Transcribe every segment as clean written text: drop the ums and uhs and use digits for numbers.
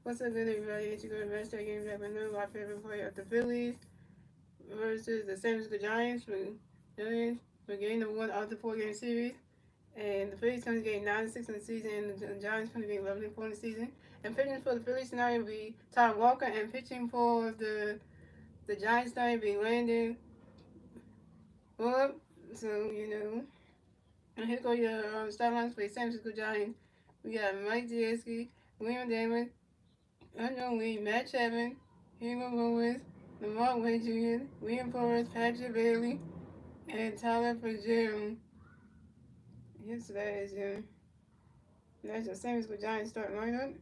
What's up, good everybody? It's your good rest game back with my favorite player of the Phillies versus the San Francisco Giants for game number one of the 4 game series. And the Phillies come to game 9-6 in the season, and the Giants come to game 11-4 in the season. And pitching for the Phillies tonight will be Tom Walker, and pitching for the Giants tonight will be Landon. Well, so and here go your start lines for the San Francisco Giants. We got Mike Dietsky, William Damon, Unknown Lee, Matt Chapman, Hugo Lewis, Lamar Wade Jr., William Forrest, Patrick Bailey, and Tyler Fitzgerald. Yes, that's the San Francisco Giants starting lineup.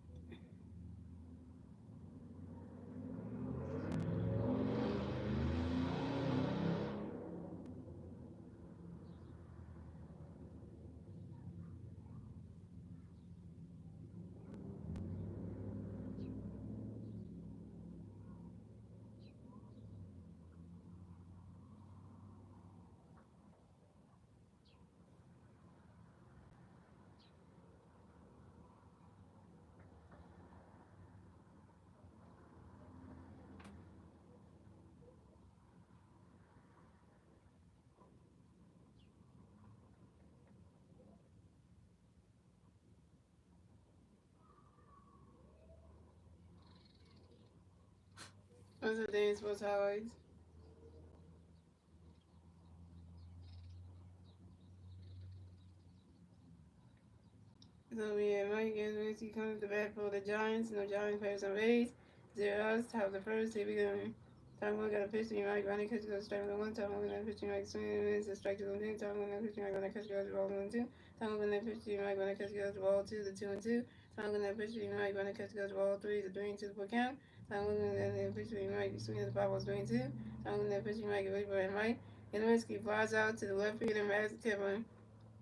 Those are the Daniel Sports highlights. So we have Mike Gansworthy coming to the bat for the Giants. No Giants players on base. 0 outs, top of the first. Here we go. Time one got a pitch to Mike. Ronnie catch goes strike one. Time one got a pitch to Mike. Swinging minutes. A strike to the 2. Time one got a pitch to Mike. Ronnie catch goes the ball 1-2. Time one got a pitch to Mike. Ronnie catch goes the ball 2. The 2-2. Time one got a pitch to Mike. Ronnie catch goes the ball 3. The 3-2 for count. Time one got a pitch to Mike. Swinging the ball was 3-2. Time one got a pitch to Mike. Ready for Mike. Yellowinsky flies out to the left field and Max Kevin.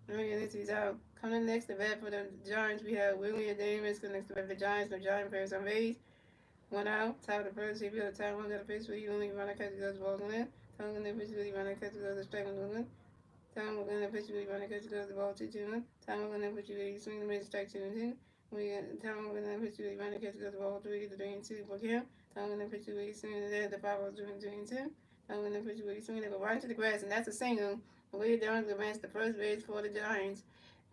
He's out. Coming next to bat for the Giants, we have William Davis. Coming next to bat for the Giants, no Giant players on base. 1 out. Top of the first. If you have time, one got a pitch for you. Only run a catch goes ball in. Time one got a pitch for you. Run a catch goes the strike one. Time one got a pitch for you. Run a catch goes the ball 2-2. Time one got a pitch for you. Swing the mid strike 2-2. We got time one got a pitch for you. Run a catch goes the ball 3. The 3-2 for him. Time one got a pitch for you. Swing the 5 doing 2-2. Time one got a pitch for you. Swing it right into the grass, and that's a single. Way down to advance the first base for the Giants.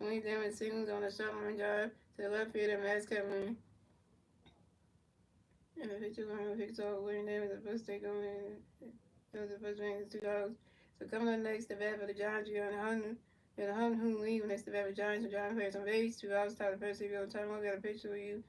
Only damage singles on a short line drive to the left field of Max Kevin. And the pitcher going to pick off William Davis, the first take on the first man is 2 dogs. So coming up next, the bat for the Giants, you got the Hun Hoon Lee next to the bat for the Giants, the Giants players on base, 2 outs, top of the first, if you have time, got a picture with you.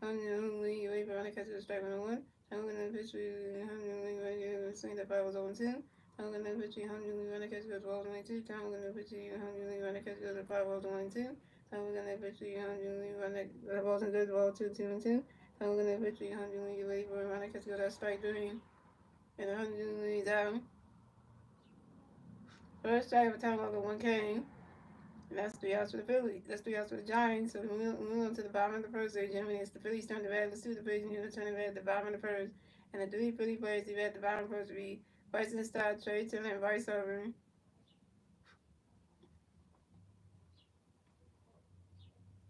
Hun Hoon Lee, you wait for running catch the strike 1-1. I'm going to pitch with you, Hun Hoon Lee, right here, swing that 5 was 0-2. I'm going to pitch you, Hun Hoon Lee, running catch goes ball 22. I'm going to pitch you, Hun Hoon Lee, running catch goes 5 was 1-2. I'm going to pitch you, Hun Hoon Lee, running the balls and good ball 2-2. I'm going to pitch you, Hun Hoon Lee, wait for running catch goes strike 3. And Hun Hoon Lee's out. First strike for time over 1K. And that's 3 outs for the Phillies. That's 3 outs for the Giants. So we move on to the bottom of the first. So gentlemen, it's the Phillies turn to bat. Let's do the Phillies and you turn to bat at the bottom of the first. And the 3 Philly players to bat at the bottom of the first will be Bryson Stott, Trey Turner, and Bryce Harper.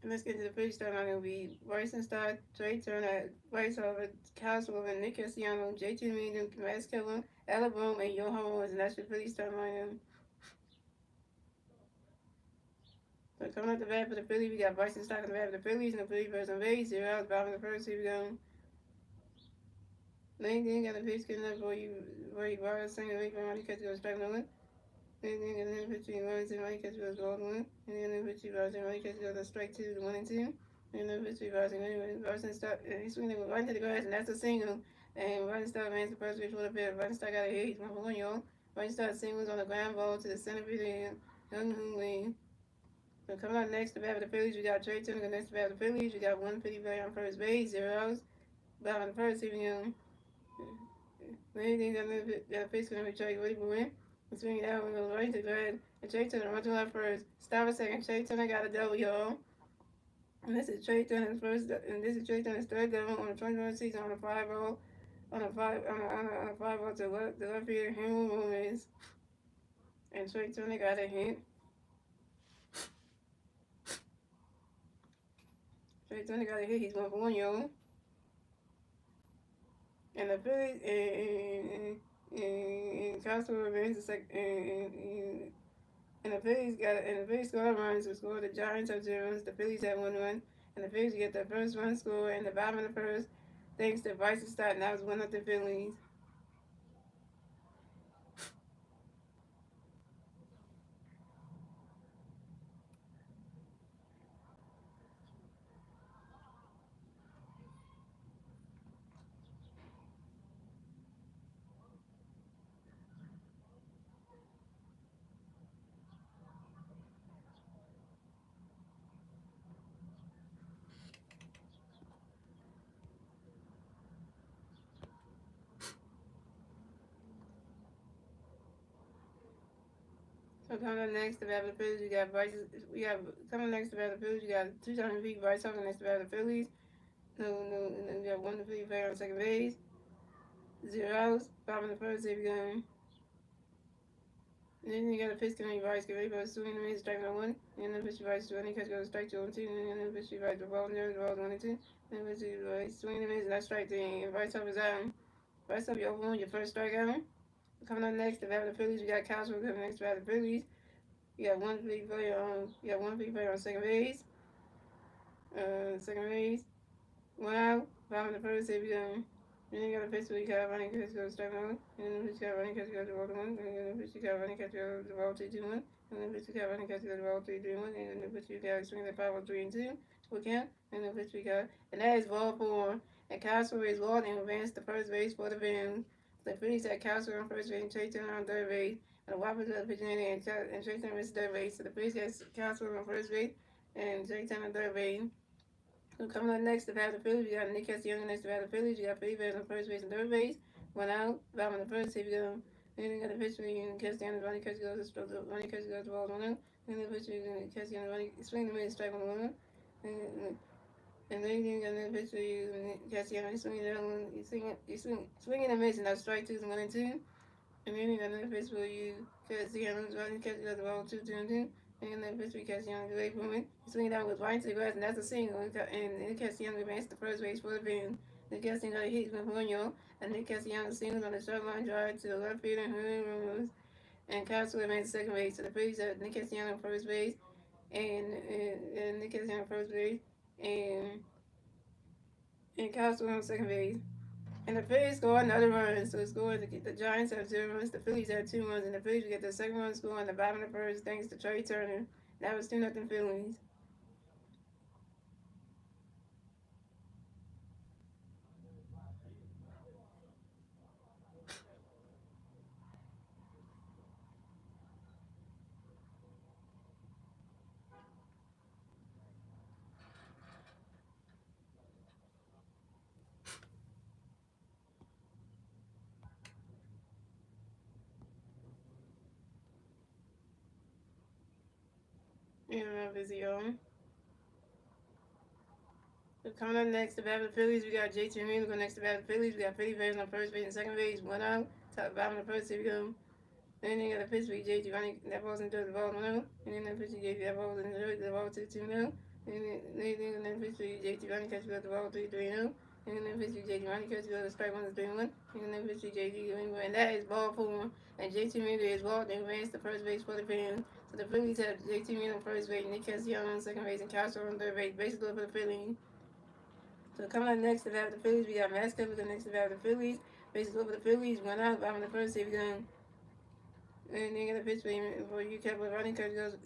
And let's get to the Phillies starting line. It will be Bryson Stott, Trey Turner, Bryce Harper, Kyle Sullivan, Nick Castellanos, JT Medium, Max Killer, Alabama, and Johan Owens. And that's the Phillies starting line. So coming up the bat for the Phillies, we got Bryson Stott on the bat for the Phillies, and the Phillies first on base. 0 outs, bottom of the first. Here we go. Lane got a pitch getting up for you, Barr saying away from Ronnie catch goes strike 1. Then got a pitch between Lawrence and Ronnie catch goes ball 1. And then the pitch Barr saying Ronnie catch goes a strike 2 to 1-2. And then the pitch Barr saying Bryson Stott, he's swinging it right into the grass, and that's a single. And Bryson Stott man's the first pitch for the pitch. Bryson Stott got a hit. He's 1-1, y'all. Bryson Stott singles on the ground ball to the center field and Young Hoon Lee. So coming out next to bat for the Phillies, we got Trey Turner next to bat for the Phillies. We got 150 player on first base, 0 outs. Bottom of the first, even young. Anything that a pitch going to be Trey ready for win. And swing it out and goes right into the ground. And Trey Turner run to left first. Stop a second. Trey Turner got a double, y'all. And this is Trey Turner's third double on the 21 season on a 5-0. On a 5-0 to the left field. Henry Lewis. And Trey Turner got a hit. Trey Turner got a hit. He's 1 for 1, y'all. And the Phillies and Castro remains the second. And the Phillies scored runs to score. The Giants have 0 runs. The Phillies have 1 run. And the Phillies get the first run score in the bottom of the first. Thanks to Bryson Stott. And that was 1-0 Phillies. So coming up next to battle the Phillies, we got Bryce. We have coming next to battle the Phillies. We got 2,000 feet. Bryce Harper next to battle the Phillies. No. And then we got 1 player on second base. 0 outs. Bottom of the first. If you're going. And then you got a pitch coming. Bryce get ready for swing and miss. Strike number 1. And then pitch Bryce to 20. Catch goes strike 2 and 2. And then pitch Bryce the ball there. The ball 1 and 2. And then pitch Bryce swing and miss. And that's strike 3. And Bryce Harper's out. Bryce Harper, you open your first strikeout. Coming up next to battle the Phillies, we got Castro coming next to battle the Phillies. You got one big player on second base. Second base. 1 out. Bottom of the first. If you then you got a pitch where you got running catch goes strike 1. And then pitch you got running catch goes to ball 1. And then pitch you got running catch goes to ball 2-2-1. And then pitch you got running catch goes to ball 3-3-1. And then pitch you got swing the power 3-2 to account. And then pitch we got and that is ball 4. And Castro is Lord and advanced to first base for the Phillies. The Phillies had Castro on first base and Trey Turner on third base. And the Whoppers were pitching in and Trey Turner missed third base. So the Phillies got Castro on first base and Trey Turner on third base. So coming up next to battle the Phillies, we got Nick Castellanos next to battle the Phillies. You got Phillies on first base and third base. 1 out. Bottom of the first. If you go. Then you got the pitch where you Castellanos running catch goes to the ball 1 out. And then the pitch where you Castellanos running swing the mid strike 1 out. And then you got the pitch where you Castellanos swinging the one. You swinging the miss and that's strike 2 1 and 2. And then you got the pitch where you Castellanos running catch goes to the ball 2-2-2. And then pitch we Castellanos away from it. He swing down with right to the grass, and that's a single. And Castellanos advanced the first base for the Phillies. Nick Castellanos hit with Julio, and Nick Castellanos singles on the short line drive to the left field and Julio Ramos. And Castro advanced second base. So the Phillies have Nick Castellanos first base, and Nick Castellanos first base, and Castro on second base. And the Phillies score another run, so the Giants have 0 runs, the Phillies have 2 runs, and the Phillies get the second run score on the bottom of the first thanks to Trey Turner. That was 2-0 Phillies. And I'm busy on. So coming up next to battle the Phillies, we got JT Realmuto next to battle the Phillies. We got Freddie Freeman on first base and second base, 1 out. Top bottom of the first, here we go. Then they got a pitch with JT running that ball's into the ball 1 out. And then the pitch with JT that ball's into the ball 2-2-0. And then pitch with JT running catch with the ball 3-3-0. And then pitch with JT running catch with the strike 1-3-1. And then pitch with JT and that is ball 4. And JT Realmuto is walked and advanced to first base for the Phillies. So the Phillies have JT Realmuto on first base, Nick Castellanos on second base, and Castro on third base. Basically for the Phillies. So coming up next to battle the Phillies, we got Max Kepler next to battle the Phillies. Basically for the Phillies, 1 out, bottom of the first, here we go. And then get a pitch for you Kepler running catch goes to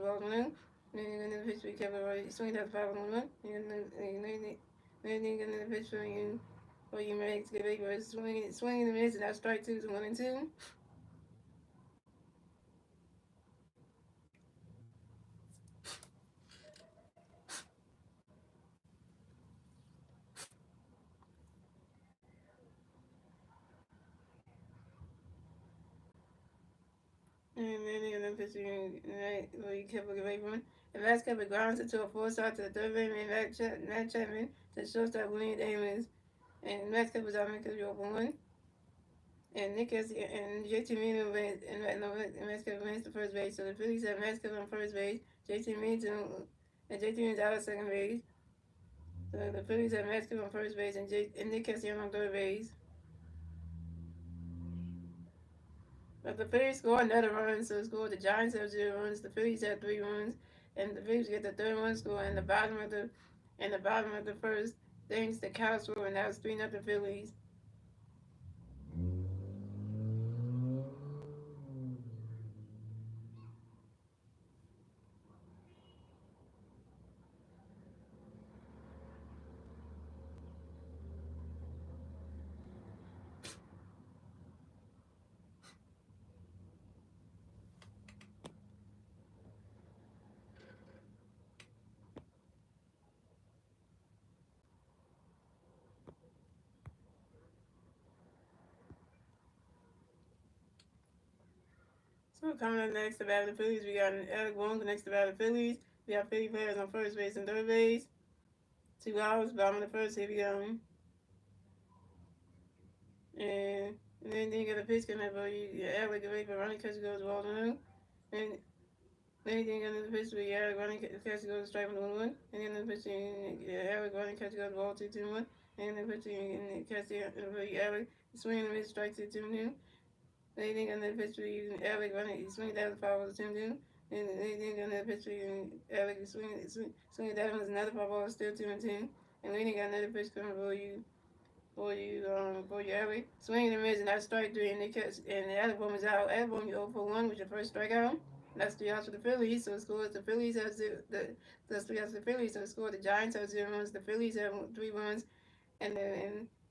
ball 1 out. And then the pitch for you Kepler swinging out the 5-1-1. And then get another pitch for you Max Kepler swinging the miss, and that's strike 2 1 and 2. And then pitch where you Kepler away from. And Max Kepler grounds it to a 4-shot to the third baseman Matt Chapman to shortstop William Amos. And Max Kepler's out because you open 1. And Nick has and JT Meano and Max Kepler wins the first base. So the Phillies have Max Kepler on first base, JT Meano and JT Meano's out at second base. So the Phillies have Max on first base and Nick Castellanos on third base. But the Phillies score another run, so score the Giants have 0 runs. The Phillies have 3 runs, and the Phillies get the third one score in the bottom of the first. Thanks to Castro, and that was 3-0 Phillies. So coming up next to bat the Phillies, we got Alec Boone next to bat the Phillies. We got Philly players on first base and third base. 2 outs, bottom of the first, here we go. And then you got a pitch coming up, you Alec away for running catch goes ball to and then you got another pitch where Alec running catch goes strike 1-1. And then the pitch Alec running catch goes ball 2-1. And then the pitch and catch Alec swinging and miss strike 2-2. Anything on the pitch you Alec running, swing that was foul was 2-2. And anything on the pitch you Alec swing that was another foul ball still 2-2. And then you got another pitch coming for you Alec swinging and miss and that's strike 3 and they catch and the other one is out. Other one you 0 for 1 with your first strikeout. That's 3 outs for the Phillies. So it scores the Phillies have that's 3 outs for the Phillies. So it scores the Giants have 0 runs. The Phillies have 3 runs. And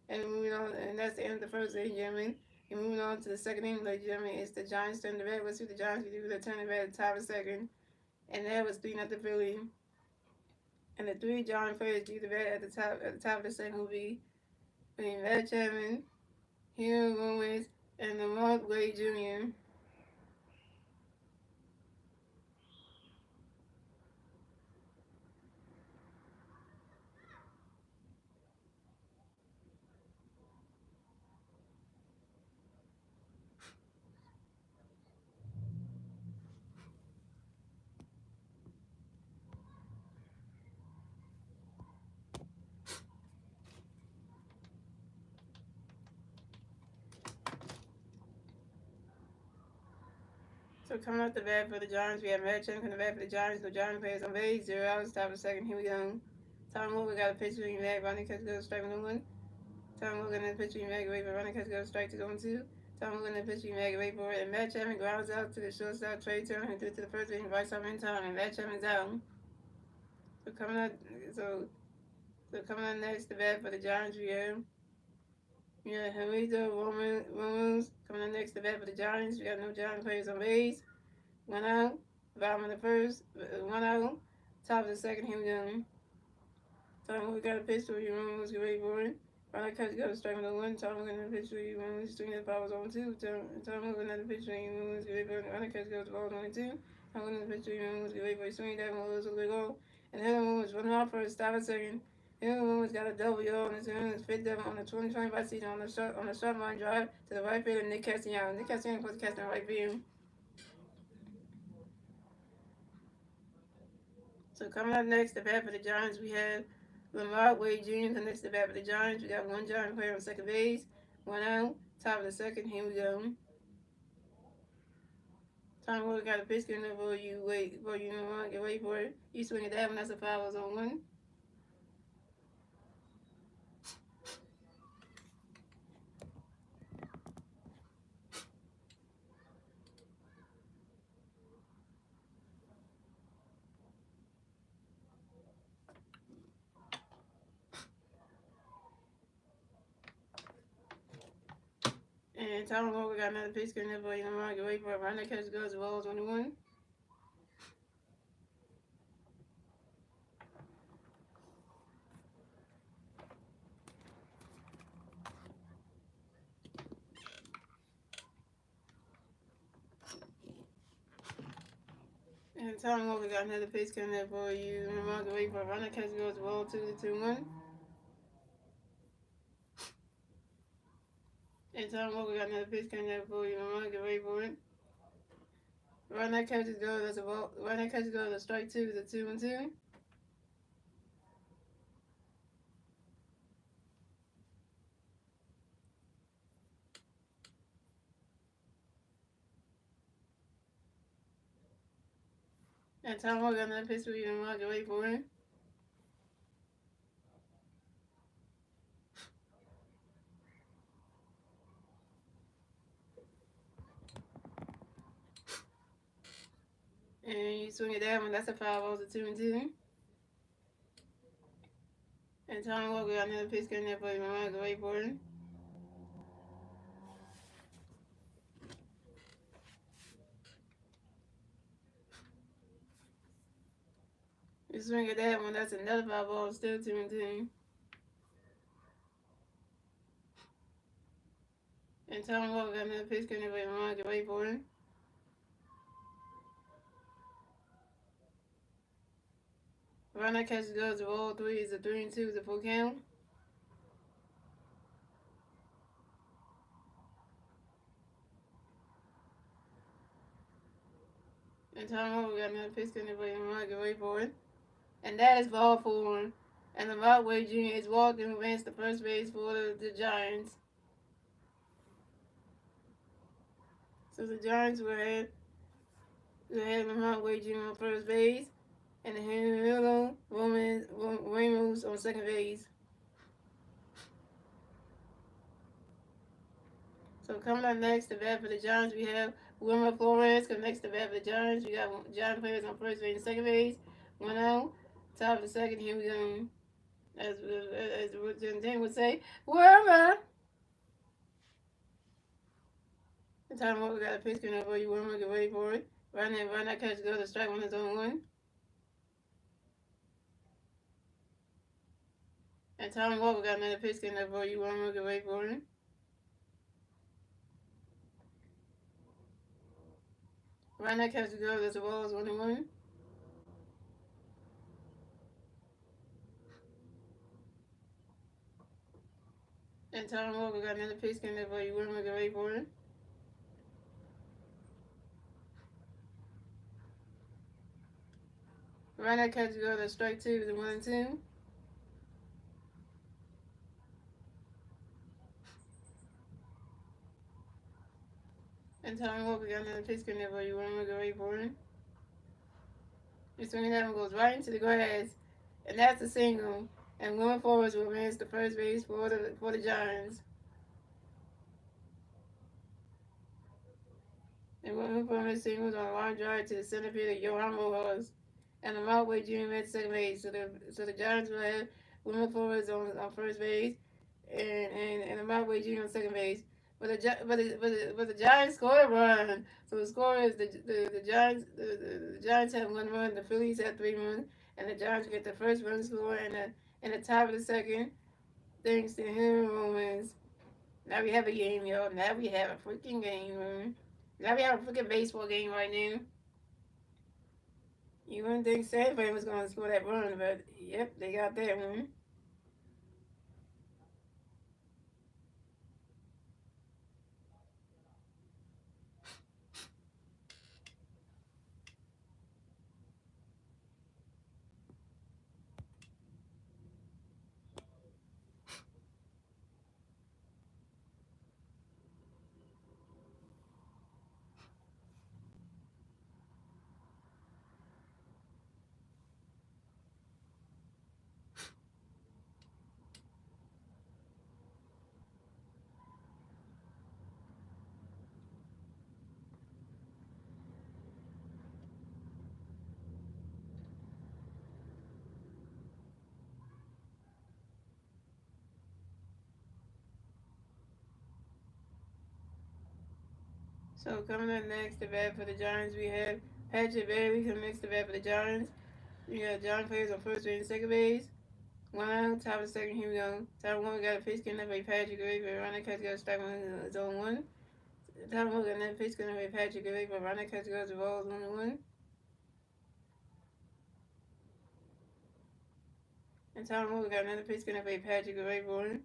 moving on, and that's the end of the first inning, gentlemen. And moving on to the second inning, ladies and gentlemen, it's the Giants turn the bat. Let's see what the Giants can do. They're turning the bat at the top of the second. And that was 3-0 Philly. And the 3 Giant players do the bat at the top of the second will be Matt Chapman, Hugh Gomez, and Lamar Wade Jr. So coming off the bat for the Giants, we have Matt Chapman coming the bat for the Giants. No Giants players on base, 0 outs, top of the second. Here we go. Tom Walker got a pitch between Matt, running catch goes strike 1-1. Tom Walker and the pitch between Matt, away for running catch goes strike 2-2. Tom Walker and the pitch between Matt, away for it, and Matt Chapman grounds out to the shortstop. Trey Turner and threw to the first base, right off in time, and Matt Chapman's out. So coming up, so coming up next, the bat for the Giants, we have Julio Romans coming up next, the bat for the Giants. We got no Giants players on base. 1 out, bottom of the first, 1 out, top of the second. Here we go. Tom, we got a pitch to you. Romans get ready for it. Runner catch goes strike 1. Tom, we're gonna pitch to you. Romans swing the powers on 2. Tom, we're gonna pitch to you. Romans get ready for it. Runner catch goes ball 22. Tom, we're gonna pitch to you. Romans get ready for it. Swing that one was a good goal. And Helen Romans running off first, stop a second. Helen Romans got a double yard on his hands, fit them on the 2025 season on the short line drive to the right field of Nick Castellanos. Nick Castellanos was catching the right field. So coming up next, the bat for the Giants, we have Lamar Wade Jr. connects the bat for the Giants. We got 1 Giant player on second base, 1 out, top of the second. Here we go. Tom Walker got a pitch in there for you. Wait for it. You swing at that one. That's a foul on 1. And Tom Walker got another pitch in there for you. Wait for it. Runner catch goes ball 21. And Tom Walker got another pitch coming up for you. Wait for it. Runner catch goes ball 2-1. And Tom Walker got another pitch coming up for you. Wait for it. Runner catches goes as a ball. Runner catches goes a strike 2 with a 2-2. And Tom Walker got another pitch for you and Roger. Wait for it. And you swing it that one. That's a foul ball to 2-2. And Tom Walker got another pitch coming there for you and Roger. Wait for it. You swing at that one. That's another foul ball. Still 2-2. And Tom Walker got another pitch coming there for you and Roger. Wait for it. Run that catch goes to all three. It's a 3-2. It's a full count. And Tom Walker got another pitch coming there for you and Roger. Wait for it. And that is ball four. And the Rockaway Jr. is walking against the first base for the Giants. So the Giants will have the Rockaway Jr. on first base. And the Hilo Ramos on second base. So coming up next to bat for the Giants, we have Wilmer Flores. Coming next to bat for the Giants, we got Giant players on first base and second base. 1-0. Top of the second, here we go. As the team would say, Wilmer. The time Walker got a pitch coming up for you. Wilmer, get ready for it. Run that catch, go to strike one, is on one. And Tom Walker got another pitch coming up for you. Wilmer, get ready for it. Run that catch, go, that's the ball, is 1-1. And Tom Walker got another pitch coming up for you. Wilmer, get ready for it. Run that catch, go to strike two, is 1-2. And Tom Walker got another pitch coming up for you. Wilmer, get ready for it. You're swinging that one goes right into the grass. And that's a single. And Wilmer Flores will advance to first base for the Giants. And Wilmer Flores singles on a line drive to the center field of Johan Rojas. And the Rockaway Jr. at second base. So the Giants will have Wilmer Flores on first base and the Rockaway Jr. on second base. But the Giants scored a run. So the score is the Giants have 1 run, the Phillies have 3 runs, and the Giants get the first run score and the top of the second, thanks to Henry Romans. Now we have a game, y'all. Now we have a freaking game, man. Now we have a freaking baseball game right now. You wouldn't think Sanford was going to score that run, but yep, they got that one. So coming up next to bat for the Giants, we have Patrick Bailey coming next to bat for the Giants. We got John players on first base and second base. 1 out, top of the second, here we go. Top one, we got a pitch getting up by Patrick Bailey, but running catch goes strike one, is on one. Top one, got another pitch getting up by Patrick Bailey, but running catch goes the ball is 1-1. And top one, we got another pitch getting up by Patrick Bailey.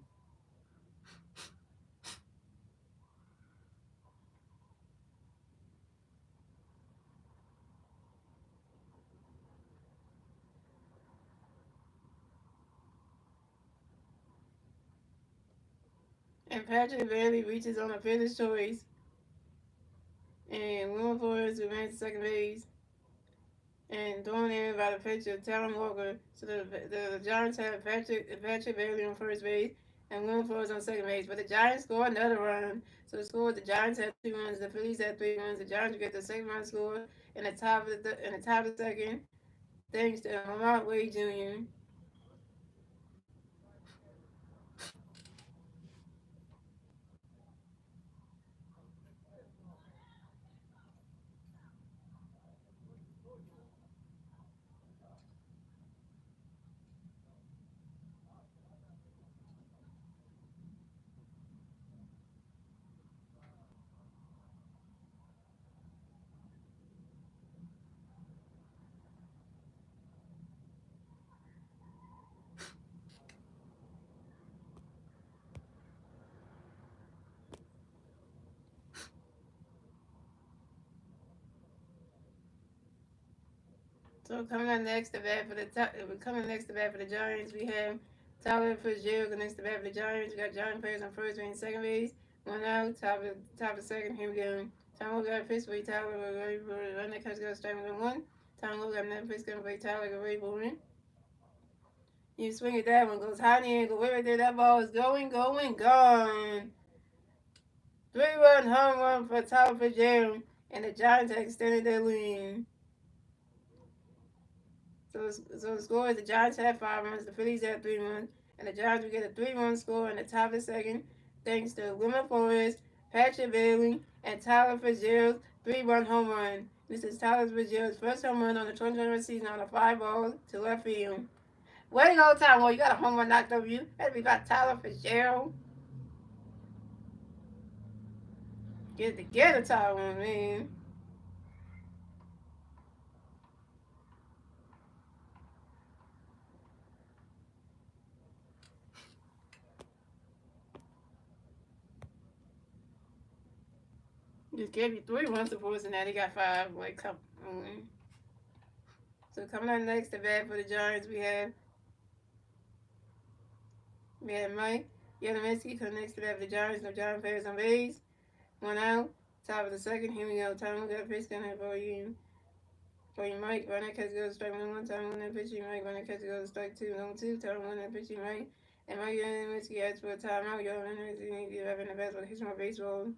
And Patrick Bailey reaches on a fielder's choice. And Wilmer Flores advances to second base. and thrown in by the pitcher, Talon Walker. So the Giants had Patrick Bailey on first base and Will Flores on second base. But the Giants scored another run. So the score, the Giants had 2 runs, the Phillies had 3 runs. The Giants get the second run score in the top of the second, thanks to Lamont Wade Jr. So coming next to bat for the Giants, we have Tyler Fitzgerald next to bat for the Giants. We got Giant players on first base and second base. 1 out, top of the second. Here we go. Tom Lowe got pitch for Tyler. We're ready for the run that comes go strike with 1. Tom Lowe got another pitch going to play Tyler. Go ready for it. You swing at that one, goes high in the air, go way right there. That ball is going, gone. 3-run home run for Tyler Fitzgerald, and the Giants have extended their lead. So the score is the Giants had 5 runs, the Phillies had 3 runs, and the Giants will get a 3-run score in the top of the second, thanks to Wilmer Flores, Patrick Bailey, and Tyler Fitzgerald's 3-run home run. This is Tyler Fitzgerald's first home run on the 2021 season on a fly ball to left field. Way to go, Tyler. You got a home run knocked over you. That'd be about Tyler Fitzgerald. Get it together, Tyler, man. Just gave you 3 runs to force, and now they got 5. Like, come on. So coming up next to bat for the Giants, we have Mike Yadaminsky coming next to bat for the Giants. No Giant players on base. 1 out. Top of the second. Here we go. Time got a pitch coming for you. For you, Mike. Run that catch goes strike 1. Time when that pitch you, Mike. Run that catch goes strike 2. 2. Time when that pitch you, Mike. And Mike Yadaminsky asks for a timeout. Y'all need to have in the best with his more baseball.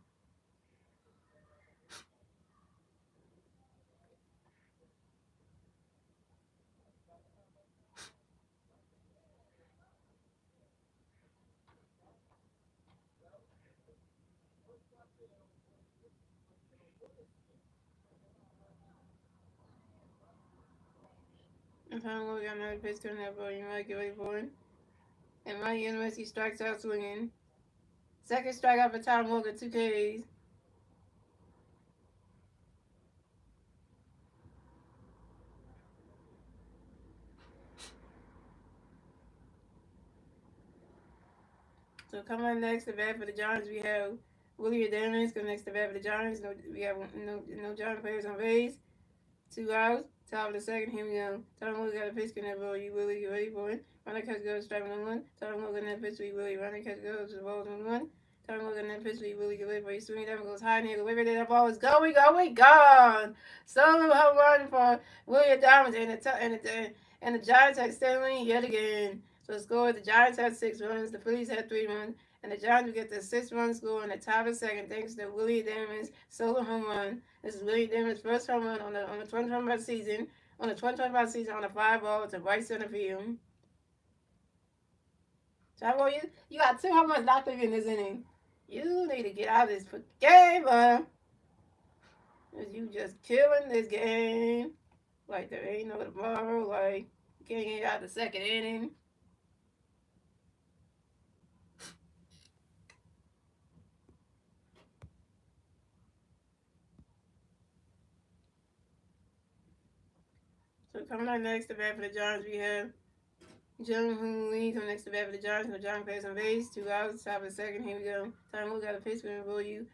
And time we got another pitch coming up for you, Mike. Get ready for it. And Mike Yadaminsky strikes out swinging. Second strikeout for Tom Walker, 2 Ks. So coming up next to bat for the Giants, we have Willie Adames coming next to bat for the Giants. We have no Giant players on base. 2 outs. Top of the second. Here we go. Tom Willie got a pitch in that ball. You Willie, get ready for it. Running catch goes strike 1. Tom Willie got that pitch for you Willie. Running catch goes to the ball 1. Tom Willie got that pitch for you Willie. Get ready for you. Swing that one goes high near the river. That ball is going, gone. Solo home run for Willie Adames and the Giants have extended yet again. So the score, the Giants had 6 runs, the Phillies had 3 runs, and the Giants will get the 6-run score in the top of the second thanks to Willie Adames' solo home run. This is Willie Adames' first home run on the 2025 season, on a fly ball to right center field. So you got 2 home runs knocked over in this inning. You need to get out of this game, bro. You just killing this game. Like there ain't no tomorrow. Like you can't get out the second inning. So coming up next to bat for the Giants, we have Jung Hoon Lee coming next to bat for the Giants. No Giant plays on base. 2 outs, top of the second. Here we go. Time Will got a pitch for you.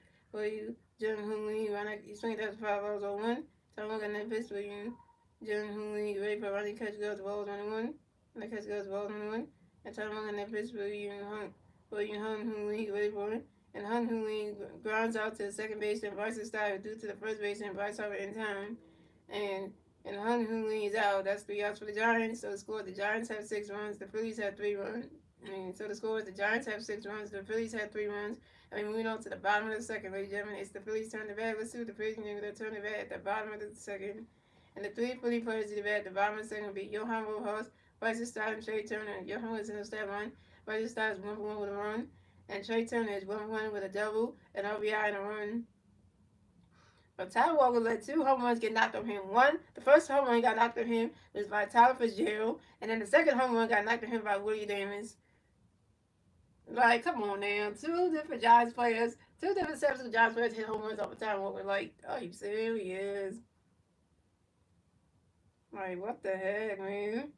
Jung Hoon Lee. You swing that 5 balls on 1. Time Will got another pitch for you. Jung Hoon Lee ready for running catch goes the balls on 1. And the catch goes the balls on 1. And Time Will got another pitch for you. Hun Hoon Lee ready for it. And Hun Hoon Lee grounds out to the second base and Bryce Steyer due to the first base and Bryce Harper in time. And And who leads out. That's 3 outs for the Giants. So the score: the Giants have 6 runs. The Phillies have 3 runs. So the score is the Giants have 6 runs. The Phillies have 3 runs. Moving on to the bottom of the second, ladies and gentlemen, it's the Phillies turn to bat. Let's see what the Phillies can do. They'll turn the bat at the bottom of the second. And the 3 Philly players to the bat at the bottom of the second will be Johan Rojas, Bryce Stott, and Trey Turner. And Johan was in the stat line. Bryce Stott is 1-for-1 with a run. And Trey Turner is 1-for-1 with a double, an RBI, and a run. But Tyler Walker let 2 home runs get knocked off him. The first home run got knocked off him was by Tyler Fitzgerald, and then the second home run got knocked off him by Willie Davis. Like, come on now. 2 different Giants players, 2 different sets of Giants players hit home runs off of Tyler Walker. Like, are you serious? Like, what the heck, man?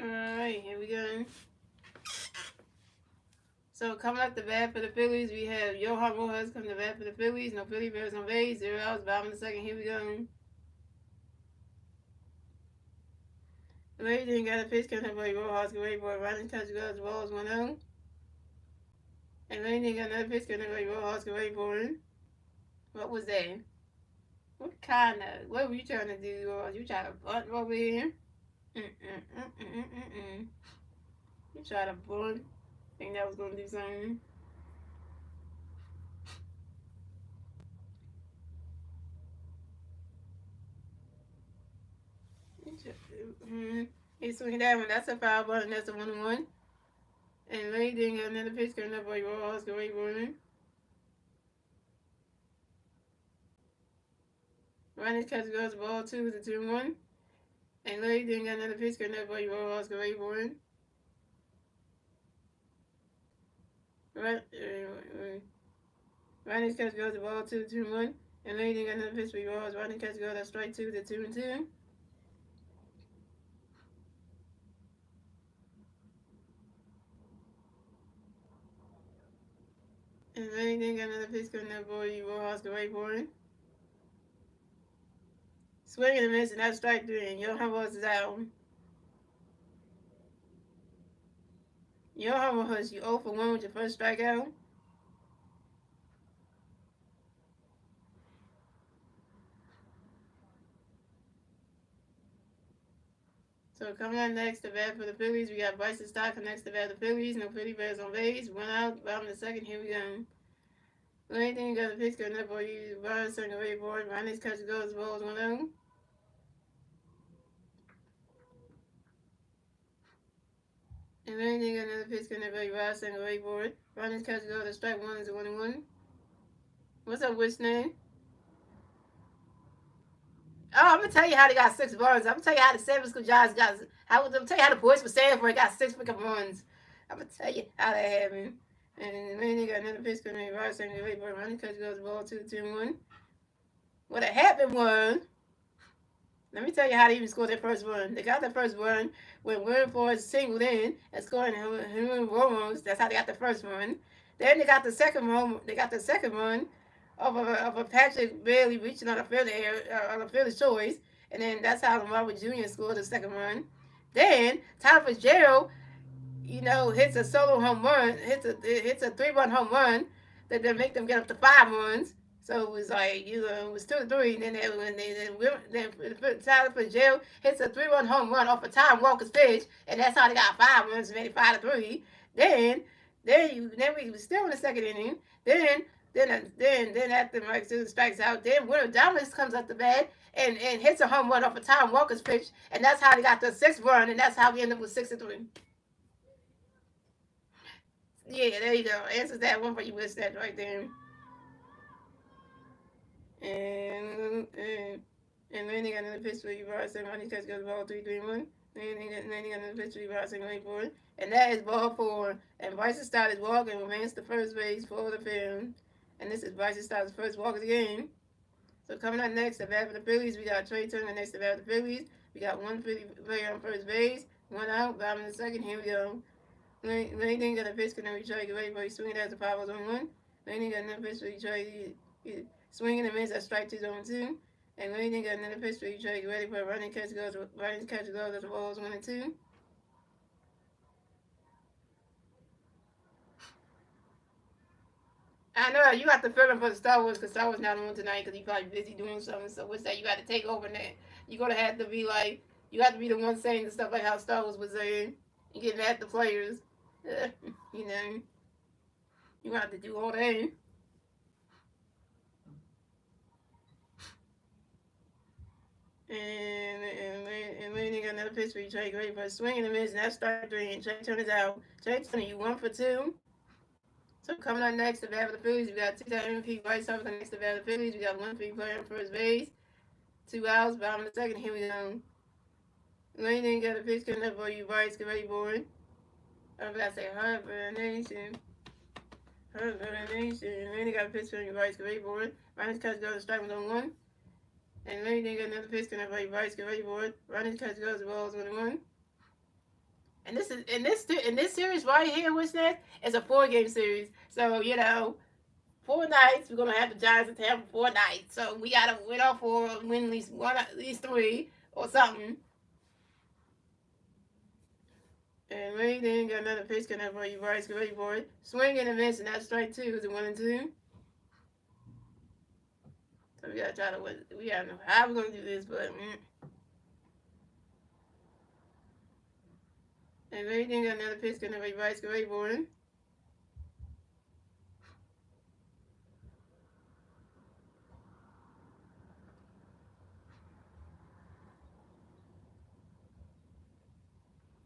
Alright, here we go. So coming up the bat for the Phillies, we have Johan Rojas coming to bat for the Phillies. No Philly Bears on base. 0 outs. Bottom of the second. Here we go. The lady didn't got a pitch coming up by Rojas. Great boy. Running touch goes. The ball is 1-0. And lady didn't got another pitch coming up by Rojas. Great boy. What was that? What were you trying to do, Rojas? You trying to bunt over here? You try to bunt. Think that was going to do something? He's swinging that one. That's a foul ball, and that's a 1-1. And Lady didn't get another pitch coming up by Rojas. Great boy. Running catch goes ball 2 to 2-1. And Lady didn't get another pitch coming up by Rojas. Great boy. Running catch goes the ball 2 to 2-1. And Lady got another pitch for Rojas. Running catch goes that's strike 2 to 2-2. And Lady got another pitch coming up for Rojas. Great boy. Swing and a miss, and that's strike 3. And Johan Rojas is out. Johan Rojas, you 0-for-1 with your first strikeout. So coming up next, the bat for the Phillies, we got Bryce Stott next to bat for the Phillies. No Philly Bears on base. 1 out, bottom of the second. Here we go. Anything got a pitch coming up for you. Ryan second away board. Ronnie's catch goes, balls 1-0. And anything got another pitch coming up for you. Ryan second away board. Ronnie's catch goes, the strike 1 is a 1-1. What's up, Witch name? Oh, I'm gonna tell you how they got 6 runs. I'm gonna tell you how the San Francisco Giants got. I'm gonna tell you how the boys for Sanford got 6 freaking runs. I'm gonna tell you how that happened. And then they got another pitch coming in right second away board. Running catch goes the ball 2-2-1. What happened was, let me tell you how they even scored their first run. They got their first run when William Ford singled in and scored Henry Ramos. That's how they got the first run. Then they got the second run. They got the second run of a Patrick Bailey reaching on a fielder's choice, and then that's how Robert Jr. scored the second run. Then Tyler Fitzgerald, hits a solo home run, hits a 3-run home run that make them get up to 5 runs. So it was like, it was 2-3. Then Tyler Fitzgerald hits a 3-run home run off of Tom Walker's pitch, and that's how they got 5 runs, made it 5-3. Then we were still in the second inning. Then after Mike Sue strikes out, then Winter Dominus comes up the bat and hits a home run off of Tom Walker's pitch, and that's how they got the 6th run, and that's how we end up with 6-3. Yeah, there you go. Answers that one for you with that right there. And then they got another pitch for you, ball seven. Ronnie catch goes ball 3-3-1. Then they got another pitch for you, ball seven, 8-4. And that is ball four. And Bryson Stott is walking, remains the first base for the field. And this is Bryson Stott's first walk of the game. So coming up next, the bat for the Phillies, we got Trey Turner next to bat for the Phillies. We got one Philly player on first base, one out, bottom in the second. Here we go. Landon got a pitch, can Detroit get ready for he swinging as the 5-0-1. Landon got another pitch for Detroit. He swinging and miss at strike 2-0-2. And Landon got another pitch for Detroit. Get ready for a running catch goes as the balls 1-2. I know you got to fill in for the Star Wars because Star Wars not on tonight because he's probably busy doing something. So what's that? You got to take over that. You're gonna have to be like you have to be the one saying the stuff like how Star Wars was saying. You getting at the players. You know, you have to do all that. And Landon got another pitch for you, Trey. Great for a swing and a miss, and that's strike three. And Trey Turner's out. Trey Turner, you 1 for 2. So coming up next, the bat for the Phillies, we got 2 MVP White Sox next to the bat for the Phillies. We got one free player on first base, 2 outs, bottom of the second. Here we go. Landon got a pitch coming up for you, Bryce. Get ready for it. I'm about to say hibernation. Landon got a pitch for you, Bryce. Get ready for it. Ryan's catch goes to strike 1-1. And Landon got another pitch coming up for you, Bryce. Get ready for it. Ryan's catch goes to balls 1-1. And this series right here, what's that? It's a 4-game series. So, 4 nights. We're gonna have the Giants in Tampa 4 nights. So we gotta win all 4, win at least 3 or something. And Landon got another pitch coming up for you, Bryce. Get ready for it. Swing and a miss, and that's strike 2. Is it 1-2? So we gotta try to win. We gotta know how we're gonna do this, but. And Landon got another pitch coming up for you, Bryce. Get ready for it.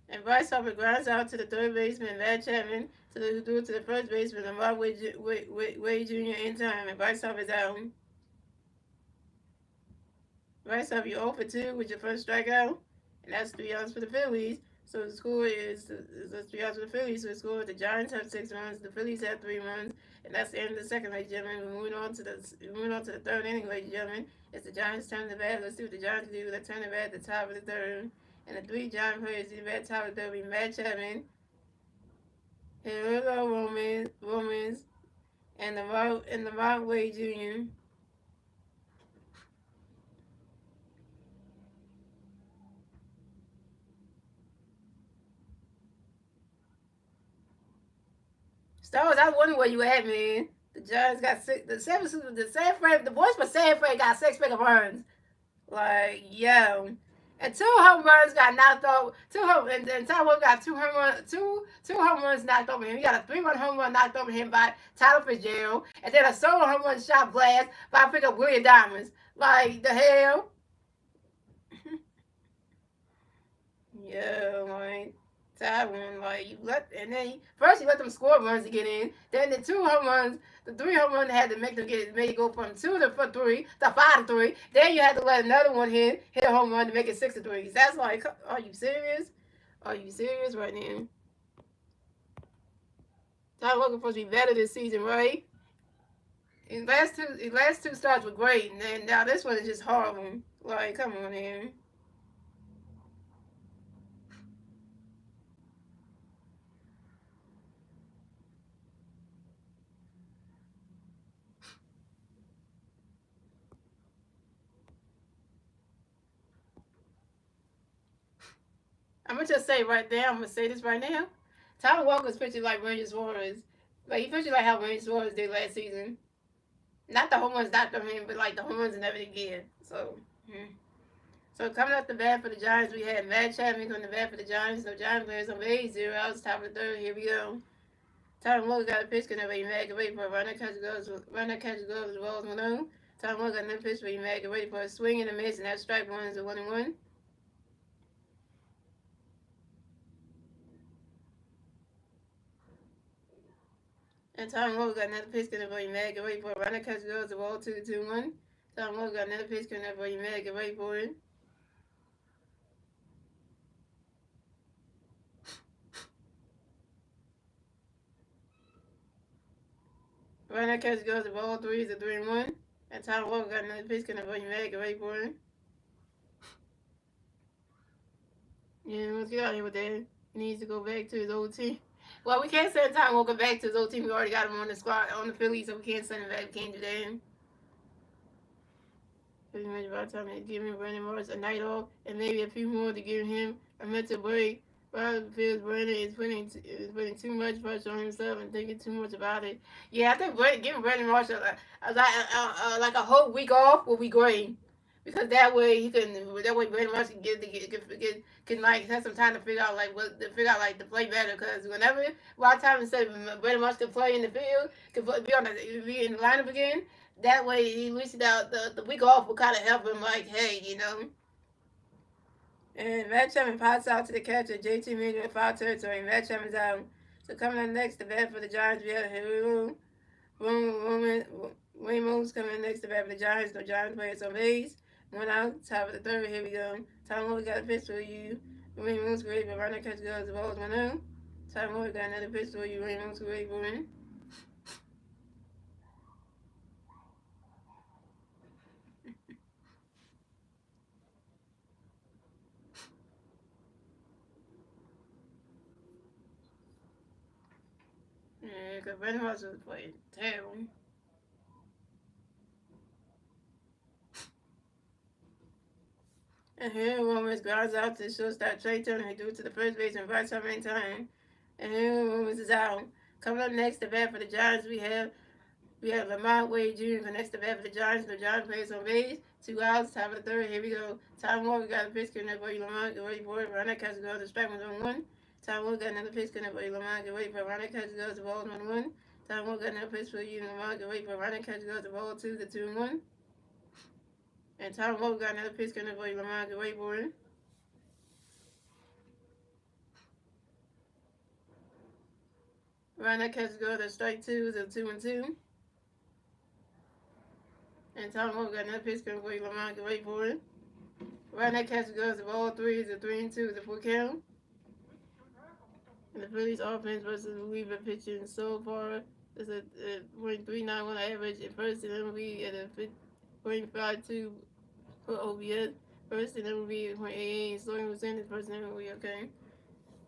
And Bryce Harper grounds out to the third baseman, Matt Chapman, to the first baseman, and Rob Wade Jr. in time, and Bryce Harper's out. Bryce Harper, you 0 for 2 with your first strikeout, and that's 3 outs for the Phillies. So the score is 3 outs for the Phillies. So the score, the Giants have 6 runs, the Phillies have 3 runs, and that's the end of the second, ladies and gentlemen. We're moving on to the third inning, ladies and gentlemen. It's the Giants' turn to bat. Let's see what the Giants do. They turn to bat at the top of the third. And the 3 Giant players in the bat top of the third will be Matt Chapman, Hello Romans, and the Rob Wade Jr. Star Wars, I wonder where you at, man. The Giants got 6. The boys for San Fran got 6 big runs. Like, yo. And 2 home runs got knocked off. And Ty Wolf got 2 home runs knocked over him. He got a 3-run home run knocked over him by Tyler Fitzgerald. And then a solo home run shot blast by pickup William Diamonds. Like, the hell? Yeah, like. Tywin, like first you let them score runs to get in. Then the 2 home runs, the 3 home runs had to make it go from 2 to 3 to 5 to 3. Then you had to let another one hit a home run to make it 6 to 3. That's like, are you serious? Are you serious right now? Tyler Logan supposed to be better this season, right? His last two starts were great, and then now this one is just horrible. Like, come on, man. I'm gonna just say right there. I'm gonna say this right now. Tyler Walker's pitching like Ranger Suarez. Like he pitching like how Ranger Suarez did last season. Not the home runs knocked from him, but like the home runs and everything again. So, so coming up the bat for the Giants, we had Matt Chapman on the bat for the Giants. No Giant players on base, 0 outs, top of the third. Here we go. Tyler Walker got a pitch, can everybody mad, get ready for a runner catch goes as well as 1-0. Tyler Walker got another pitch for you mad, get ready for a swing and a miss, and that strike one is a 1-1. And Tom Moore got another pitch coming for you, Meg. Get ready for it. Runner catch goes the ball 2-2-1. Tom Moore got another pitch coming for you, Meg. Get ready for it. Runner catch goes the ball 3-3-1. And Tom Moore got another pitch coming for you, Meg. Get ready for it. Yeah, let's get out of here with that. He needs to go back to his old team. Well, we can't send Tom Walker back to his old team. We already got him on the squad on the Phillies, so we can't send him back. We can't do that. Pretty much about time to give him Brandon Morris a night off and maybe a few more to give him a mental break. Robert feels Brandon is putting too much pressure on himself and thinking too much about it. Yeah, I think giving Brandon Marshall like a whole week off will be great. Because that way Brandon Marshall can like have some time to figure out like to play better. Because whenever a lot of times instead of Brandon Marshall can play in the field, be in the lineup again. That way, at least the week off will kind of help him. Like, hey, you know. And Matt Chapman pops out to the catcher. JT Meager in foul territory. Matt Chapman's out. So coming up next to bat for the Giants, we have Wayne Moon's coming next to bat for the Giants. No Giants players on base. One out, top of the third. Here we go. Tom Moore got a pitch for you. Wayne Moon's great, but runner catch goes. The ball's 1-0. Tom Moore got another pitch for you. Wayne Moon's great for him. Yeah, because Brandon Marshall was playing terrible. And here Williams grounds out to shortstop Trey Turner, who threw to the first base and right time in time. And here Williams is out. Coming up next to bat for the Giants, we have Lamont Wade Jr. for next to bat for the Giants. The Giants plays on base. 2 outs, top of the third. Here we go. Tom Walker got a pitch coming up for you, Lamont. Get ready for it. Runner catch goes. The strike was 1-1. Tom Walker got another pitch coming up for you, Lamont. Get ready for it. Runner catch goes. The ball 1-1. Tom Walker got another pitch for you, Lamont. Get ready for it. Runner catch goes. The ball 2-1. And Tom Walker got another pitch coming up for you, Lamont. Get ready for it. Runner catch goes. The strike 2 is 2-2. And Tom Walker got another pitch coming for you, Lamont. Get ready for it. Runner catch goes. The ball 3 is 3-2 is a full count. And the Phillies offense versus we've been pitching so far is a .391 average in first and MLB at a .52 for OBS. First and MLB at .88. Slugging percentage first and MLB, okay.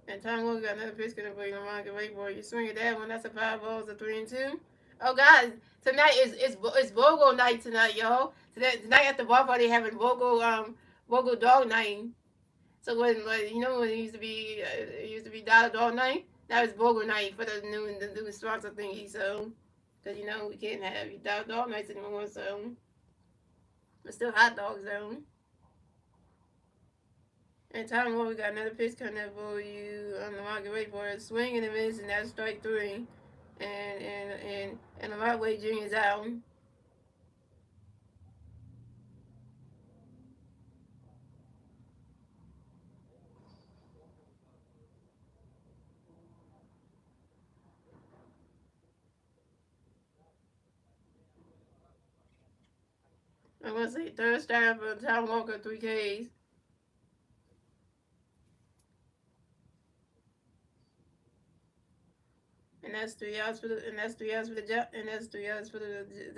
And Tom Walker got another pitch going for you, Lamont. Get ready for it. You swing at that one. That's a 5 balls, a 3-2. Oh guys, tonight is BOGO night tonight, y'all. Tonight at the bar party having BOGO dog night. So when it used to be dollar dog night. Now it's BOGO night for the new sponsor thingy. So because we can't have dollar dog nights anymore. So but still hot dogs though. And Tom Moore, we got another pitch coming up for you on the market. Wait for it. Swing and a miss, and that's strike 3. And Lamont Wade Jr. is out. I'm gonna say third star for Tom Walker, 3 Ks. And that's 3 outs for the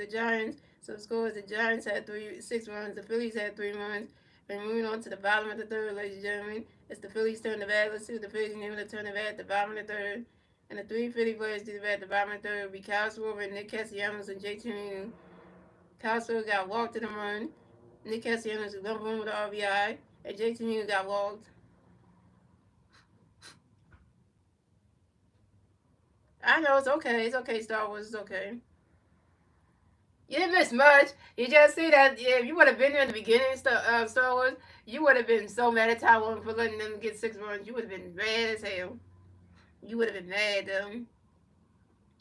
Giants. So the score is the Giants had 6 runs, the Phillies had 3 runs. And moving on to the bottom of the third, ladies and gentlemen, it's the Phillies turn the bat. Let's see what the Phillies name to turn the bat at the bottom of the third. And the 3 Philly players do the bat at the bottom of the third will be Kyle Schwarber, Nick Castellanos, and JT Meanu. Kyle Schwarber got walked in the run. Nick Castellanos was going home with the RBI, and JT Meanu got walked. I know, it's okay. It's okay, Star Wars. It's okay. You didn't miss much. You just see that if you would have been there in the beginning of Star Wars, you would have been so mad at Taiwan for letting them get 6 runs. You would have been mad as hell. You would have been mad, though.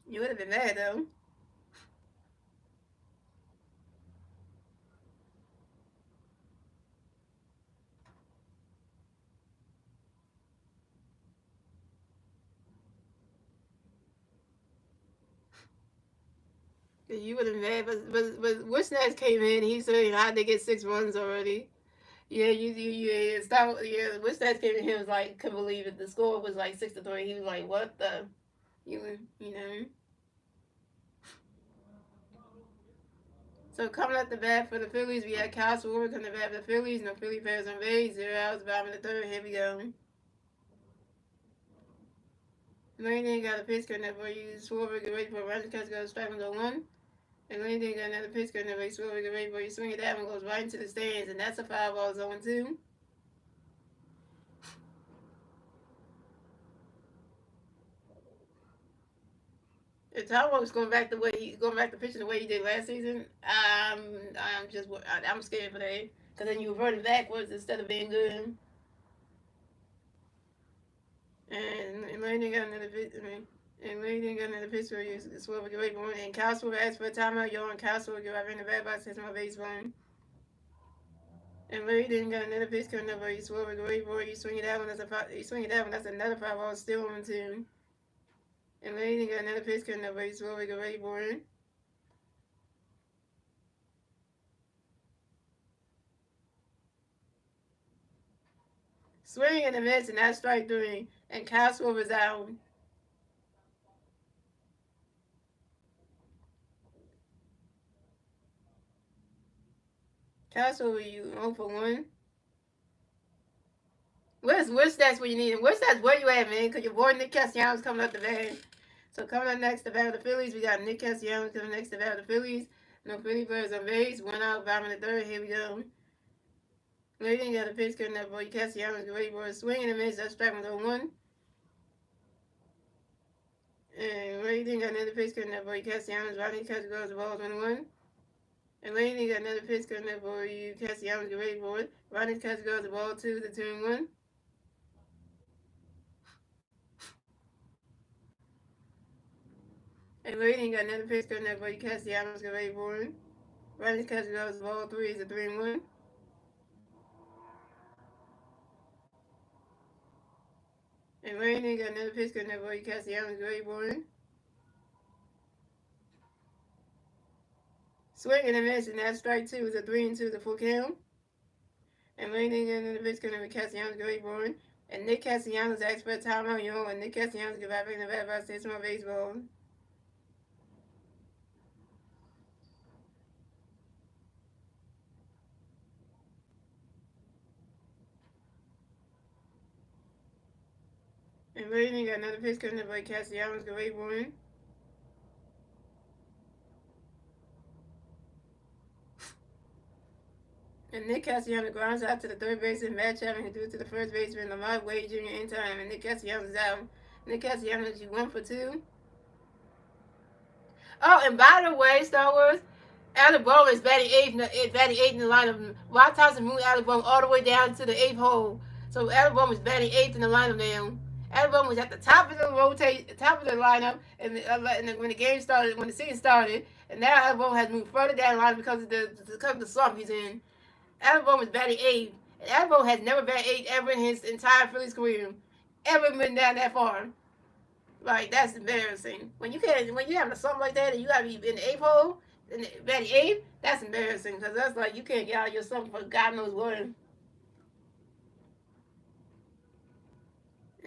You would have been mad, though. You would have mad, but Wishnats came in. He said, "How'd they get 6 runs already?" Yeah, yeah. Stop. Yeah, Wishnats came in. He was like, couldn't believe it. The score was like 6-3. He was like, "What the?" You know. So coming up the bat for the Phillies, we had Kyle Schwarber coming to bat for the Phillies. No Philly players on base. 0 outs. Bottom of the third. Here we go. Landon got a pitch coming up for you. Schwarber get ready for a run. Catch goes strike and go one. And Landon got another pitch coming up for you. Schwarber get ready for you. Swing it. That one goes right into the stands, and that's a foul ball. 0-2. If Tom was going back to pitching the way he did last season, I'm scared for that. Because then you reverted backwards instead of being good. And Landon got another pitch. And Landon got another pitch for you. Schwarber get ready for one. And Kyle Schwarber asked for a timeout. Yo, and Kyle Schwarber get right in the back box. Hits my base one. And Larry didn't got another pitch coming up, but you swore with great boy. You swing it out when you swing it out when that's another 5 ball still on 2. And Larry didn't got another pitch coming up, but you swore with great boy. Swing and a miss, and that's strike 3. And Castle was out. Castle, you 0 for 1. What's that's what you need? What's that's where you at, man? Because your boy Nick Castellanos coming up the bag. So coming up next to battle the Phillies, we got Nick Castellanos coming next to battle the Phillies. No Philly players on base. 1 out, bottom of the third. Here we go. Lady got a pitch coming up, boy. Castellanos ready for a swing and a miss. That's strike 1. And Lady got another pitch coming up, boy. Castellanos Rodney catch goes the ball 1. And Lady got another pitch coming up, boy. Castellanos get ready for it. Rodney catch goes the ball 2 to 2-1. And Lady got another pitch coming up, boy. Castellanos get ready for it. Rodney catch goes the ball 3 to 3-1. And Lady got another pitch coming up, boy. Castellanos get ready for it. Swing and a miss, and that's strike 2 is a 3-2 the full count. And Lady got another pitch coming up, Castellanos get ready for it. And Nick Castellanos asked for a timeout, and Nick Castellanos get back in the bat by six more baseball. And Lady got another pitch coming up by Castellanos get ready for it. And Nick Castellanos grounds out to the third baseman, Matt Chapman, who threw to the first baseman, Lamar Wade Jr. in time, and Nick Castellanos is out. Nick Castellanos, you 1 for 2. Oh, and by the way, Star Wars, Alabama is batting eighth in the lineup. White Thompson moved Alabama all the way down to the 8th hole. So Alabama is batting 8th in the lineup now. Alabama was at the top of top of the lineup, and when the game started, when the season started, and now Alabama has moved further down the line because of the slump he's in. Alabama is batting 8th, and Alabama has never batted 8th ever in his entire Phillies career, ever been down that far. Like that's embarrassing. When you have something like that and you gotta be in the 8th hole, in the batting 8th, that's embarrassing because that's like you can't get out of your something for God knows what.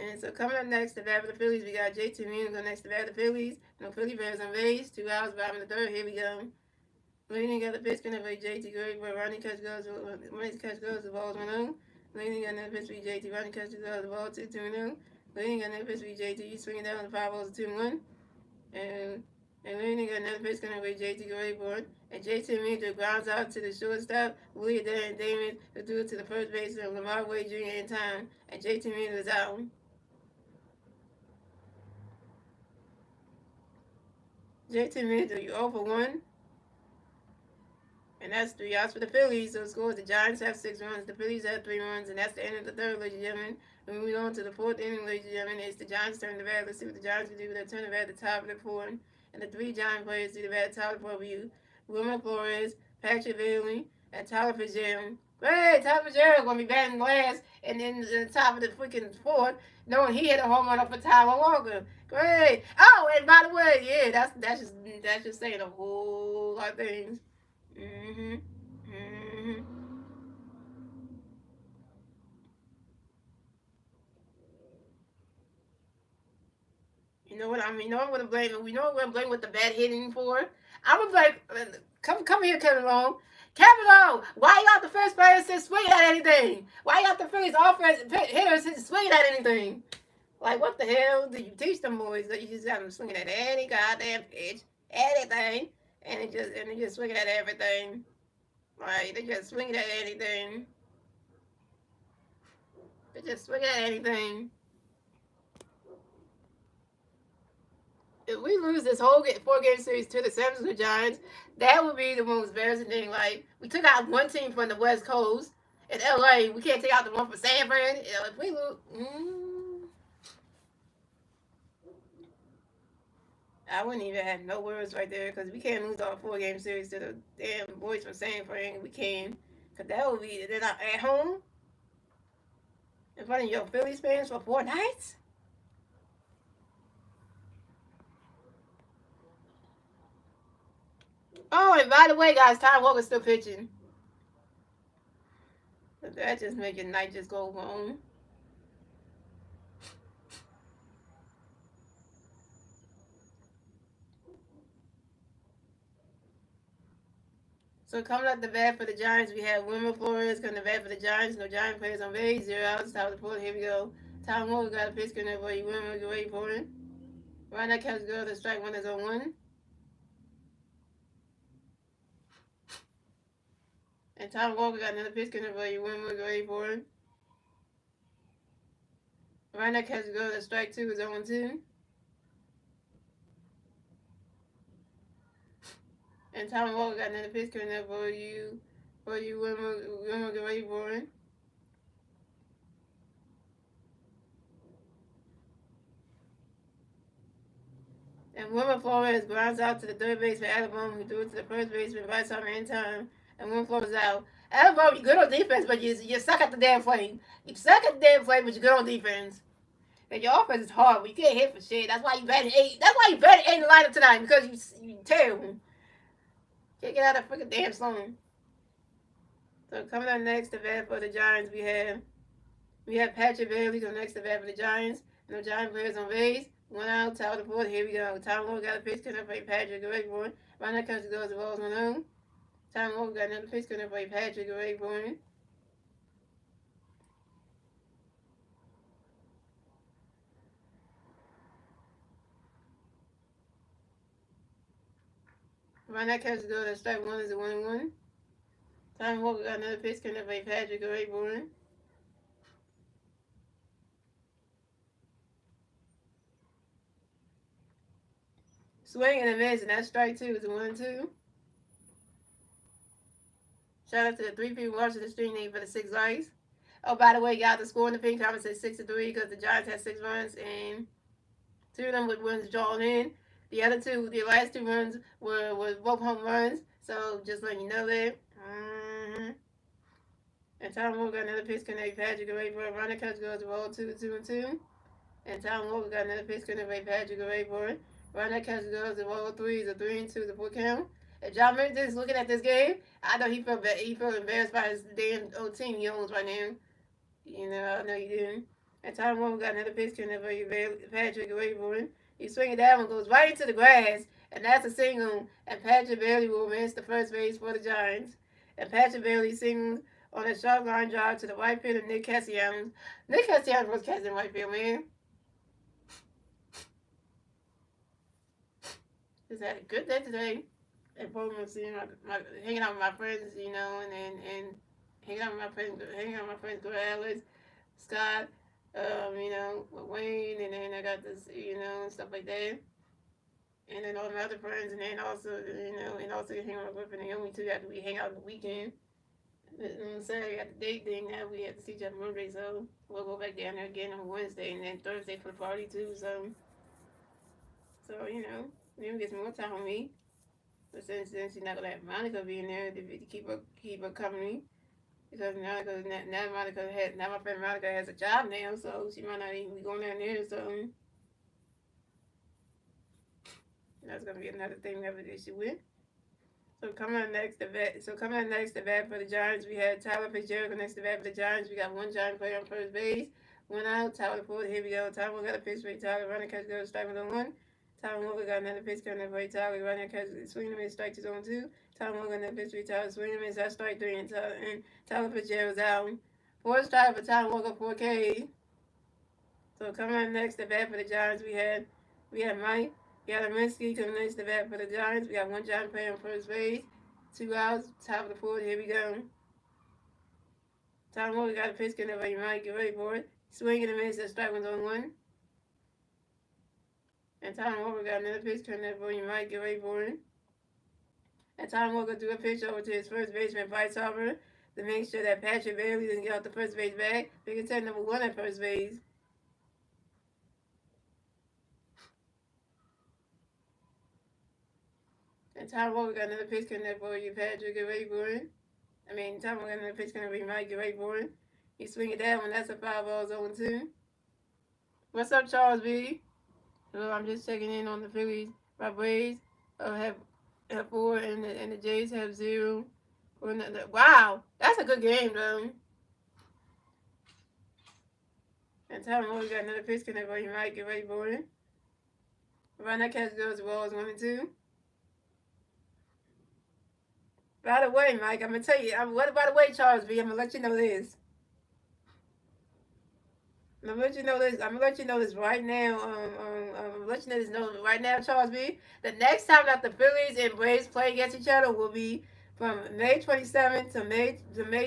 And so coming up next to bat for the Phillies, we got JT Means go next to bat for the Phillies. No Philly Bears on base. 2 hours, bottom of the third. Here we go. Leaning got the pitch going to be JT Great, but Ronnie catch goes. The ball's 1-0. Leaning got another pitch for JT. Ronnie catch goes. The ball 2-0. Leaning got another pitch for JT. Swinging down the 5 balls 2-1. And Leaning got another pitch going to be JT Great board. And JT Means grounds out to the shortstop. Willie Damon who threw it to the first baseman Lamar Wade Jr. in time. And JT Means was out. JT Means, you 0 for 1. And that's 3 outs for the Phillies. So scores the Giants have 6 runs, the Phillies have 3 runs, and that's the end of the third, ladies and gentlemen. And we move on to the 4th inning, ladies and gentlemen. It's the Giants' turn to bat. Let's see what the Giants can do. They'll turn the bat at the top of the 4th. And the 3 Giant players do the bat at the top of the 4th for you. Wilmer Flores, Patrick Bailey, and Tyler Fitzgerald. Hey, Tom Fitzgerald gonna be batting last, and then the top of the freaking fourth, knowing he hit a home run off of Tyler Walker. Great. Oh, and by the way, yeah, that's just saying a whole lot of things. Mhm. Mhm. You know what I mean? You know what I'm gonna blame? We know what we're gonna blame with the bad hitting for. I'm gonna blame. Come here, Kevin Long. Kevin Long, why y'all the first players to swing at anything? Why y'all the first offense hitters to swing at anything? Like, what the hell do you teach them boys that you just got them swinging at any goddamn pitch, anything, and they just swinging at everything. Like, they just swinging at anything. They just swinging at anything. If we lose this whole four-game series to the San Francisco Giants, that would be the most embarrassing thing. Like, we took out one team from the West Coast in LA. We can't take out the one from San Fran. If we lose, I wouldn't even have no words right there because we can't lose our four-game series to the damn boys from San Fran. We can, because that would be they're not at home in front of your Phillies fans for 4 nights. Oh, and by the way, guys, Ty Walker's still pitching. That just make your night just go on. So coming up the bat for the Giants, we have Wilmer Flores coming to bat for the Giants. No Giant players on base. 0 outs. Top of the fourth. Here we go. Tom Moore got a pitch coming up for you. Wilmer, get ready for it. Right now, catch go. The strike one is on one. And Tom Walker got another pitch coming up for you. Wilmer, get ready for it. Right now, catch go. The strike two is on two. And Tom Walker got another pitch coming up for you. Wilmer, get ready for it. And Wilmer Flores grounds out to the third baseman, Alabama, who threw it to the first baseman by time in time. And Wilmer Flores out. Alabama, you're good on defense, but you suck at the damn flame. You suck at the damn flame, but you're good on defense. And your offense is hard, but you can't hit for shit. That's why you batted eight. That's why you batted eight in the lineup tonight, because you terrible. Can't get out of freaking damn slump. So coming up next to bat for the Giants, we have Patrick Bailey come next to bat for the Giants. No Giant players on base. 1 out, top of the fourth. Here we go. Tom Moore got a pitch coming up for Patrick. Get ready for it. Right now comes the goes the balls 1-0. Tom Moore got another pitch coming up for Patrick. Get ready for it. Right now catch the goal. The strike one is a 1-1. Tom Walker got another pitch coming up for Patrick. Get ready for it. Swing and a miss, and that strike two is a 1-2. Shout out to the three people watching the stream name for the 6 likes. Oh, by the way, y'all, the score in the pink comment says 6-3 because the Giants had 6 runs and 2 of them with runs drawn in. The other two, the last 2 runs were both home runs. So just letting you know that. And Tom Moore got another pitch connect. Patrick away for it. Runner catch goes to roll 2-2-2. And Tom Moore got another pitch connect. Patrick away for it. Runner catch goes to roll 3 is a 3-2 the full count. If John Memphis is looking at this game, I know he felt embarrassed by his damn old team he owns right now. You know, I know you didn't. And Tom Moore got another pitch coming up for you, Patrick away for it. He swinging that one, goes right into the grass, and that's a single. And Patrick Bailey will miss the first base for the Giants. And Patrick Bailey singles on a sharp line drive to the right field of Nick Castellanos. Nick Castellanos was catching right field, man. Just had a good day today. And Bowman seeing hanging out with my friends, you know, and hanging out with my friends, Go Alex, Scott, you know, with Wayne, and then I got this, you know, and stuff like that. And then all my other friends, and then also, you know, and also hang out with Naomi too after we hang out on the weekend. And Saturday got the date thing now we have to see each other Monday, so we'll go back down there again on Wednesday and then Thursday for the party too. So you know, then we get some more time with me. But since she's not gonna have Monica being there to keep her company, Because now my friend Monica has a job now, so she might not even be going down there. So that's gonna be another thing we have an issue with. Coming up next, the bat for the Giants, we had Tyler Fitzgerald next to bat for the Giants. We got one Giant player on first base. One out. Tyler Ford. Here we go. Tyler got a pitch for Tyler. Running catch goes strike with one. Tyler Walker got another pitch coming for Tyler. Running catch swinging and strike to zone two. Tyler Walker got another pitch for Tyler. Swinging and that's strike three. And Tyler Fitzgerald's out. Fourth strike for Tyler Walker 4K. So coming up next, the bat for the Giants, we had Mike Yadaminsky coming next to bat for the Giants. We got one Giant player on first base. Two outs, top of the fourth. Here we go. Tom Moore got a pitch coming over. You might get ready for it. Swinging and a miss. That strike one's on one. And Tom Walker got another pitch coming over. You might get ready for it. And Tom Walker threw a pitch over to his first baseman, Bryce Harper, to make sure that Patrick Bailey doesn't get off the first base bag. They can take number one at first base. And Tom Walker got another pitch coming over you, Patrick. Get ready for it. Tom Walker got another pitch coming over. You might get ready for it. He swing it down when that's a 5-ball zone 2. What's up, Charles B? Well, I'm just checking in on the Phillies. My Braves have 4 and the Jays have 0. Wow, that's a good game though. And Tom Moore got another pitch connect where you might get ready for it. Around that catch goes the balls 1 and 2. By the way, Mike, I'm gonna tell you. By the way, Charles B, I'm gonna let you know this. I'm gonna let you know this. I'm gonna let you know this right now. I'm gonna let you know this right now, Charles B. The next time that the Phillies and Braves play against each other will be from May 27th to May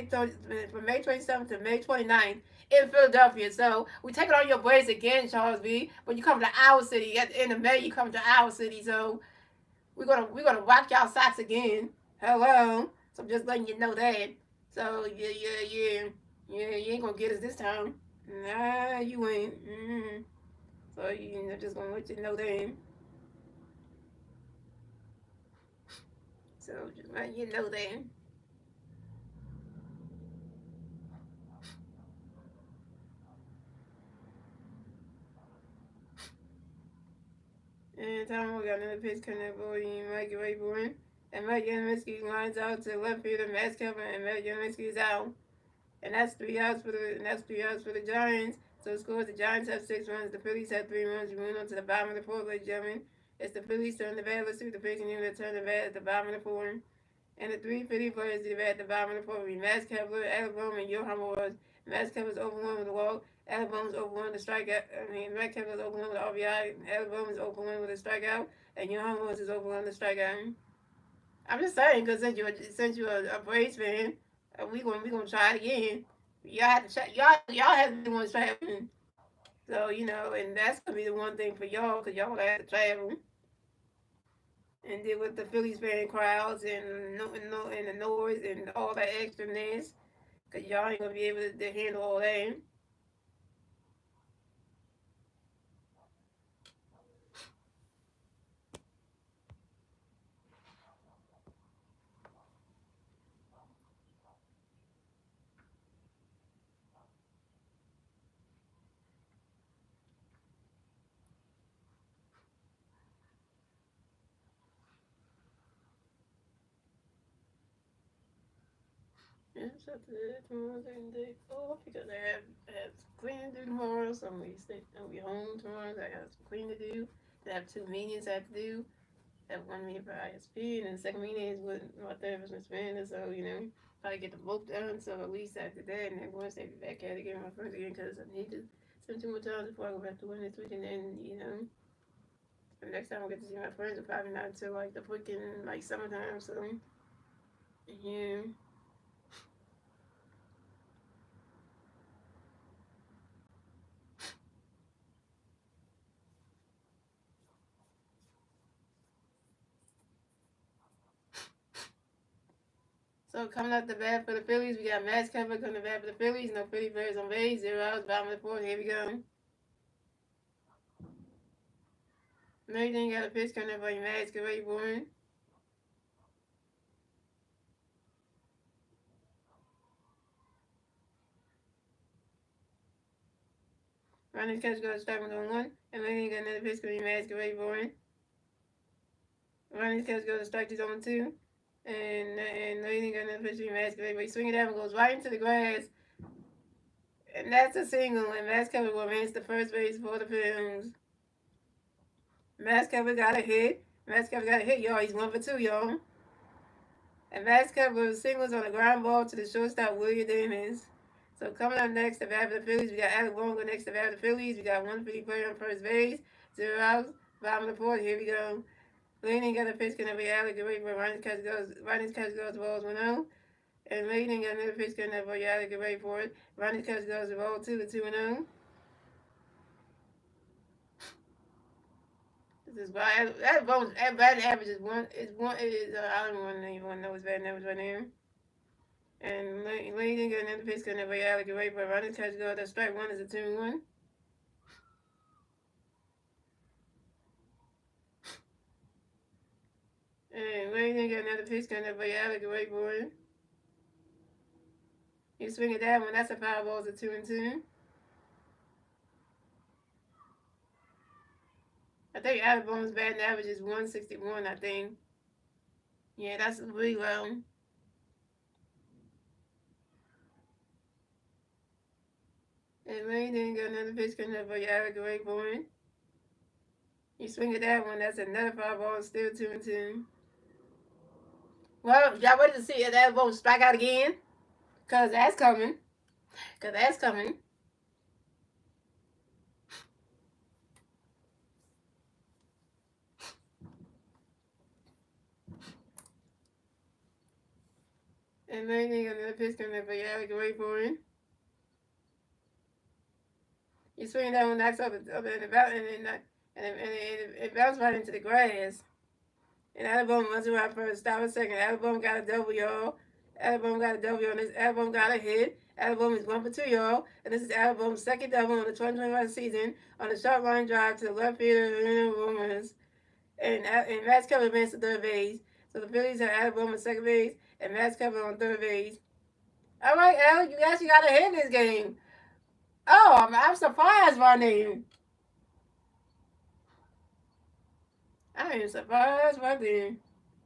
30, from May 27th to May 29th in Philadelphia. So we take it on your Braves again, Charles B. When you come to our city at the end of May, you come to our city. So we're gonna rock y'all socks again. Hello. So I'm just letting you know that. So yeah. You ain't gonna get us this time. Nah, you ain't. So just gonna let you know that. So just let you know that. And Tom we got another pitch coming up for you, Mike Rayburn. And Mike Yamansky lines out to left field and Matt Kevin and Mike Yamansky's out. And that's 3 outs for the Giants. So scores the Giants have 6 runs, the Phillies have 3 runs. We went on to the bottom of the fourth, ladies and gentlemen. It's the Phillies turn the bat. Let's see what the pitching unit turn the bat at the bottom of the fourth. And the 3 Philly players did the bat at the bottom of the fourth. Max Kepler, Alabama, and Johan Morris. Max Kepler's over 1 with the walk. Alabama's over 1 with the strikeout. Max Kepler's over 1 with the RBI. Alabama's over 1 with a strikeout. And Johan Morris is over 1 with the strikeout. I'm just saying, because since you're a Braves fan, we gonna try it again. Y'all have to check. Y'all have to be the ones traveling. So and that's gonna be the one thing for y'all, because y'all gonna have to travel and deal with the Phillies fan crowds and the noise and all that extraness, because y'all ain't gonna be able to handle all that. It's up to tomorrow day off because I have cleaning to do tomorrow. So I'll be home tomorrow. So I got some cleaning to do. I have 2 meetings I have to do. I have one meeting for ISP and the second meeting is with my therapist, Miss Miranda. So probably get them both done. So at least after that, and then Wednesday be back at it again my first again because I need to spend 2 more times before I go back to work next week. And then the next time I get to see my friends will probably not until like the freaking like summertime. So yeah. So coming up the bat for the Phillies, we got Max Kepler coming to bat for the Phillies. No Philly players on base. 0 outs. Bottom of the fourth. Here we go. Mayden got a pitch coming up for you, Max. Get ready for him. Ronnie's catch goes strike one on one. And Laney got another pitch coming mask away for him. Ronnie's catch goes to strike 2 on 2. And Laney got another pitch coming mask away, but he swing it out and goes right into the grass. And that's a single, and Max Cover will advance to first base for the Phillies. Max Cover got a hit. Max Cover got a hit, y'all. He's 1 for 2, y'all. And Max Cover singles on a ground ball to the shortstop, William Davis. So coming up next to bat for the Phillies, we got Alec Bongo next to bat for the Phillies. We got 150 player on first base, 0 outs, bottom of the fourth. Here we go. Leaning got a pitch, gonna be Alec away for Ryan's catch goes, balls 1-0. And Leaning got another pitch, gonna be Alec away for it. Ryan's catch goes to ball 2 to 2-0. This is why that batting average is one. I don't even want to know his batting average right now. And leading got another pitch gonna be Alec away, but running catch go. That strike one is a 2-1. And leading got another pitch gonna be Alec away for it. You swing at that one. That's a foul ball. It's a 2-2. I think Alec Bone's batting average is 161. I think. Yeah, that's really low. And leading got another pitch gonna be Alec away for it. You swing at that one. That's another foul ball. Still 2-2. Well, y'all ready to see if that won't strike out again? Because that's coming. Because that's coming. And then you're going to pitch coming for Alec away for him. You swing that one, knocks up and it bounced right into the grass. And Alabama runs around first, stop a second. Alabama got a double, y'all. Alabama got a double on this. Alabama got a hit. Alabama is 1 for 2, y'all. And this is Alabama's second double on the 2021 season on a short line drive to the left field of Rumors. And Max Cover advanced to third base. So the Phillies have Alabama second base and Max Cover on third base. All right, Al, you actually got a hit in this game. Oh, I'm surprised, Ronnie. I am surprised, Ronnie.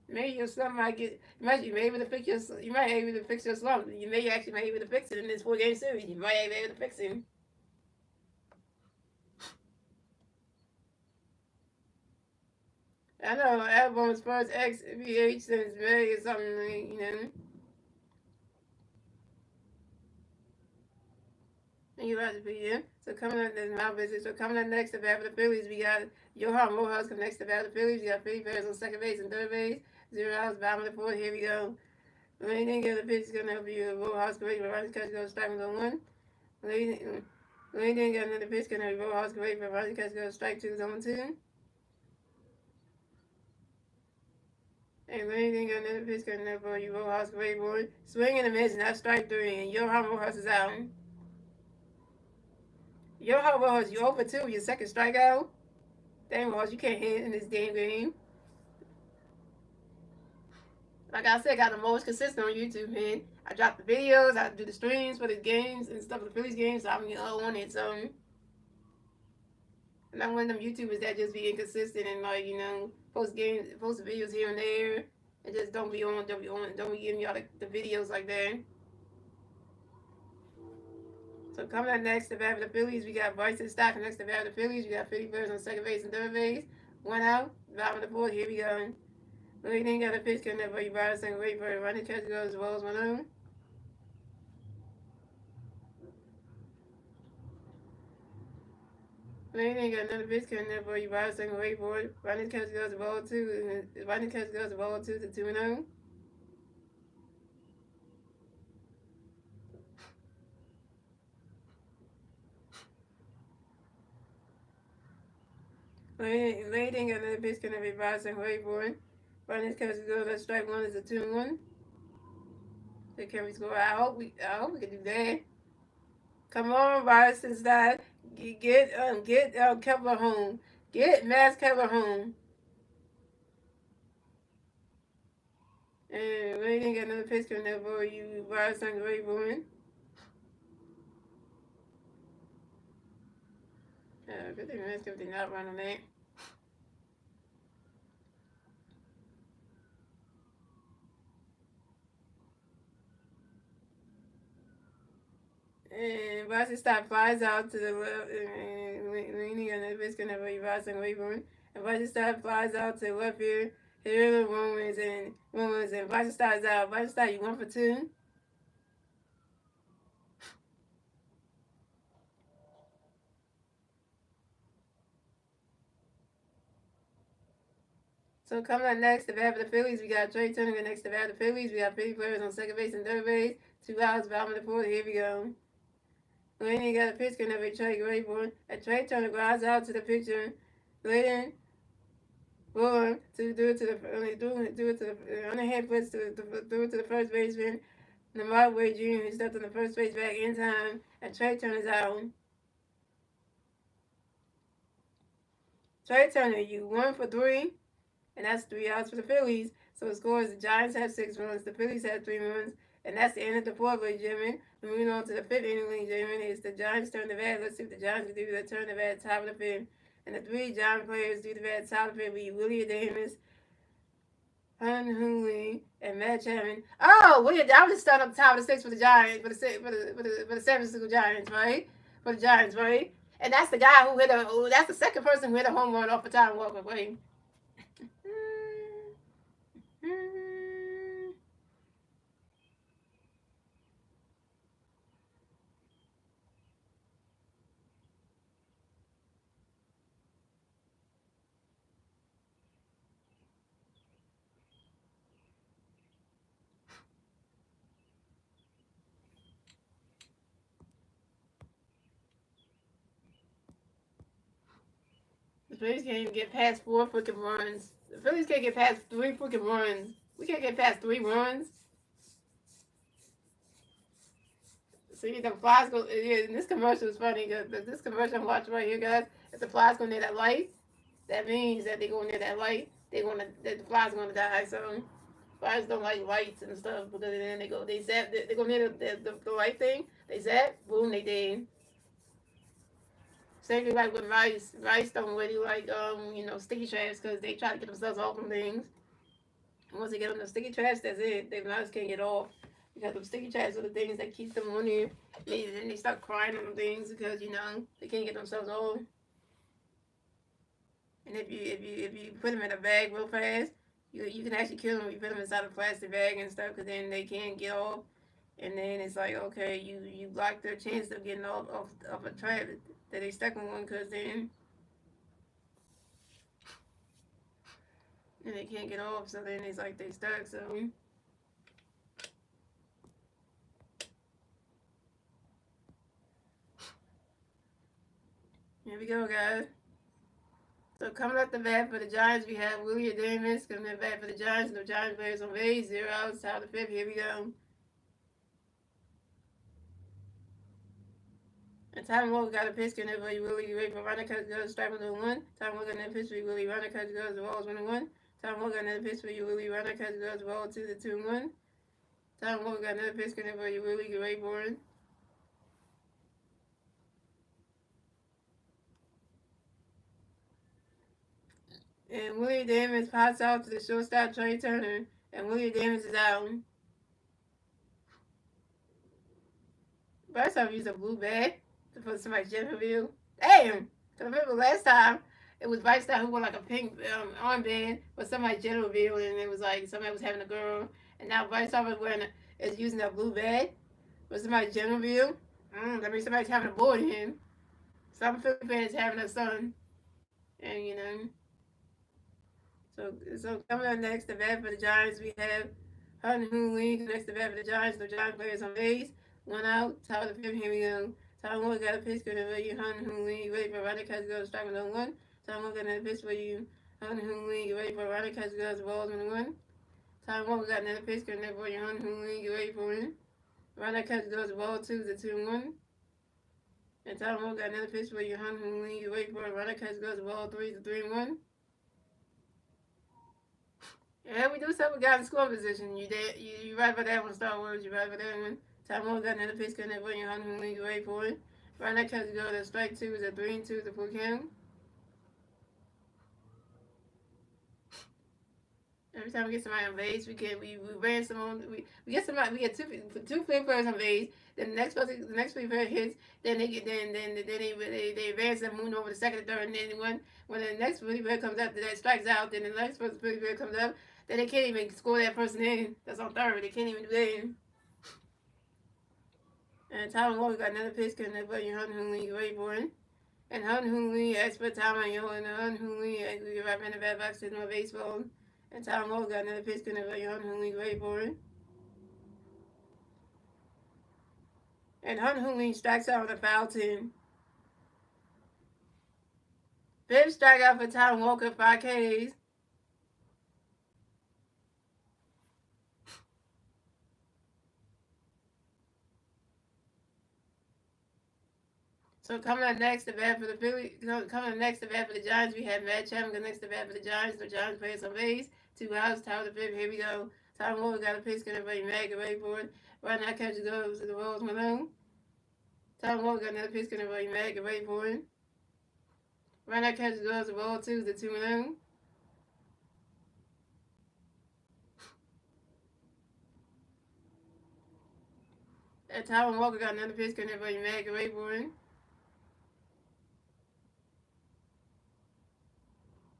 Maybe your slump might get. You may be able to fix your. You might be able to fix your slump. You may actually be able to fix it in this 4-game series. You might be able to fix it. I know Alabama's first XVH since May or something, you know. And you have to be here. So coming up, this is my business. So coming up next to bat for the Phillies, we got Johan Rojas coming next to bat for the Phillies. We got Philly Bears on second base and third base. 0 outs, bottom of the fourth. Here we go. Leading the pitch is going to be Rojas great, but Ronnie Catch goes strike on 1. Leading got another pitch going to be Rojas great, but Ronnie Catch goes strike 2 on 2. And leading got another pitch going to be Rojas great, boy. Swing and a miss, and that's strike 3, and Johan Rojas is out. Johan Rojas, you over 2, your second strikeout. Damn, Rojas, you can't hit in this damn game. Like I said, I got the most consistent on YouTube, man. I drop the videos, I do the streams for the games and stuff for the Phillies games, so I'm on it, so. And I'm one of them YouTubers that just be inconsistent and, like, you know, post videos here and there, and just don't be giving y'all the videos like that. So coming up next to bat for the Phillies, we got Bryson Stock next to bat for the Phillies. We got Philly Bears on second base and third base. 1 out, bottom of the fourth. Here we go. Leading got a pitch coming up for you, Bryson. Wait for it. Running catch goes as well as 1 out. Leading got another pitch coming up for you, Bryson. Wait for it. Running catch goes to ball 2. Running catch goes to ball 2 to 2-0. Leading got another pitch coming up for you, Bryson. Wait for it. Running catch goes to strike 1 is a 2-1. So can we score? I hope we can do that. Come on, Bryson Stock. Get Kepler home. Get Max Kepler home. And we didn't get another pitch coming up for you, Bryson Great Boy. Good thing that's good thing not running that. And Boston Stop flies out to the left, and leaning on the biscuit of a Boston Wayborn. And Boston Stop flies out to the left here. Here the Romans and Boston Stop's out. Boston Stop, you 1 for 2. So coming up next, the bat for the Phillies, we got Trey Turner next to bat for the Phillies. We got 50 players on second base and third base. 2 outs, bottom of the fourth. Here we go. Lenny got a pitch of a Trey Rayborn. A Trey Turner grounds out to the pitcher. Lennon Bourne to do it to the do it to the on the head puts to do it to the first baseman. Lamar Wade Jr. He stepped on the first base back in time. And Trey Turner's out. Trey Turner, you 1 for 3. And that's 3 outs for the Phillies. So the score is the Giants have 6 runs, the Phillies have 3 runs, and that's the end of the fourth, ladies and gentlemen. Moving on to the fifth inning, ladies and gentlemen, it's the Giants turn the bat. Let's see what the Giants can do. They turn the bat top of the fifth, and the 3 Giant players do the bat top of the fifth. We Willie Davis, Hun Hooley, and Matt Chapman. Oh, Willie, I was just starting up top of the sixth for the Giants, for the San Francisco Giants, right? For the Giants, right? And that's the guy who hit that's the second person who hit a home run off a time walk away. The Phillies can't even get past 4 freaking runs. The Phillies can't get past 3 freaking runs. We can't get past 3 runs. See, the flies go. Yeah, this commercial is funny. This commercial I'm watching right here, guys. If the flies go near that light, that means that they go near that light. The flies are gonna die. So flies don't like lights and stuff because then they zap. They go near the light thing. They zap. Boom, they dead. Same thing like with rice. Rice don't really like sticky trash because they try to get themselves off from things. And once they get on the sticky trash, that's it. They mice can't get off because the sticky trash are the things that keep them on there. Then they start crying on things because they can't get themselves off. And if you put them in a bag real fast, you can actually kill them if you put them inside a plastic bag and stuff because then they can't get off. And then it's like, okay, you block their chance of getting off of a trap that they stuck on one because then and they can't get off. So then it's like they stuck. So here we go, guys. So coming up the bat for the Giants, we have Willie Davis coming up the bat for the Giants. No Giants players on base. 0 outs. Top of the fifth. Here we go. And Tom Walker got a pitch in there for you, Willie. You ready for runner cut goes strike on the 1. Tom Walker got a pitch for you, Willie. Runner cut goes the balls 1-1. Tom Walker got another pitch for you, Willie. Runner cut goes the ball 2-1. Tom Walker got another pitch in there for you, Willie. Get ready for it. And Willie Davis pops out to the shortstop Trey Turner. And Willie Davis is out. First time I used a blue bag to put somebody's jet review. Damn! Cause I remember last time it was Vice Star who wore like a pink armband for somebody's jet review, and it was like somebody was having a girl, and now Vice Star is using that blue bag for somebody's jet review. That means somebody's having a boy in him. Some Philippines having a son, and So coming up next, the bat for the Giants, we have Hun Hoon Lee. Next, the bat for the Giants. The Giants players on base. 1 out. Top of the fifth. Here we go. Tom Moore got a pitch for you. Hun Hoon Lee. Ready for a runner catch goes strike on 1. Tom Moore got another pitch for you. Hun Hoon Lee. Ready for a runner catch goes balls 1-1. Tom Moore got another pitch for you. Hun Hoon Lee. Get ready for it. Runner catch goes ball 2-2-1. And Tom Moore got another pitch for you. Hun Hoon Lee. Get ready for a runner catch goes ball 3-1. Yeah, we do stuff with guys in scoring position. You right about that one, Star Wars. You right about that one. Tom Moore got another pitch cutting for you. Hunter Lee, ready for it. Right now, catch go to strike two is a 3-2 is a full count. Every time we get somebody on base, we ran some on we get somebody we get two players on base. Then the next player hits. Then they get they advance and move over the second and third. And then when the next player comes up that strikes out, then the next player comes up. Then they can't even score that person in. That's on third. They can't even do that. And Tyler Walker got another pitch coming up, but you Hun Lee wait for it. And Hun Lee asked for time on you, and Hun Lee we right in the bad box to no baseball. And Tyler Walker got another pitch coming up, but you Hun Lee wait for it. And Hun Lee strikes out with a foul 10. Fifth strikeout for Tyler Walker, 5 Ks. So coming up next to bat for the Phillies, coming up next to bat for the Giants, we have Matt Chapman next to bat for the Giants. The Giants play some base, 2 outs, top of the fifth. Here we go. Tyler Walker got a pitch, gonna be mad, get ready for it. Right now, catcher goes to the Rose Malone. Tyler Walker got another pitch, gonna be mad, get ready for it. Right now, catcher goes to ball 2 to 2 Malone. And Tyler Walker got another pitch, gonna be mad, get ready for it.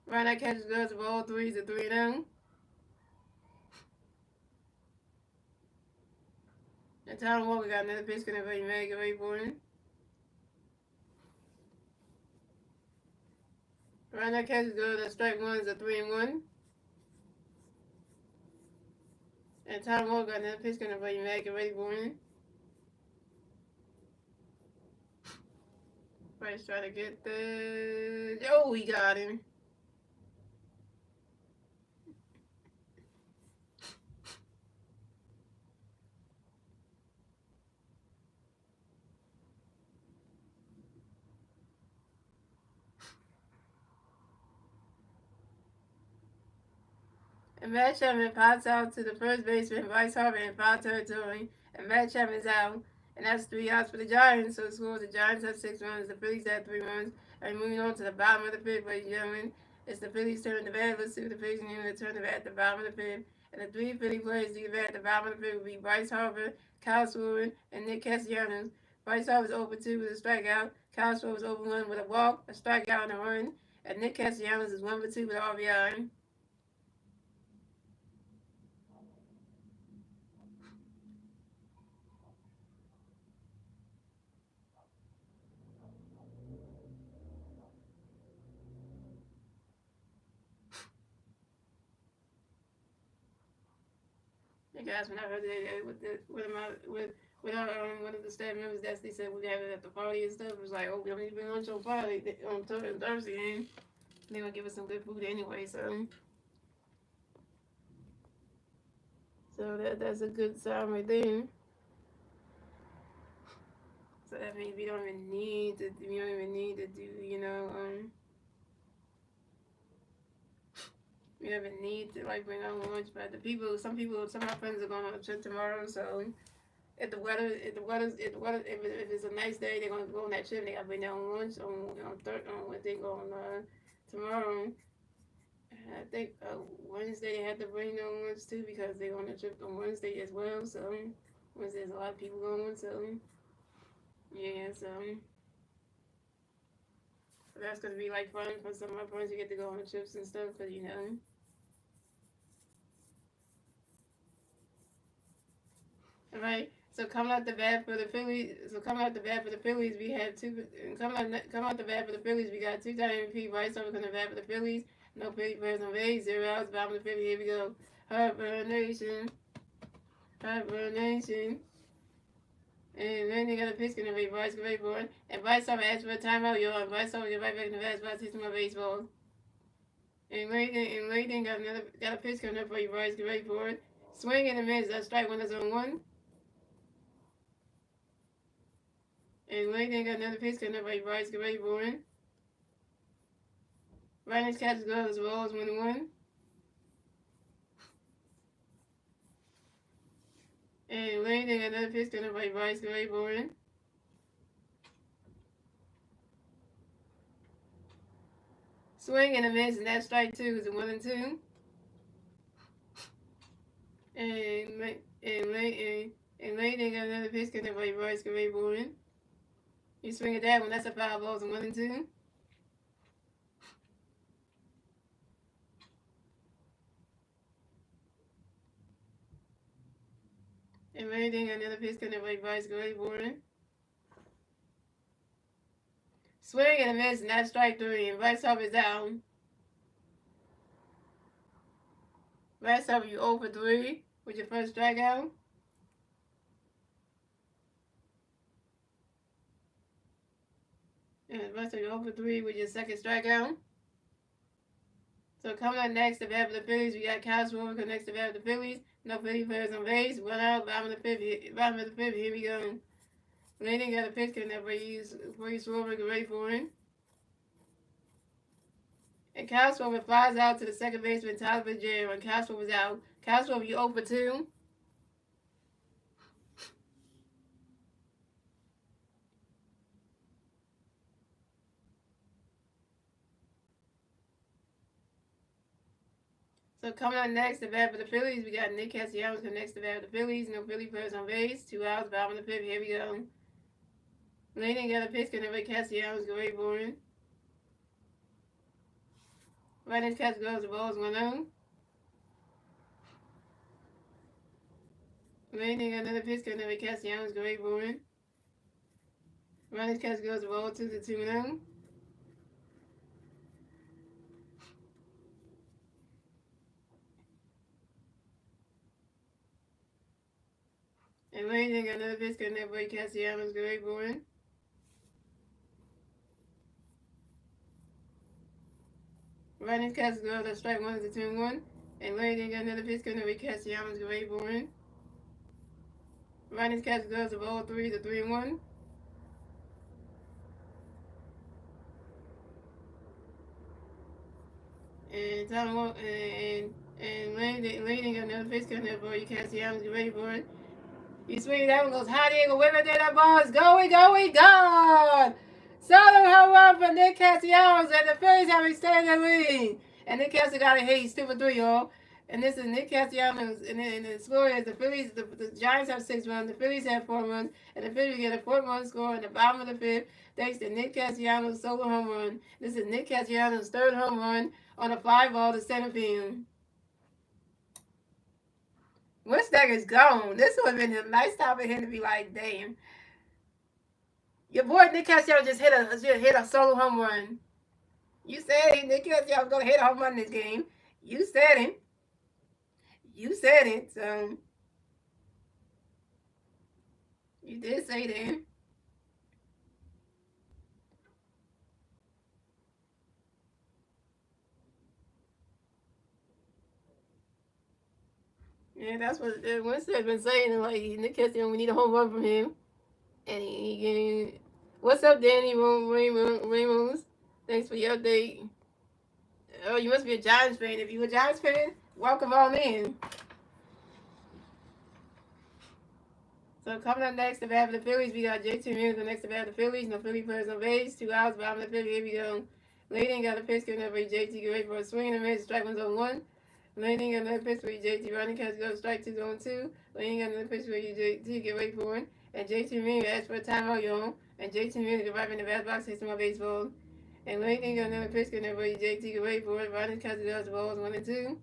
Right now, catcher goes to ball 3 to 3 0. And Tyler Walker got another pitch, gonna be mad, get ready for it. Right now, catcher goes to strike 1 is a 3-1. And Tyler Walker got another pitch, gonna be mad, get ready for it. Bryce trying to get the. Oh, he got him. And Matt Chapman pops out to the first baseman, Bryce Harper, in foul territory. And Matt Chapman's out. And that's 3 outs for the Giants. So the score the Giants have 6 runs, the Phillies have 3 runs. And moving on to the bottom of the fifth, ladies and gentlemen, it's the Phillies turn to bat. Let's see what the Phillies unit turn to bat at the bottom of the fifth. And the 3 Philly players to get bat at the bottom of the fifth will be Bryce Harper, Kyle Swirling, and Nick Castellanos. Bryce Harper is over 2 with a strikeout. Kyle Swirling is over 1 with a walk, a strikeout, and a run. And Nick Castellanos is 1 for 2 with an RBI. Hey guys, when I heard that with one of the staff members, that they said we have it at the party and stuff. It was like, oh, we don't need to bring lunch on Friday on Thursday, and they're gonna give us some good food anyway. So that's a good sign right there. So that means we don't even need to do we don't even need to like bring our lunch. But some of my friends are going on a trip tomorrow, so. If it's a nice day, they're gonna go on that trip. They gotta bring their own lunch on what they go on tomorrow. I think Wednesday they have to bring their own lunch too because they're on a trip on Wednesday as well. So Wednesday there's a lot of people going. So yeah, so that's gonna be like fun for some of my friends to get to go on the trips and stuff. Cause all right. So coming out the bat for the Phillies. We have two. Coming out the bat for the Phillies, we got 2-time MVP Bryce Harper coming the bat for the Phillies. No players on base. 0 outs. Bottom of the fifth. Here we go. Harper Nation. Harper Nation. And then they got a pitch gonna be Bryce get for it. And Bryce Harper asked for a timeout. Yo, Bryce Harper get right back in the bat spot. Teach him baseball. And Layton got a pitch coming up for you. Bryce get ready for it. Swing and a miss. That's strike one. That's on 1. And Layton got another pitch coming up for you. Bryce get ready for it. Ryan's catch goes rolls 1-1. And Layton got another pitch coming up for you. Bryce get ready for it. Swing and a miss, and that's strike two. Is a 1-2. And late they got another pitch because everybody Royce Gray boring. You swing at that one, that's a foul ball. It's a 1-2. And late they got another pitch because everybody Royce Gray boring. Swing and a miss, and that's strike three. And Rice Hub is down. Rice Hub, you 0 for 3 with your first strikeout. And Rice Hub, you 0 for 3 with your second strikeout. So coming up next, the bat for the Phillies, we got Kyle Schwarber next to bat for the Phillies. No Philly players on base. 1 out, bottom of the fifth. Bottom of the fifth. Here we go. Landing got a pitch connect where Schwarber get ready for him. And Kyle Schwarber flies out to the second baseman, Tyler Fitzgerald. When Kyle Schwarber's out, Kyle Schwarber, you 0 for 2. So coming on next, the bat for the Phillies, we got Nick Castellanos next to bat for the Phillies. No Philly players on base. 2 outs, bottom of the fifth. Here we go. Landing got a pitch connect where Castellanos get ready for him. Right as catch goes, the ball is 1-0. Landing another pitch connect where Castellanos get ready for him. Right as catch goes, the ball to the 2-0. And landing another pitch connect where Castellanos get ready for him. Right as catch goes, the strike one is a 2-1. And landing another pitch connect where Castellanos get ready for him. Right as catch goes, the ball 3 is a 3-1. And time and landing another pitch connect where Castellanos get ready for it. You swing that one goes high there, go way back there, that ball is going, gone! Solo home run for Nick Castellanos, and the Phillies have extended the lead. And Nick Castellanos got a hit, he's 2 for 3, y'all. And this is Nick Castellanos, and the score is the Phillies, the Giants have 6 runs, the Phillies have 4 runs, and the Phillies get a 4-run score in the bottom of the fifth, thanks to Nick Castellanos' solo home run. This is Nick Castellanos' third home run on a fly ball to center field. Wish that is gone. This would have been a nice time for him to be like, damn. Your boy Nick Castellanos just hit a solo home run. You said it. Nick Castellanos was going to hit a home run in this game. You said it. You said it. So, you did say that. Yeah, that's what Winston's been saying. Like, Nick Castellanos, we need a home run from him. And he what's up, Danny Ramos? Thanks for your update. Oh, you must be a Giants fan. If you're a Giants fan, welcome on in. So coming up next, the bat for the Phillies, we got JT Mills next to bat for the Phillies. No Philly players on base. 2 outs, bottom of the fifth. Here we go. Leading got a pitch given up for JT. Get ready for a swing and a miss. Strike one's on 1. Leading got another pitch for JT. Running catch goes strike 2's on 2. Leading got another pitch for JT. Get ready for it. And JT Mills asked for a timeout, y'all. And JT Mills get right in the bat box, hits my baseball. And leading got another pitch given up for JT. Get ready for it. Running catch goes the balls 1 and 2.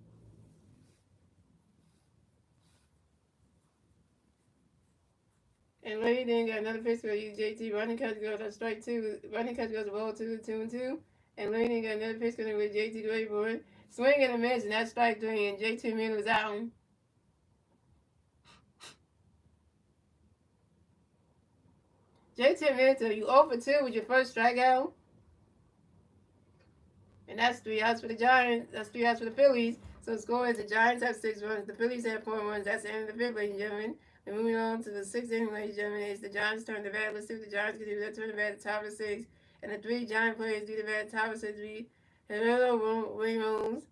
And Lady then got another pitch for JT. Running catch goes to strike 2. Running catch goes to ball 2 and 2. And Lady got another pitch for JT. Ready for it. Swing and a miss, and that's strike 3. And JT Mills was out. JT Mills, you 0 for 2 with your first strikeout. And that's 3 outs for the Giants. That's 3 outs for the Phillies. So the score is the Giants have 6 runs. The Phillies have 4 runs. That's the end of the fifth, ladies and gentlemen. And moving on to the 6th inning, ladies and gentlemen, it's the Giants' turn to bat. Let's see what the Giants can do. Let's turn the bat at the top of the 6th. And the 3 Giant players do the bat at the top of the 6th. We Gerardo Ramos,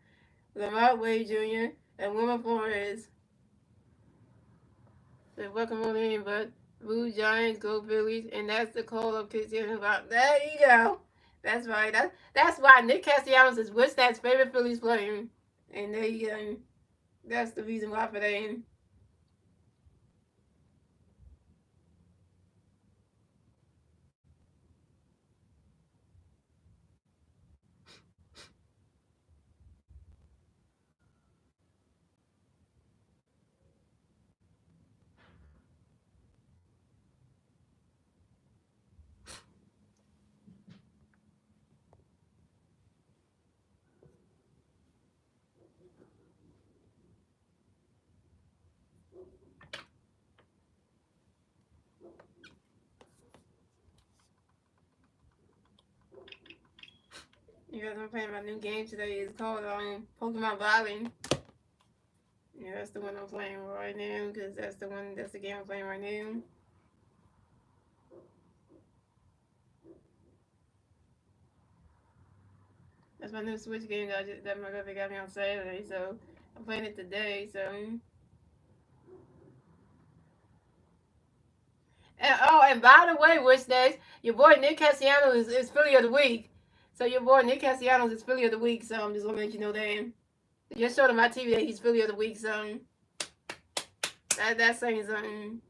Lamar Wade Jr., and Wilmer Flores. So welcome on in, but Blue Giants, go Phillies. And that's the call of Cristiano. There you go. That's right. That's why Nick Castellanos is Wistad's favorite Phillies player. And that's the reason why for that. You guys, I'm playing my new game today. It's called Pokemon Violin. Yeah, that's the one I'm playing right now because that's the game I'm playing right now. That's my new Switch game that my brother got me on Saturday. So I'm playing it today. So and by the way, Wish Days, your boy Nick Castellanos is Philly of the Week. So your boy Nick Castellanos is Philly of the Week. So I'm just gonna let you know that. Just showed on my TV that he's Philly of the Week. So that's saying something.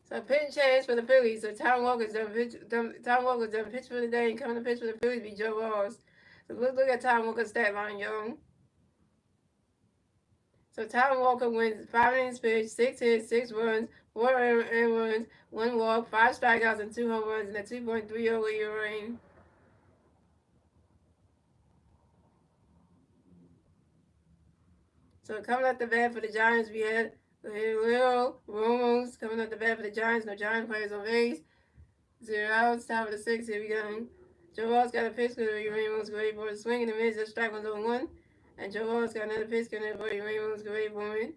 So pitching change for the Phillies. So Tom Walker's done pitch for the day and coming to pitch for the Phillies be Joe Ross. So let's look at Tom Walker's stat line, y'all. So Tom Walker wins 5 innings pitched, 6 hits, 6 runs, 4 earned runs, 1 walk, 5 strikeouts, and 2 home runs, and a 2.30 ERA. So coming up the bat for the Giants, we had Leo Ramos coming up the bat for the Giants. No Giant players on base. 0 outs, top of the 6th. Here we go. Joe Ross got a pitch because Ramos ready for a swing in the mids. That strike was on one. And Joe Ross got another pitch because Ramos ready for it.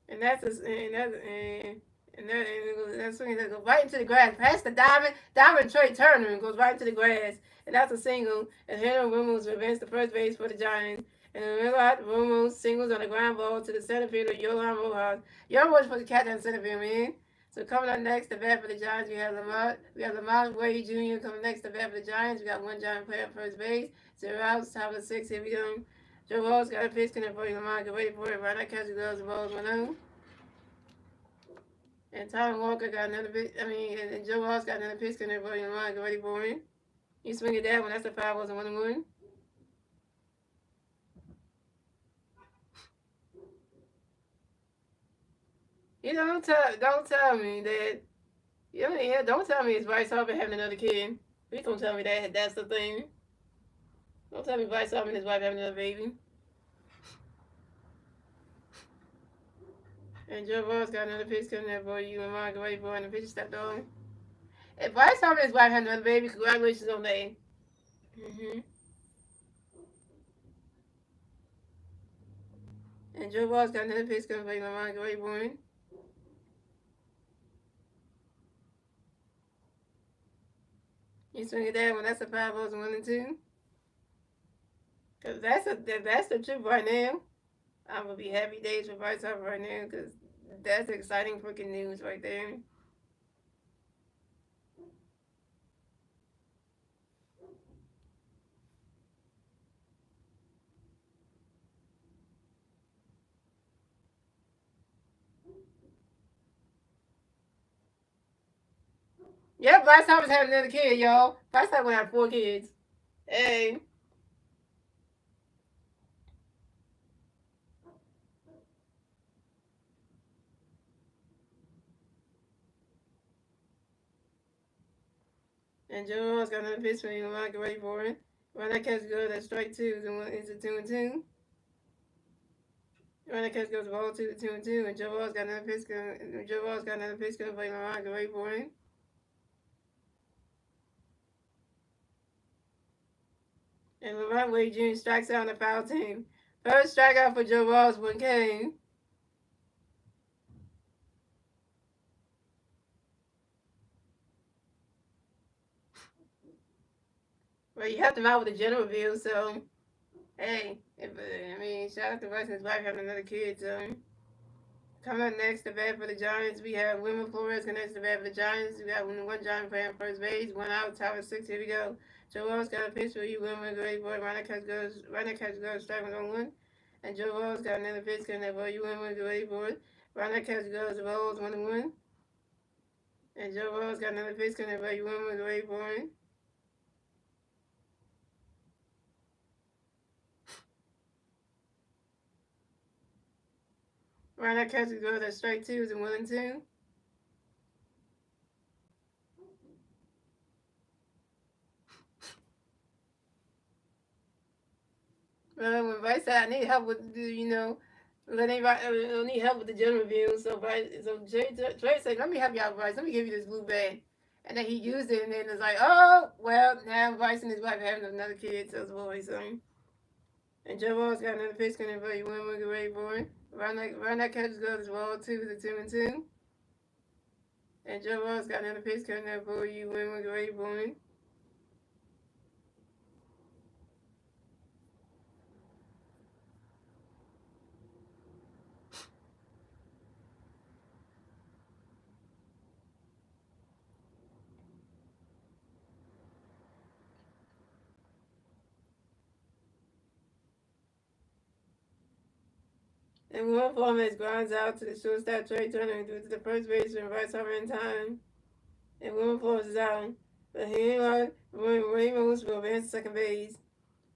And that's a, and that swing that goes right into the grass, past the diamond Trey Turner, and goes right into the grass. And that's a single. And Henry Ramos advanced to first base for the Giants. And Millard Ramos singles on a ground ball to the center fielder, Johan Rojas. Johan was supposed to catch that center field, man. So coming up next, the bat for the Giants, we have Lamont Wade Jr. coming next, the bat for the Giants. We got one Giant player at first base. 0 outs, top of the 6th. Here we go. Joe Ross got a pitch connect for you, Lamont. Get ready for it. Right, that catch the gloves, the balls went on. And Tom Walker got another pitch. And Joe Ross got another pitch connect for you, Lamont. Get ready for it. You swing it that one. That's the 5 balls and 1-1. You know, don't tell me that. Don't tell me it's Bryce Harper having another kid. Please don't tell me that's the thing. Don't tell me Bryce Harper and his wife having another baby. And Joe Ross got another pitch coming there for you and Mark ready for and the pitch stepped on. If Bryce Harper and his wife had another baby, congratulations on that. Mm-hmm. And Joe Ross got another pitch coming for you and Mark ready for it. You swing it that one, that's a 5 balls and 1-2. Cause that's the truth right now. I'm gonna be happy days for Bryce Harper right now because that's exciting freaking news right there. Yeah, Bryce Harper's having another kid, y'all. Bryce Harper have 4 kids. Hey. And Joe Ross got another pitch for you. Get ready for it. Run that catch good. That's strike 2. It's a 2-2. Run that catch goes ball 2 to 2-2. And Joe Ross got another pitch. Joe Ross got another pitch for you. Get ready for it. And LeBron Wade Jr. strikes out on the foul team. First strikeout for Joe Ross when came. Well, you helped him out with the general view, so hey, I mean, shout out to Rice and his wife having another kid, so. Coming up next, the bat for the Giants, we have Wilmer Flores connects the bat for the Giants. We got one Giant playing first base, one out, tower six. Here we go. Joe Wells got a pitch for you, Wilmer, great boy. Runner catch goes, strike on one. And Joe Wells got another pitch coming for you, Wilmer, great boy. Runner catch goes, Wells 1-1. And Joe Wells got another pitch coming for you, Wilmer, great boy. Runner catch goes, that's strike two, and 1-2. Well, when Bryce said I need help with let anybody need help with the general review. So Trey said, "Let me help you out, Bryce. Let me give you this blue bag." And then he used it, and then it's like, "Oh, well, now Bryce and his wife are having another kid, so it's boy, so." And Joe Wall's got another pitch coming for you, win with a great boy. Run that catch goes as well, 2-2. And Joe Wall's got another pitch coming up for you, win with a great boy. And Will Flores grinds out to the shortstop Trey Turner due to the first baseman Bryce Harper in time. And Will Flores is out. But he ain't Ramos will advance to second base.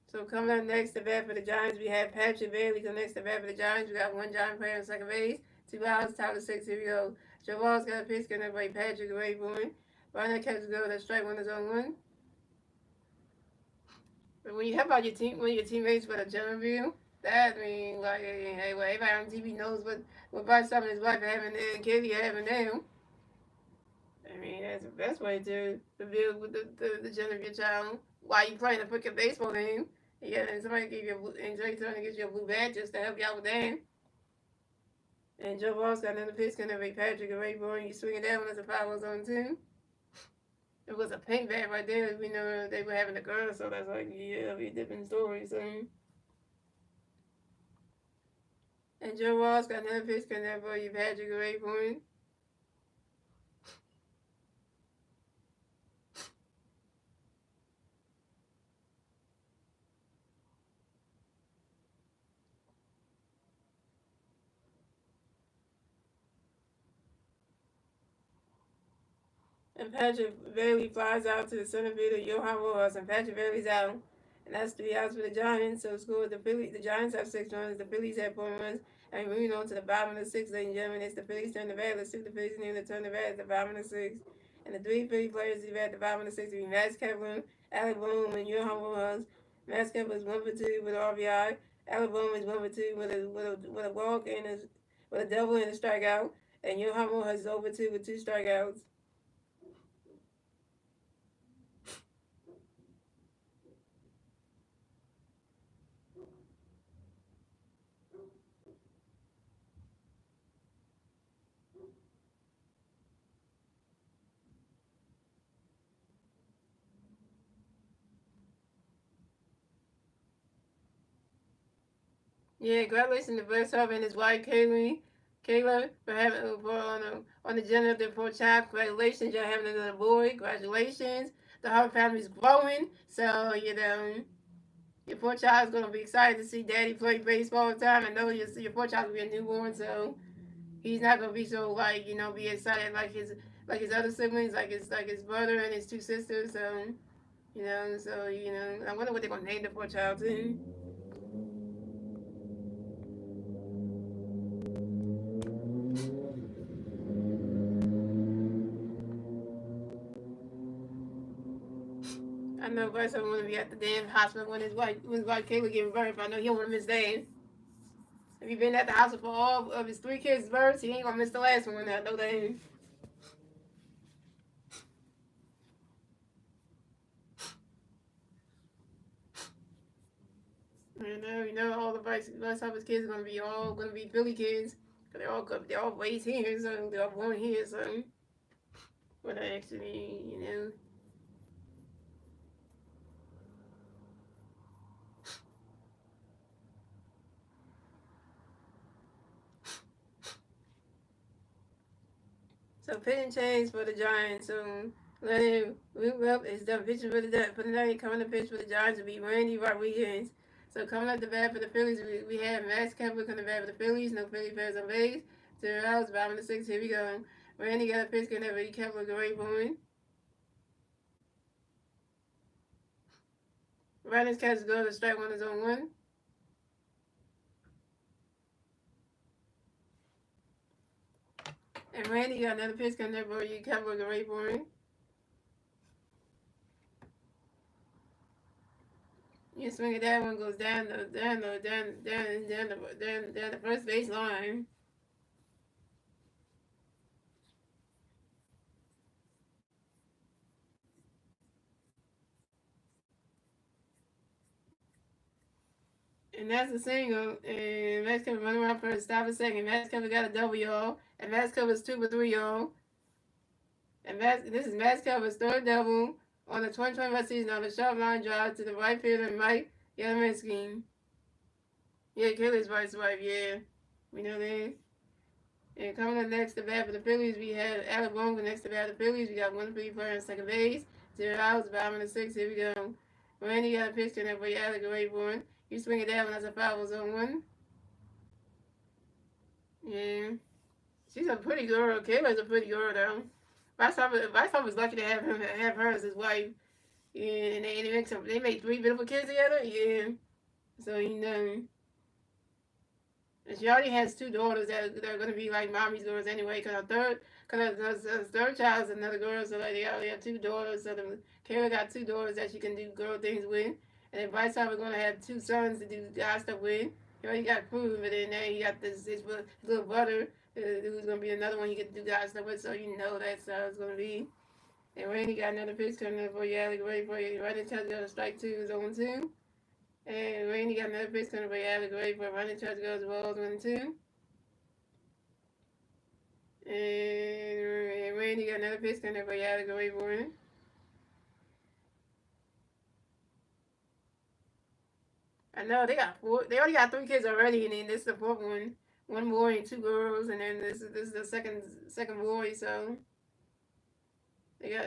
So coming up next to bat for the Giants, we have Patrick Bailey. Come next to bat for the Giants. We got one Giant player on second base. 2 outs, top of six. Here we go. Joe Wall's got a pitch. Gonna play Patrick away from him. Runner catches go. That strike one is on one. But when you help out your team, when your teammates with a general view, that means like, hey, well, everybody on TV knows what Bryce Harper and his wife are having there and Katie are having now. I mean, that's the best way to build with the gender of your child while you playing a freaking baseball game. Yeah, and somebody give you and Jay trying to get you a blue badge just to help you out with that. And Joe Ross got another pitch, gonna be Patrick and Ray Boy. You swinging that one as a foul zone too. It was a pink bat right there. We know they were having a girl, so that's like, yeah, it'll be a different story. So. And Joe Ross got another pitch, gonna be Patrick and Ray Boy. And Patrick Bailey flies out to the center field of Johan Rojas, and Patrick Bailey's out. And that's 3 outs for the Giants. So score the Phillies. The Giants have 6 runs. The Phillies have 4 runs. And moving on to the bottom of the sixth, ladies and gentlemen, it's the Phillies turn the bat. Let's see the Phillies name the turn the bat at the bottom of the sixth. And the three Philly players who at the bottom of the sixth will be Max Kevlin, Alec Bohm, and Johan Rojas. Max Kevlin is 1 for 2 with an RBI. Alec Bohm is 1 for 2 with a walk and with a double and a strikeout. And Johan Rojas is over 2 with 2 strikeouts. Yeah, congratulations to Bryce Harper and his wife Kayla for having on the gender of their poor child. Congratulations, y'all having another boy. Congratulations. The Harper family is growing, so your poor child is gonna be excited to see Daddy play baseball all the time. I know your poor child will be a newborn, so he's not gonna be so be excited like his other siblings, like his brother and his 2 sisters. So I wonder what they're gonna name the poor child to. I know Bryce doesn't want to be at the damn hospital when his wife Kayla giving birth. I know he don't want to miss that. If he been at the hospital for all of his 3 kids' births, he ain't gonna miss the last one. I know that. All the Vice Office kids are gonna be Philly kids. Cause they're all raised here, so they're all born here, so what I actually. So pitching change for the Giants. So Lenny Luke up is done pitching for the night. Coming to pitch for the Giants will be Randy Rodriguez. So coming up the bat for the Phillies, we have Max Kepler coming to bat for the Phillies. No Philly fans on base. 0 outs, bottom of the sixth. Here we go. Randy got a pitch, getting every Kepler great point. Runners catches go to strike one is on one. And Randy got another pitch, getting every Kepler great point. You swing it, that one goes down the first base line. And that's a single. And Max Cover running around first, stop a second. Max Cover got a double, y'all. And Max Cover's 2 for 3, y'all. And this is Max Cover's third double on the 2025 season on the sharp line drive to the right fielder, Mike Yamansky. Yeah, Kelly's wife's wife, yeah. We know that. And coming up next to bat for the Phillies, we have Alabama next to bat for the Phillies. We got 1-3 player on second base. 0 outs, bottom of the sixth. Here we go. Randy got a pitch to that boy Alec Rayburn. You swing it down when that's a foul zone 1. Yeah. She's a pretty girl. Kayla's a pretty girl, though. Vice was lucky to have her as his wife. Yeah, and they make 3 beautiful kids together. Yeah. So, and she already has 2 daughters that are going to be like mommy's girls anyway. Cause her third child is another girl, so like they already have 2 daughters. So Kayla got 2 daughters that she can do girl things with, and then Bryce are going to have 2 sons to do guy stuff with. He already got Crew, but then now he got his little brother, who's going to be another one he can do guy stuff with. So that's how it's going to be. And Randy got another pitch coming up for you, Alec. Ready for you. Right in touch, go to strike 2 is 0-2. And Randy got another pitch coming up for you, Alec. Ready for running touch goes balls 1-2. And Randy got another pitch coming up for you, Alec. Ready for it. I know they got 4. They already got 3 kids already, and then this is the 4th one. 1 boy and 2 girls, and then this is the second boy. So they got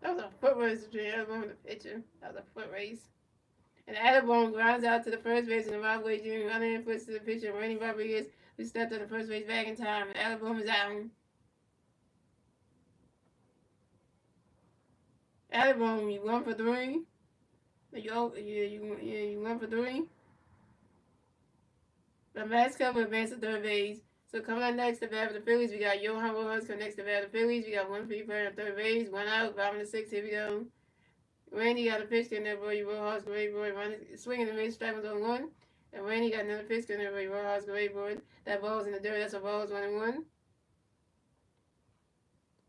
That was a foot race between Alabama and the pitcher. That was a foot race. And Alabama grounds out to the first base, and the Rockaway Jr. running in foots to the pitcher, Randy Rodriguez, who stepped on the first base back in time. And Alabama's out. Alabama, you 1 for 3. You 1 for 3. The Max Cover advanced to third base. So coming up next to bat for the Phillies, we got Johan Rojas coming next to bat for the Phillies. We got 1 free player on third base, 1 out, bottom of the sixth. Here we go. Randy got a pitch getting that boy Rojas, great boy, running, swinging the mid strike was on 1. And Randy got another pitch getting that boy Rojas, great boy. That ball's in the dirt. That's a ball's 1-1.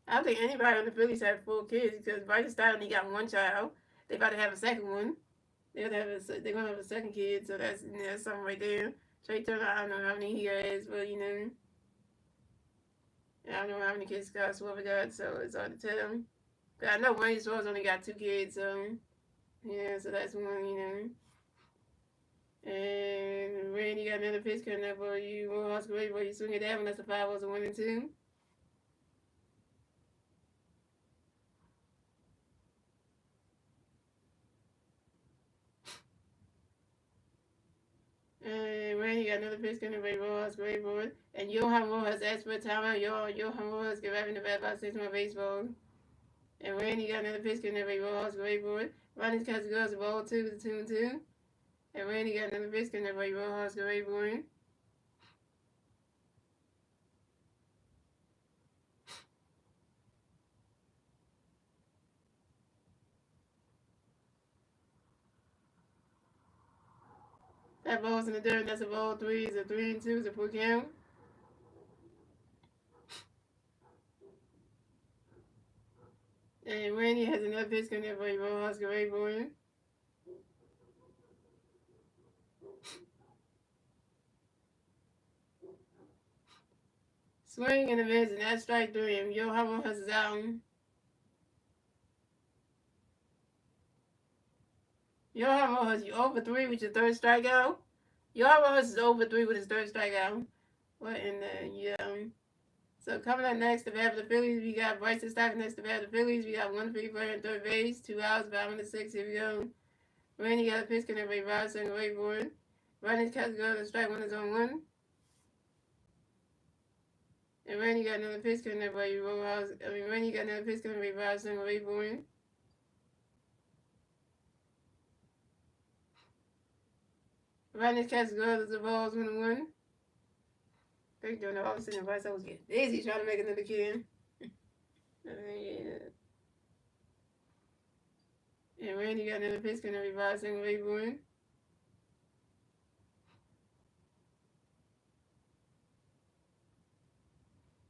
I don't think anybody on the Phillies had 4 kids because Bryce Stott only got 1 child. They about to have a second one. They're gonna have a second kid, so that's something right there. Trey Turner, I don't know how many he has, but I don't know how many kids Scott Schwarber got, so it's hard to tell. But I know Wayne Schwartz only got 2 kids, so yeah, so that's one. And Randy got another pitch coming up for you. Rojas, great boy, you swing it down. That's a 5 was a 1-2. And Randy got another pitch coming up for Rojas, great boy. And Johan Rojas asked for a timeout. Johan Rojas get right in the bat about 6 more baseball. And Randy got another pitch coming up for Rojas, great boy. Ronnie's catch goes to ball 2 to 2-2. And Randy got another pitch coming up for Rojas, great boy. That ball's in the dirt. That's a ball 3. It's a 3-2. It's a full count. And Randy has another pitch coming up for you, Oscar Rayburn. Swing and a miss, and that's strike three. And Yo Hammer has his out. Yo Hammer has you over three with your third strikeout. Yo Hammer has is over three with his third strikeout. What in the So coming up next to bat for the Phillies, we got Bryson Stott next to bat for the Phillies. We got 1 3 in third base, 2 outs, 5 6. Here we go. Randy got a pitch can every Rob second wait for it. Randy's catch go to strike one is on one. And Randy got another pitch can every Rojas. Randy got another pitch can every Rob second wait for it. Randy's catch go to the balls 1-1. They're doing all of a sudden. Bryce was getting busy trying to make another kid. And Randy got another pitch can every Rob second wait for it.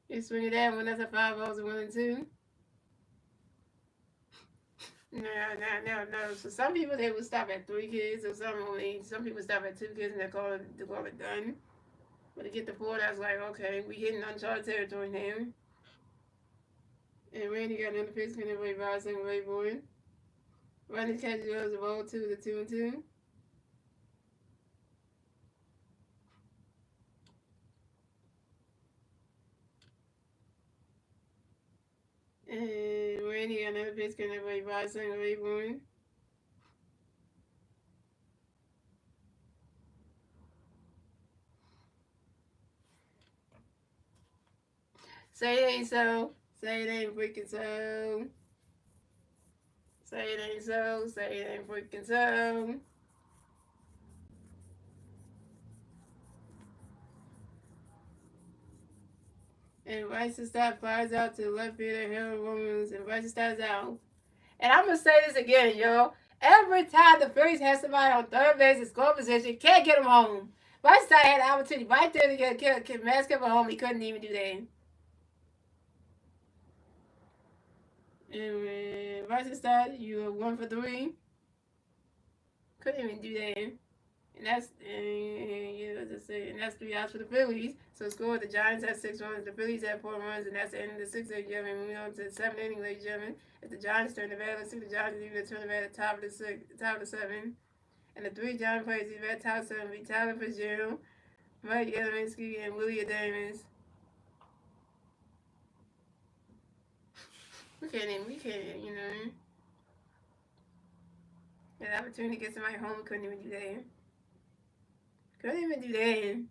He swing it out when that's a 5 balls and 1 and 2. No. So some people they will stop at 3 kids, or some people stop at 2 kids and they call it done. But to get the 4, that's like okay, we hitting uncharted territory now. And Randy got another pitch can everybody by single way boy. Randy catches goes the ball 2 to 2 and 2. And Randy got another pitch can everybody by single way boy. Say it ain't so. Say it ain't freaking so. Say it ain't so. Say it ain't freaking so. And Bryson Stott flies out to the left fielder, Harold Williams, and Bryson Stott's out. And I'm going to say this again, y'all. Every time the Phillies have somebody on third base in score position, can't get him home. Bryson Stott had an opportunity right there to get Mass Kemper home. He couldn't even do that. And Bryson Stott, you were 1 for 3. Couldn't even do that. And that's and that's 3 outs for the Phillies. So score the Giants had 6 runs, the Phillies had 4 runs, and that's the end of the 6th inning, gentlemen. Moving on to the 7th inning, ladies and gentlemen. If the Giants turn the bat, let's see the Giants even turn the bat at the top of the 7. And the 3 Giant players even at top 7 be Tyler Fitzgerald, Mike Yellowinsky, and Willie Adames. We can't, Had the opportunity to get somebody home, couldn't even do that. Couldn't even do that.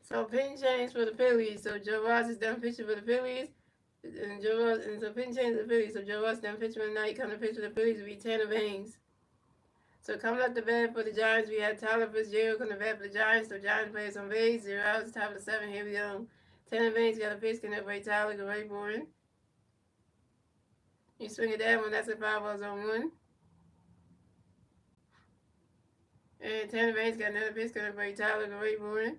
So pin change for the Phillies. So Joe Ross is done pitching for the Phillies. And so pin change for the Phillies. So Joe Ross done pitching tonight. Coming to pitch for the Phillies will be Tanner Banks. So coming up the bat for the Giants, we had Tyler Fitzgerald coming to bat for the Giants. So Giants players on base, 0 outs, top of the 7. Here we go. Tanner Banks got a pitch, can everybody Tyler go right for it. You swing it down when that's a 5 balls on 1. And Tanner Banks got another pitch, can everybody Tyler go right for it.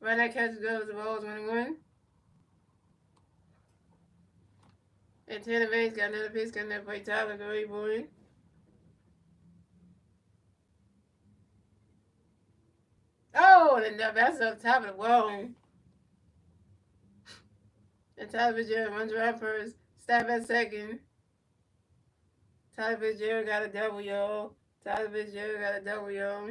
Right now, catch goes the balls 1-1. And Tanner Banks got another pitch, can everybody Tyler go right for it. Oh, and that's up top of the wall. And Tyler Fitzgerald runs right first. Stop at second. Tyler Fitzgerald got a double, y'all. Tyler Fitzgerald got a double, y'all.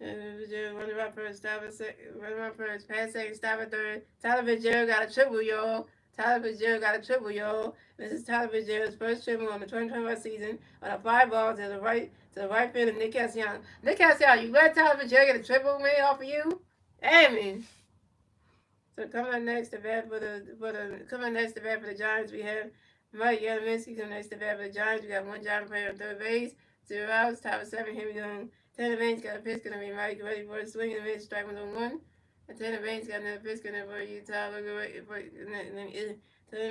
And Fitzgerald running around first, stop at second, running around first, pass second, stop at third. Tyler Fitzgerald got a triple, y'all. Tyler Fitzgerald got a triple, y'all. This is Tyler Fitzgerald's first triple on the 2025 season on a fly ball to the right field of Nick Castellanos. Nick Castellanos, you let Tyler Fitzgerald get a triple man off of you? Damn it. So coming up next to bat for the Giants, we have Mike Yadowinski. Coming next to bat for the Giants, we got one Giant player on third base, 0 outs, top of seven. Here we go. Tanner Baines got a pitch, gonna be Mike ready for a swing and a miss, strike 1-1. And Tanner Baines got another pitch, gonna for Utah. Tanner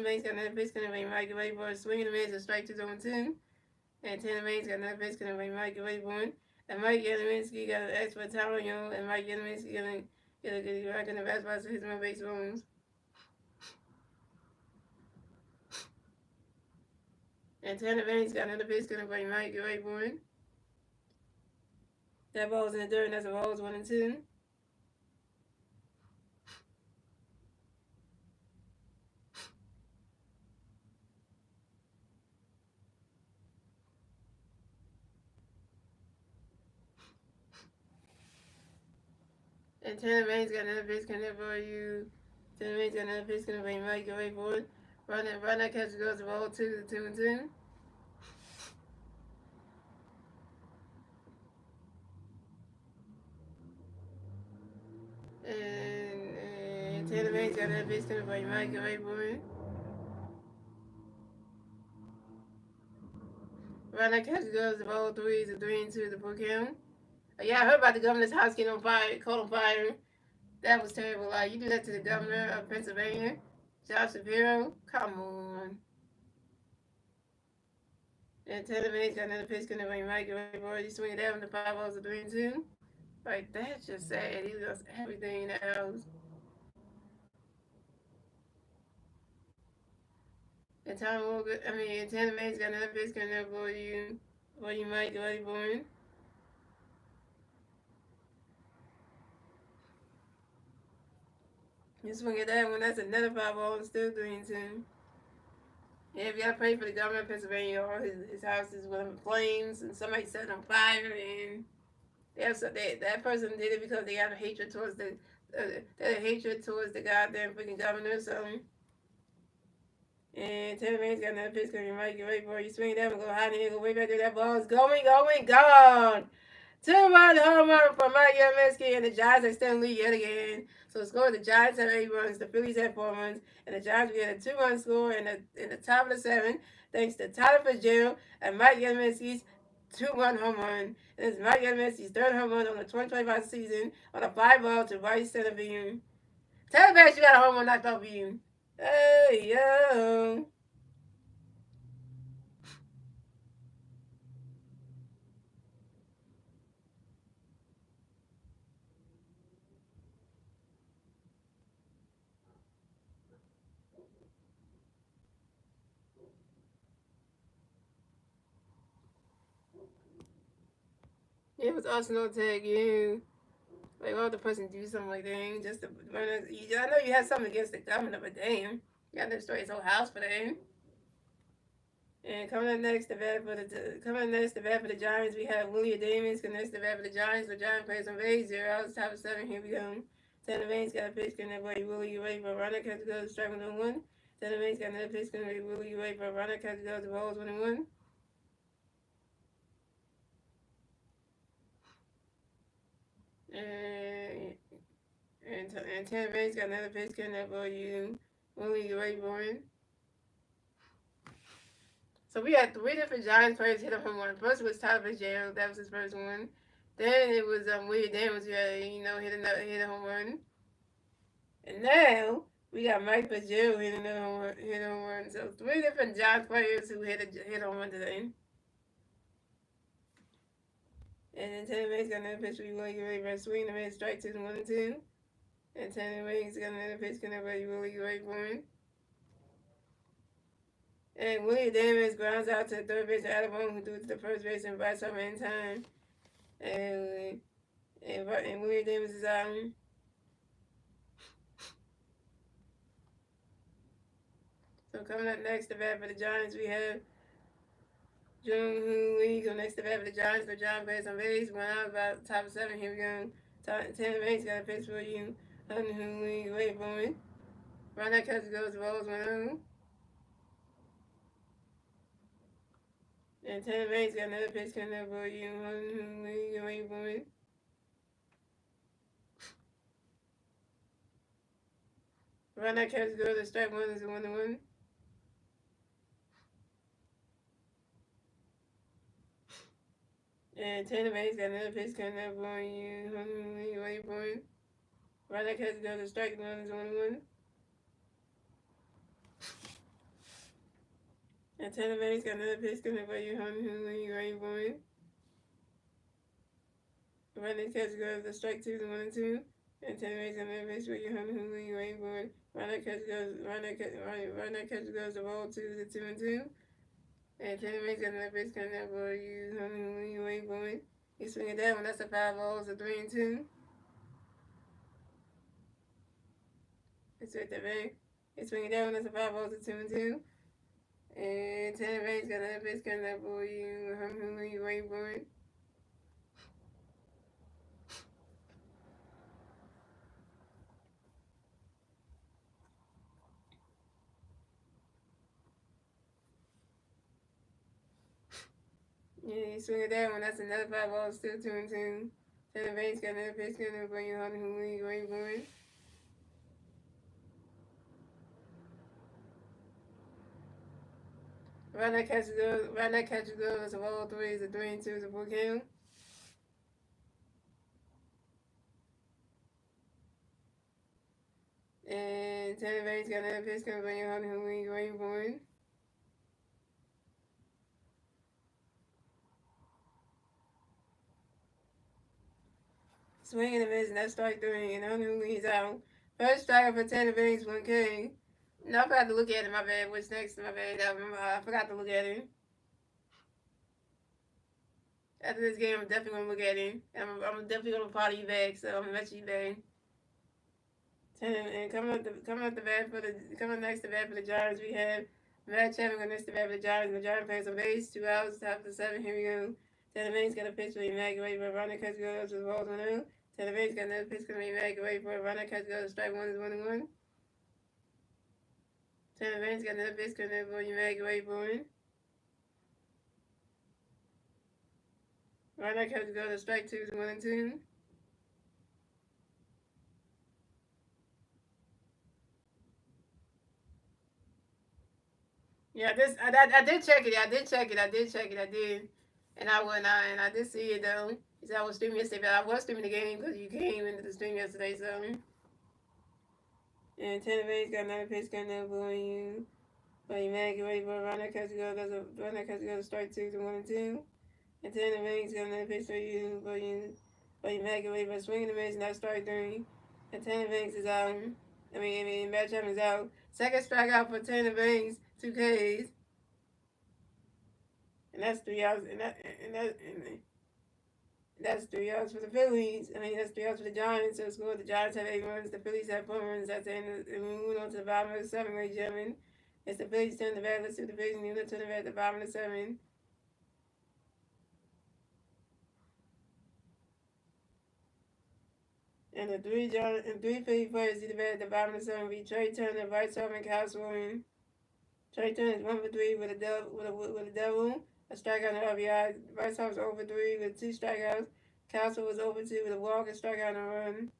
Baines got another pitch, gonna be Mike ready for a swing and a miss, a strike 2-2. And Tanner Baines got another pitch, gonna be Mike ready for one. And Mike Yadowinski got an expert talent, and Mike Yadowinski gonna get a good rack in the best spots to his base runs. And Tanner Baines got another pitch, gonna bring Mike right for it. That ball's in the dirt, and that's a ball's 1-2. And Tanner Baines got another pitch, gonna for you. Tanner Baines got another pitch, gonna bring Mike right for it. Run that catch goes to ball 2-2. And Tanner Baines got another pitch, gonna bring Mike right for it. Run that catch goes to ball 3-2 the full count. Yeah, I heard about the governor's house getting on fire, caught on fire. That was terrible. Like, you do that to the governor of Pennsylvania, Josh Shapiro? Come on. And Taylor May's got another pitch gonna bring Mike Ray. He's swinging down the 5 balls to 3-2. Like, that's just sad. He lost everything in the house. And Tanner May's got another pitch gonna for you Mike Ray. You swing at that one, that's another 5 balls, still 3-2. Yeah, if you gotta pray for the governor of Pennsylvania, or his house is with flames and somebody set on fire, and that person did it because they have a hatred towards the goddamn freaking governor. So, and Taylor Main's got another pitch coming right, get ready for it. You swing it up and go high and go way back there. That ball is going, gone. 2-run home run for Mike Yadowinski, and the Giants are still in lead yet again. So score, the Giants have 8 runs, the Phillies have 4 runs, and the Giants get a 2-run score in the top of the 7th, thanks to Tyler Fitzgerald and Mike Yadowinski's 2-run home run. And it's Mike Yadowinski's 3rd home run on the 2025 season on a fly ball to right center field. Tell the you got a home run knocked off you. Hey, yo. It was Arsenal tag you. Like, why would the person do something like that? Just to run I know you had something against the governor, but damn. You got to destroy his whole house for that. And coming up next, the bat for the Giants, we have Willie Adames. Next, the bat for the Giants. The Giants plays on base, 0 outs, top of 7. Here we go. Tanner Baines got a pitch, connect by Willie. You ready for a runner? Catch goes to strike 1-1. Tanner Baines got another pitch, connect by Willie. You ready for a runner? Catch goes to balls 1-1. And Tanner Baines got another pitch, connect by you. Willie, you ready for it? So we had 3 different Giants players hit a home run. First was Tyler Fitzgerald, that was his first one. Then it was Willie Daniels who had, hit a home run. And now we got Mike Fitzgerald hit a home run. So 3 different Giants players who hit a home run today. And then Tanner Baines got another pitch where you want to get ready for a swing and made strike 1-2. And Tanner Baines got another pitch connect where you really get ready for it. And Willie Adames grounds out to third base Adam Bone, who threw to the first base and invites him in time. And Willie Adames is out. So coming up next, the bat for the Giants, we have Jung Hoon Lee go next to bat for the Giants. The Giants plays on base. 1 out, about top of 7. Here we go. Top 10 of 8's got a pitch for you. Jung Hoon Lee, wait for it. Run that catch goes, rolls 1-0. And 10 of 8's got another pitch coming up for you. Jung Hoon Lee, wait for it. Run that catch goes, the strike 1 is a 1-1. And 10 of 8's got another pitch coming up for you. Jung Hoon Lee, wait for it. Run that catch goes, the strike 1 is 1-1. And 10 of 8's got another pitch coming up for you. Jung Hoon Lee, wait for it. Running catch goes the strike 2 to 1-2. And 10 rays on that base where you hunt who you wait for it. Run that catch goes the ball 2 to 2-2. And 10 rays on that base coming up for you hunt who you wait for it. You swing it down, that's a 5 balls, a 3-2. It's right there, back. You swing it down, that's a 5 balls, a 2-2. And 10 rays got that base coming up for you hunt who you wait for it. Yeah, you swing it down, that's another 5 balls, still 2-2. 10 rays got another pitch coming up for you hunt who you wait for it. Run that catch goes, it's a roll 3, it's a 3-2, it's a full count. And 10 rays got another pitch coming by your hunter who we waiting for it. Swing and a miss, and that's strike 3, and hunter who he's out. First strike for 10 rays, 1K. No, I forgot to look at it, my bad. What's next? My bad. I forgot to look at it. After this game, I'm definitely going to look at it. I'm definitely going to follow you back, so I'm going to message you back. And coming up next to bat for the Giants, we have Matt Chapman next to bat for the Giants. The Giants plays on base, 2 outs, top of the 7. Here we go. Tanner Bates got a pitch for Emmanuel for a runner catch goes to the balls 1-0. Tanner Bates got another pitch for Emmanuel for a runner catch goes to strike 1 is 1-1. Tanner Bates got another pitch coming for Emmanuel for it. Runner catch goes to strike 2 is 1-2. Yeah, I did check it. I did. And I did see it though. He I was streaming yesterday, but I was streaming the game because you came into the stream yesterday, so. And Tenerife got another pitch coming up for you. But you man, get ready for a runner catch go. There's a runner catch go to strike 2 to 1-2. And Tenerife got another pitch for you. But you man, get ready for a swing in the miss, and that's strike 3. And Tenerife is out. Matt Chapman is out. Second strikeout for Tenerife, 2 Ks. And that's 3 outs. That's 3 outs for the Phillies. That's 3 outs for the Giants. So score. The Giants have 8 runs. The Phillies have 4 runs. That's the end. And we move on to the bottom of the 7, ladies and gentlemen. It's the Phillies turn the bat. Let's see the Phillies and turn the bat at the bottom of the 7. And the 3 Philly players see the bat at the bottom of the 7 be Trey Turner, Bryce Harper, Kyle Swilling. Trey Turner is 1 for 3 with a double. A strikeout and RBI. Bryce Harper's over 3 with 2 strikeouts. Castle was over 2 with a walk, and strikeout, and a run.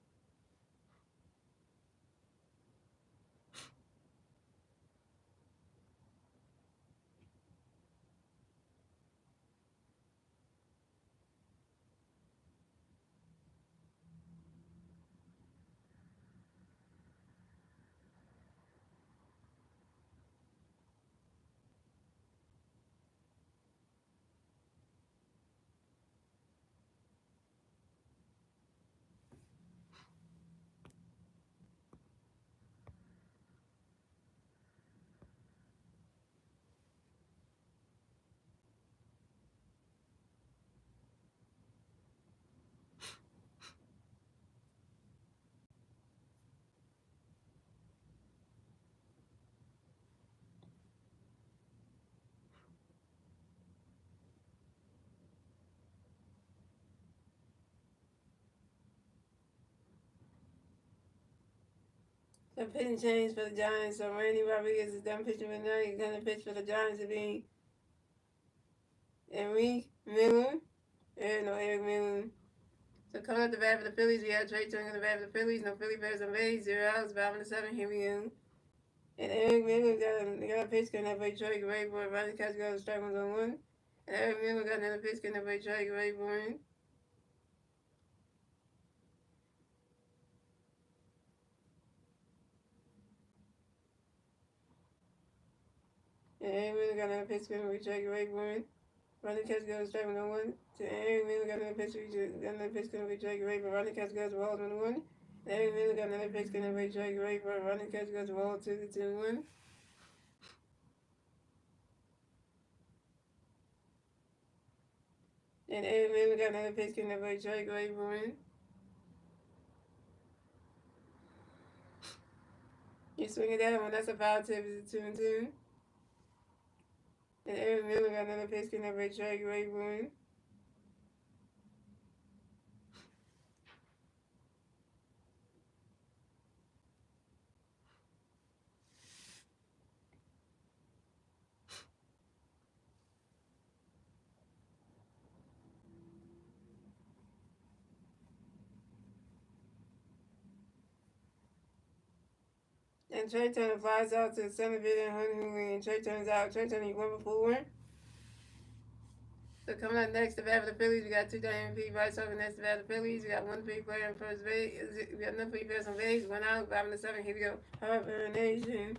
A pitching change for the Giants. So Randy Rodriguez is done pitching for the night. He's going to pitch for the Giants to be Enrique Miller. Eric Miller. So coming up the bat for the Phillies, we have Trey Turner in the bat for the Phillies. No Philly Bears on base. 0 outs, 5-7. Here we go. And Eric Miller got a pitch count for Troy Grayboy. Ronnie Catch got a strike 1 on 1. And Eric Miller got another pitch count for Troy Grayboy. And Eric Miller got another pitch count for Troy Grayboy. Ronnie Catch got a strike 1 on 1. So Eric Miller got another pitch count for Troy Grayboy. Ronnie Catch got a ball 1 on 1. And Eric Miller got another pitch count for Troy Grayboy. Ronnie Catch got a ball 2-1. And Eric Miller got another pitch count for Troy Grayboy. You swing it that one, that's a foul tip, it's a 2-2. And Eric Miller got another pitch count for Troy Grayboy. And Trey Turner flies out to the center field and Hunter and Trey Turner's out. Trey Turner, you 1-for-4. So coming up next to bat for the Phillies, we got 2 MVP Bryce Harper next to bat for the Phillies. We got 1 free player on first base. We got no free players on base. 1 out, 5-7. Here we go. Harper Nation.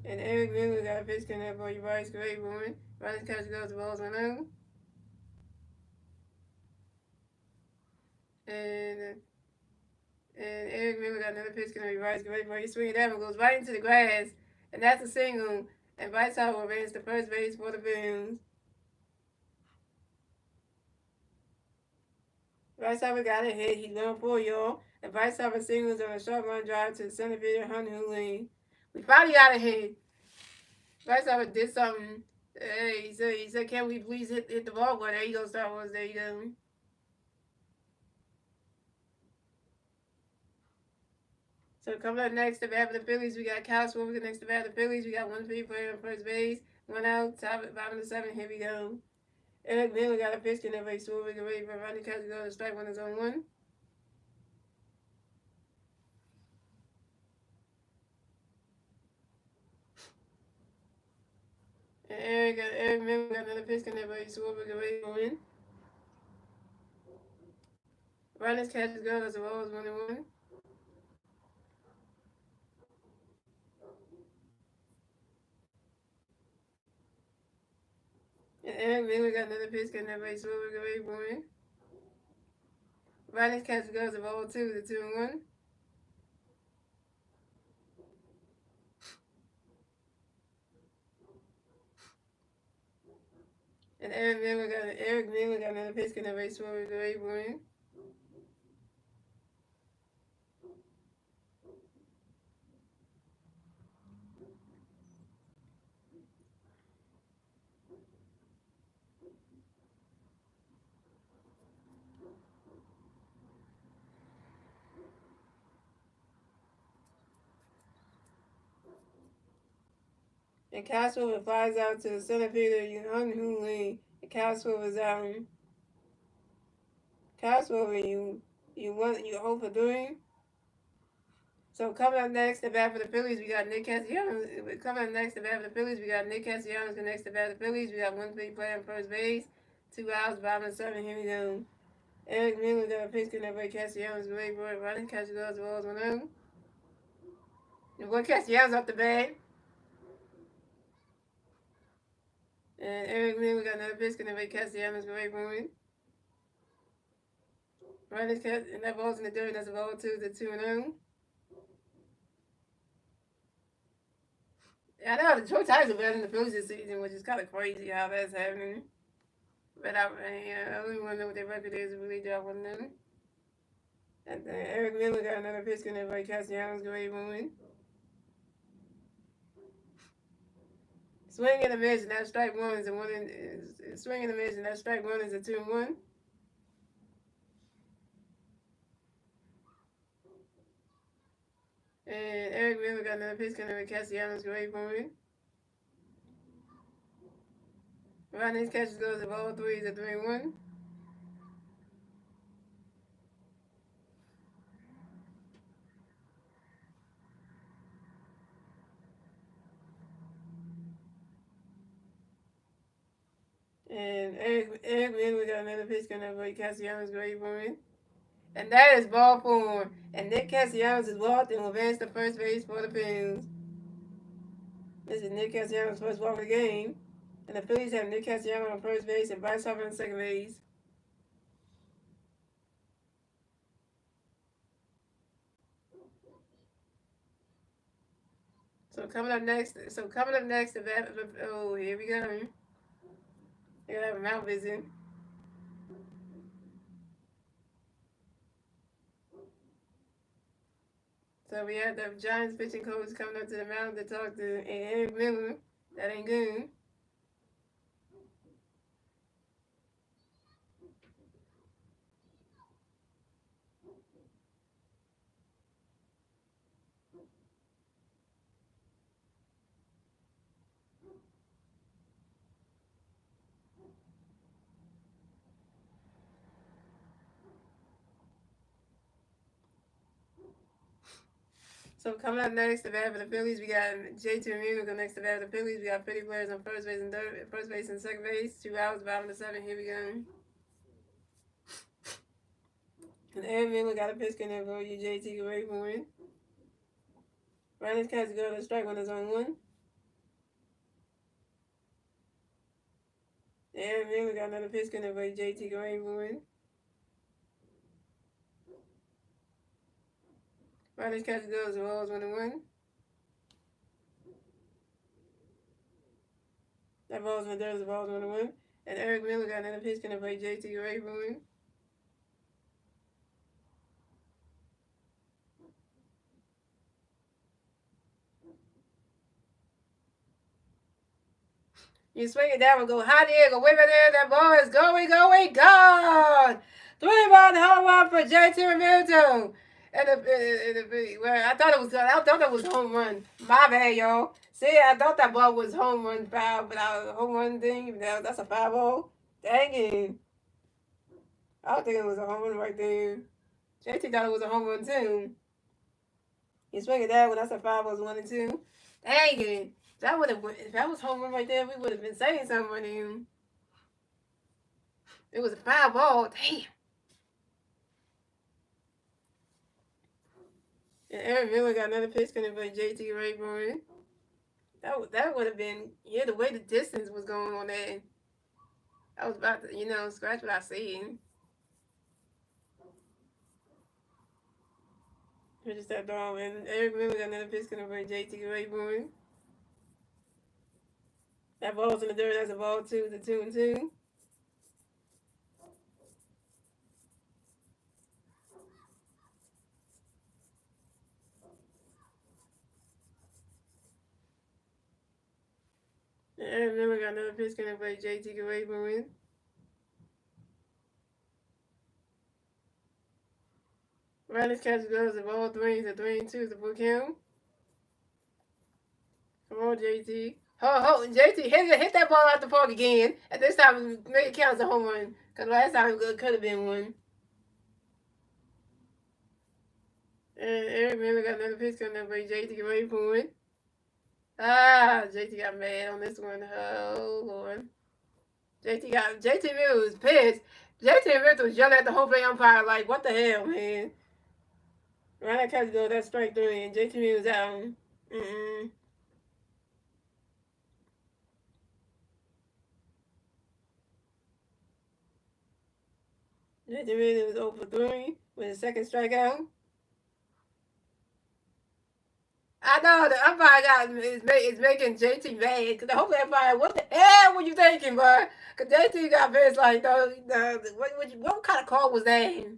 And Eric Miller got a pitch count for you, Bryce Grayboy. Bryce Catch goes to balls 1-0. And Eric Miller got another pitch count for Bryce Grayboy. He swings that one, goes right into the grass. And that's a single. And Bryce Harper runs to first base for the Phillies. Bryce Harper got a hit. He's 1-4, y'all. And Bryce Harper singles on a short run drive to the center fielder, Hunter Lane. We finally got a hit. Bryce Harper did something. Hey, he said, can we please hit the ball? Well, there you go, Star Wars. There you go. So coming up next to bat for the Phillies, we got Kyle Schwarber next to bat for the Phillies. We got 1 free player on first base. 1 out, top at 5-7. Here we go. Eric Miller got a pitch count for Schwarber. Get ready for Ronnie Catch to go to strike 1 is on 1. And Eric Miller got another pitch count for Schwarber. Get ready for win. Ronnie Catch goes as the ball is 1-1. And Eric Miller got another pitch count for Schwarber. Get ready for win. Ronnie Catch goes to ball 2 to 2-1. And Eric Miller got another pitch count for Schwarber. Get ready for win. And Kyle Schwarber flies out to the center fielder, Hunter Lane. And Kyle Schwarber's out. Kyle Schwarber, you hope for doing. So coming up next to bat for the Phillies, we got Nick Castellanos. Coming up next to bat for the Phillies, we got Nick Castellanos next to bat for the Phillies. We got 1 free player on first base. 2 outs, 5-7. Here we go. Eric Miller got a pitch count for Castellanos. Great boy. Ronnie Catch goes to balls 1-0. And boy Castellanos up the bat. And Eric Miller got another pitch count for Castellanos. Great boy. Ronnie Catch, and that ball's in the dirt. That's a ball 2 to 2-0. I know the Detroit Tigers are better than the Phillies this season, which is kind of crazy how that's happening. But I really want to know what their record is if we drop 1-0. And Eric Miller got another pitch count for Castellanos. Great win. Swing and a miss, and that strike 1 is a 1. Swing and a miss, and that strike 1 is a 2-1. And Eric Miller got another pitch coming with Castellanos great point. Ronnie's catches goes to ball three is a 3-1. And Eric Miller got another pitch coming with Castellanos great point. And that is ball four. And Nick Castellanos is walked and will advance to first base for the Phillies. This is Nick Castellanos' first walk of the game. And the Phillies have Nick Castellanos on first base and Bryce Harper on second base. Coming up next, oh, here we go. They're gonna have a mount visit. So we have the Giants pitching coach coming up to the mound to talk to Eric Miller. That ain't good. So coming up next to bat for the Phillies, we got JT Realmuto next to bat for the Phillies. We got 50 players on first base and second base. 2 outs, bottom of the 7th. Here we go. And Eric Miller got a pitch in there for you, JT. Great for it. Riley's catch go to strike when there's on 1. Eric Miller got another pitch in there for you, JT. Great for it. Riley's catch goes to balls 1-1. That ball's in the dirt, the ball's 1-1. And Eric Miller got another pitch in there for you, JT. Great for it. You swing it down and go high there, go way back there. That ball is going, gone. 3-1 home run for JT Realmuto. Well, I thought it was home run. My bad, y'all. See, I thought that ball was home run foul, but home run thing, that's a foul ball. Dang it. I don't think it was a home run right there. JT thought it was a home run too. You swing it down when that's a foul balls 1 and 2. Dang it. If that was home run right there, we would have been saying something right now. It was a foul ball. Damn. And Aaron Miller got another pitch coming by JT Rayburn. That would have been, the way the distance was going on that. I was about to, scratch what I seen. Just that dog. And Eric Miller got another pitch coming by JT Rayburn. That ball's in the dirt. That's a ball 2. The 2 and 2. And Aaron Miller got another pitch coming by JT Rayburn. Riley's catch goes to ball 3. The 3 and 2 is the full count. Come on, JT. JT, hit that ball out the park again. At this time, make it count as a home run. Because last time it could have been one. And Eric Miller got another pitch coming up, but JT get ready for it. JT got mad on this one. Oh, Lord. JT Miller was pissed. JT Miller was yelling at the whole play umpire like, what the hell, man? Right, catch go, that's strike 3, and JT Miller was out. JT Miller was over 3 with a second strikeout. I know the umpire is making JT mad because the whole umpire, what the hell were you thinking, bro? Because JT got pissed like, what kind of call was that? And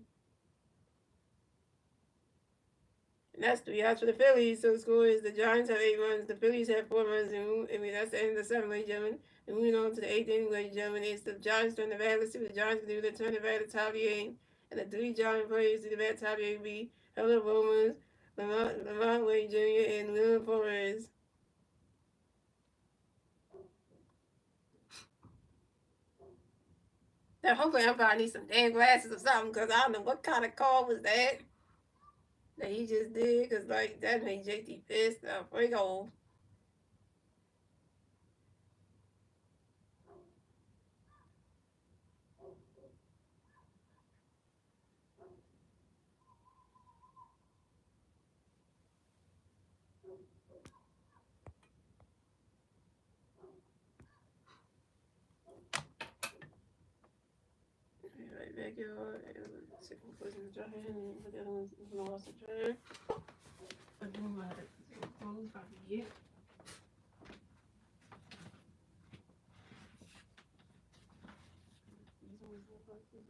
that's 3 outs for the Phillies. So the score is the Giants have 8 runs, the Phillies have 4 runs. That's the end of the 7th, ladies and gentlemen. And moving on to the 8th inning, ladies and gentlemen, it's the Giants turn the bat. Let's see what the Giants can do. They turn the bat to top of the 8th. And the 3 Giant players to the bat top of the 8th be Hello Romans, Lamont Wade hopefully everybody needs some damn glasses or something, because I don't know what kind of call was that he just did, because like that made JT pissed off. We go. Right back, y'all. Second person to try and put the other ones in the lost to try. I'm doing my clothes probably yet. These ones look like this.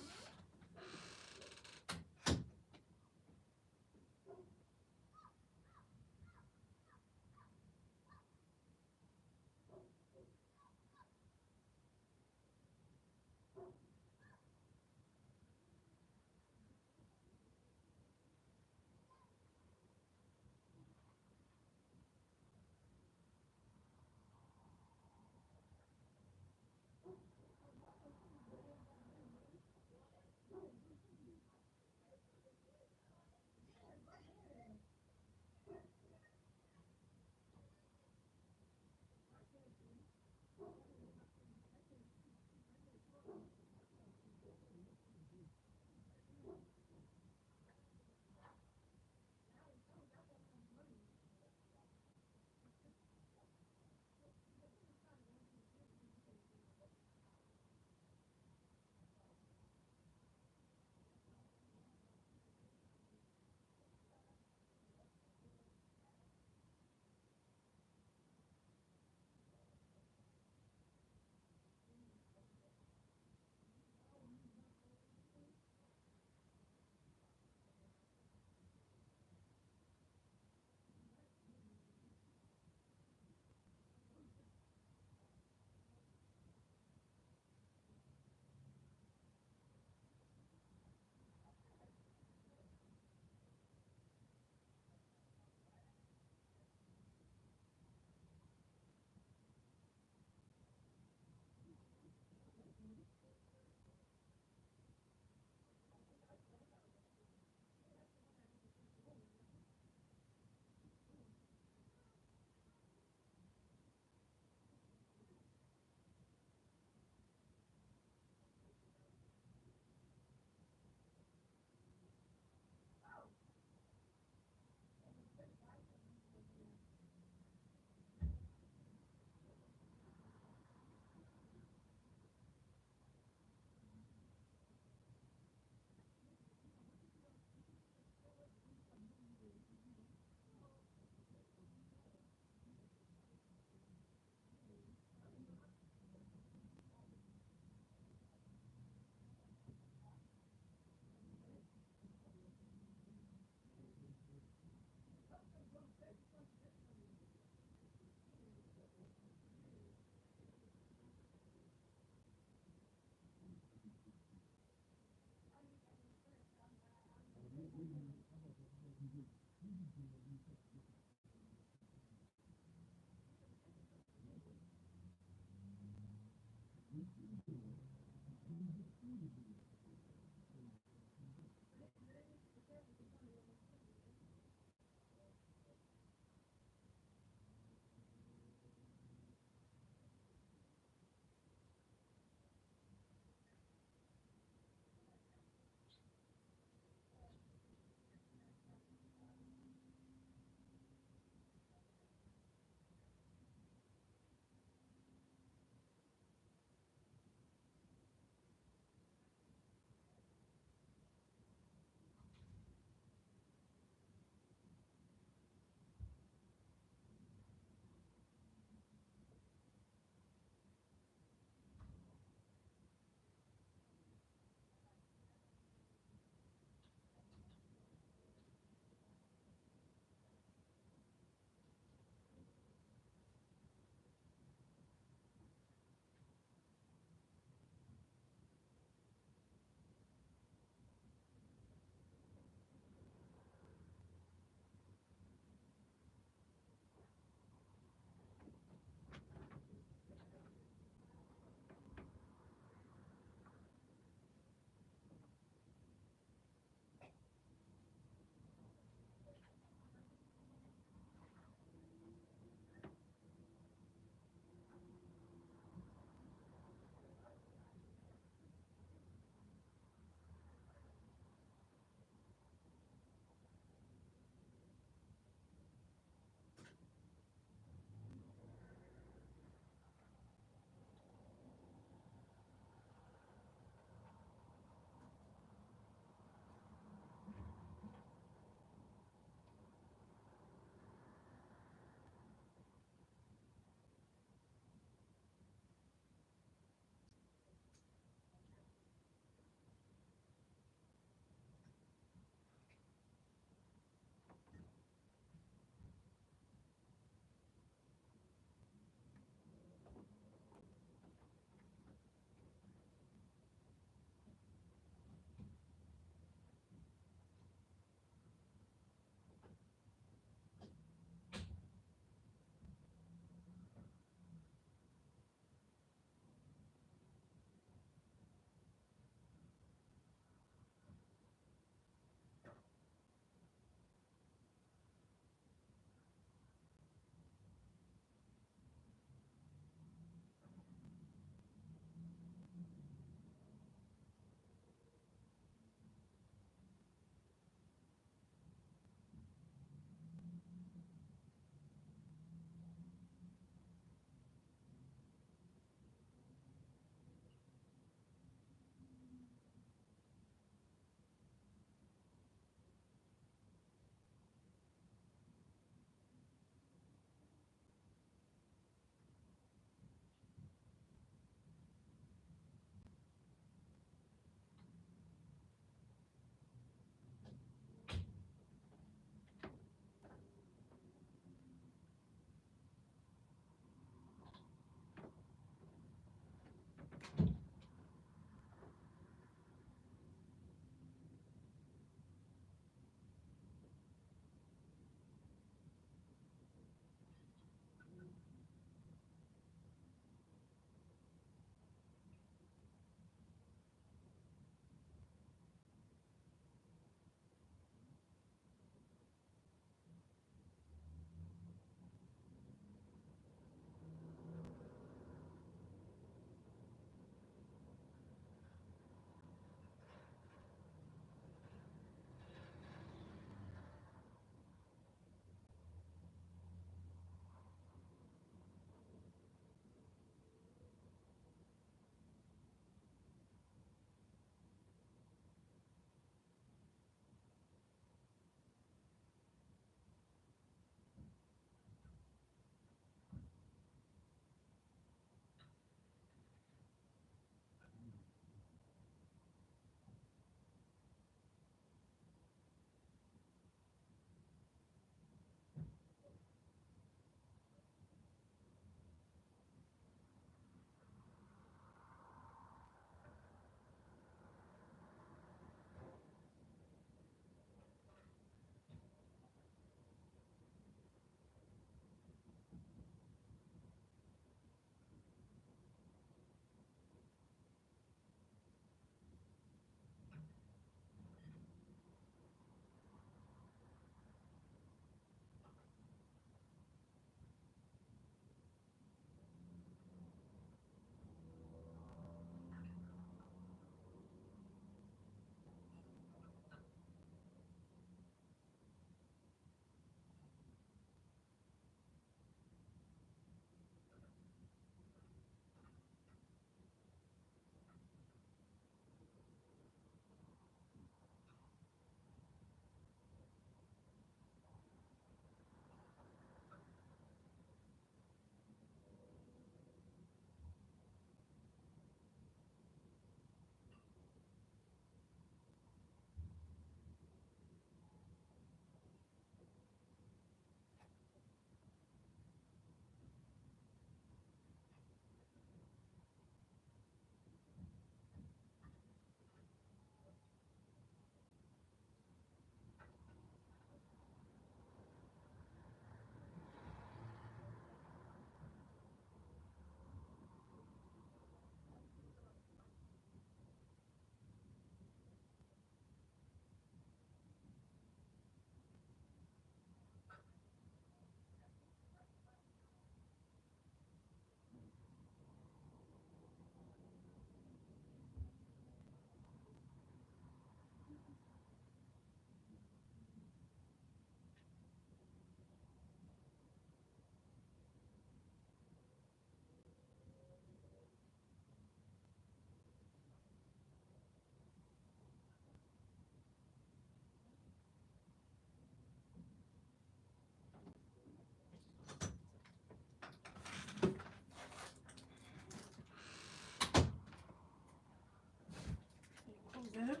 up.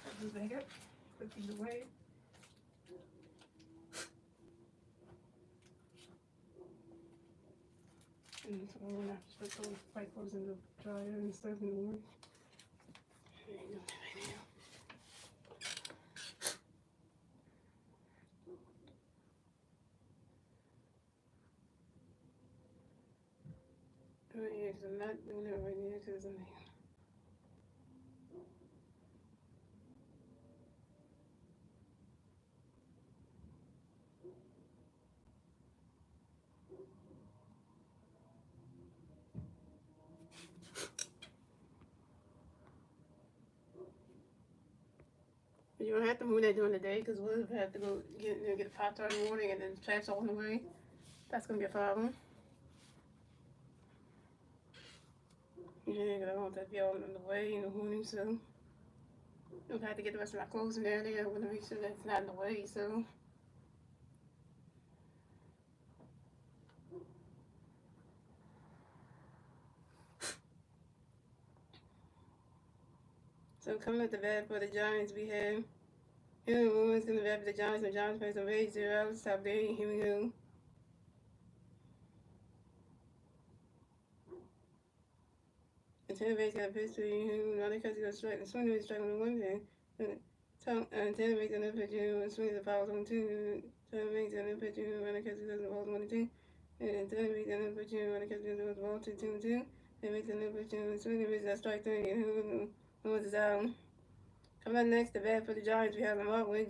Put these back up. Put these away. And so we're gonna put those white clothes in the dryer and stuff in the morning. There you go, right now. Oh yeah, because I'm not doing it right now because I'm here. You don't have to move that during the day because we'll have to go get a pot in the morning and then trash all in the way. That's gonna be a problem. Yeah, because I don't want that to be all in the way in the morning, so I'll have to get the rest of my clothes in there. I want to make sure that's not in the way, so. So coming at the bat for the Giants, we have Henry Wood's going to bat for the Giants, and the Giants play some 8-0 top day. Here we go. And Tanner Bates got a pitch to him. Now they cut to go straight. And swing is striking on one thing. Tanner Bates got a pitch to him. And swing the fouls on two. Tanner Bates got a pitch to him. And they cut to go the balls 1-2. And Tanner Bates got a pitch to him. And they cut to go the ball 2-2. Tanner Bates got a pitch to him. And swing got strike three. And who was out? Coming up next, the bat for the Giants, we have Lamar Wade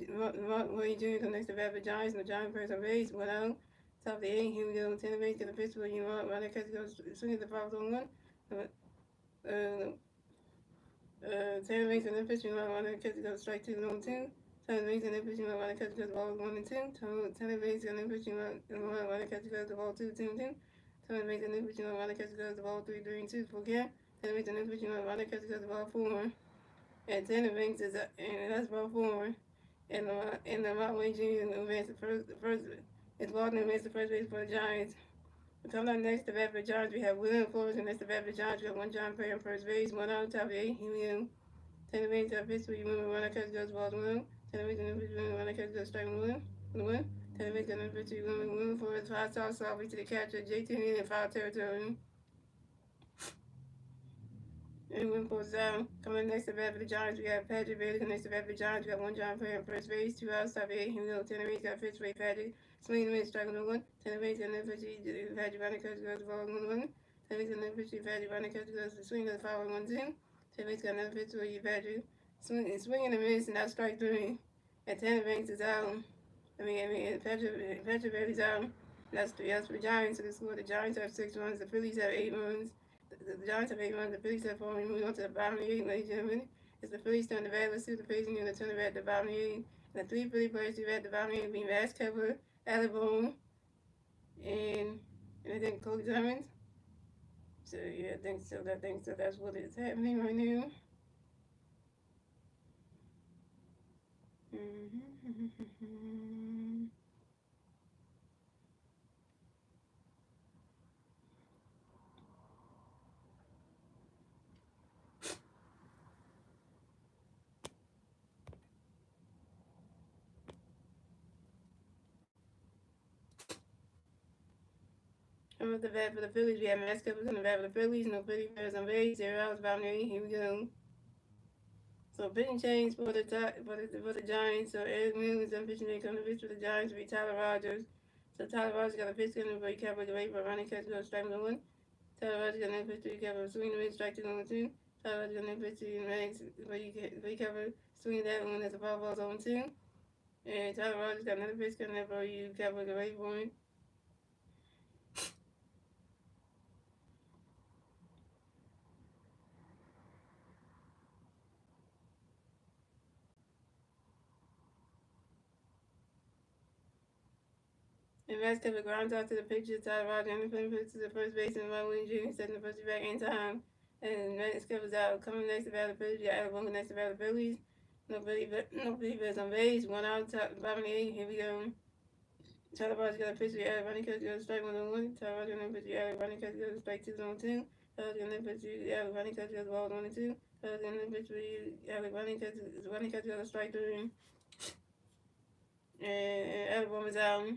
Jr. Coming next, the bat for the Giants, and the Giants first on base, 1 out. Top of the 8, here we go. Tanner Bates got a pitch for you. Right there, goes swinging the fouls on one. Tanner Bates got a pitch, right there, goes strike 2 on 2. Tanner Bates got a pitch, right there, goes the ball 1 and 2. Tanner Bates got a pitch, right there, goes the ball 2 and 2. Tanner Bates got a pitch, right there, goes the ball 3 and 2 for Gap. Tanner Bates got a pitch, right there, goes the ball 4. And Tanner Banks is and that's ball 4. And the Mount Wayne Jr. advanced the first is Walton advanced the first base for the Giants. Coming up next, the bat for the Giants, we have William Flores, and that's the bat for the Giants. We have one John Perry on first base, 1 out, top of the 8. Here we go. Tanner Banks got a pitch for you, run out, catch goes balls 1. Tanner Banks got a pitch for you, run out, catch goes strike 1. Tanner Banks got a pitch for you, William Flores, 5-star softly to the catcher, JT in foul territory. And went for down. Coming next to bat for the Giants, we got Patrick Bailey. Coming next to bat for the Giants, we got one John Perry on first base, 2 outs, top 8. Here we go. Tanner Bates got a pitch for Patrick. Swinging the mid, striking on 1. Tanner Bates got another pitch. Patrick running catch goes the ball 1-1. Tanner Bates got another pitch. Patrick running catch goes the swing of the foul 1-2. Tanner Bates got another pitch for Patrick. Swinging the miss, and that's strike 3. And Tanner Banks is out. Patrick Bailey's out. That's 3 outs for the Giants. So the score, the Giants have 6 runs. The Phillies have 8 runs. The Giants have 8 runs. The Phillies have 4. We move on to the bottom of the 8, ladies and gentlemen. It's the Phillies turn the bat. Let's see the facing unit turn the bat at the bottom of the 8. And the 3 Philly players to bat at the bottom of the 8 being Max Kepler, Alabone, and I think Cody Diamonds. So yeah, I think so. That's what is happening right now. I'm at the bat for the Phillies. We have Max Kepler on the bat for the Phillies. No Philly players on base. 0 outs, bottom of the 8. Here we go. So pitching change for the Giants. So Eric Mills on pitching they come to pitch for the Giants will be Tyler Rogers. So Tyler Rogers got a pitch coming for Kepler to wait for running catch goes strike 1. Tyler Rogers got a pitch to Kepler swing the mid strike 2-2. Tyler Rogers got a pitch to Max for Kepler swing that one as the ball falls on 2. And Tyler Rogers got another pitch coming for you Kepler to wait for him. And Max Kepler grounds out to the pitcher, Tyler Rogers, and the pitch to the first baseman, Ron Williams Jr., setting the first back in time. And Max Kepler's out. Coming next to battle the Phillies, Alabama next to battle the Phillies. No Phillies on base, 1 out, top, bottom of the 8. Here we go. Tyler Rogers got a pitch, running catch goes strike 1-1. Tyler Rogers got a pitch, running catch goes strike 2-2. Tyler Rogers got a pitch, running catch goes ball 1-2. in the pitch where you have a running catch got a strike three. And everyone was out.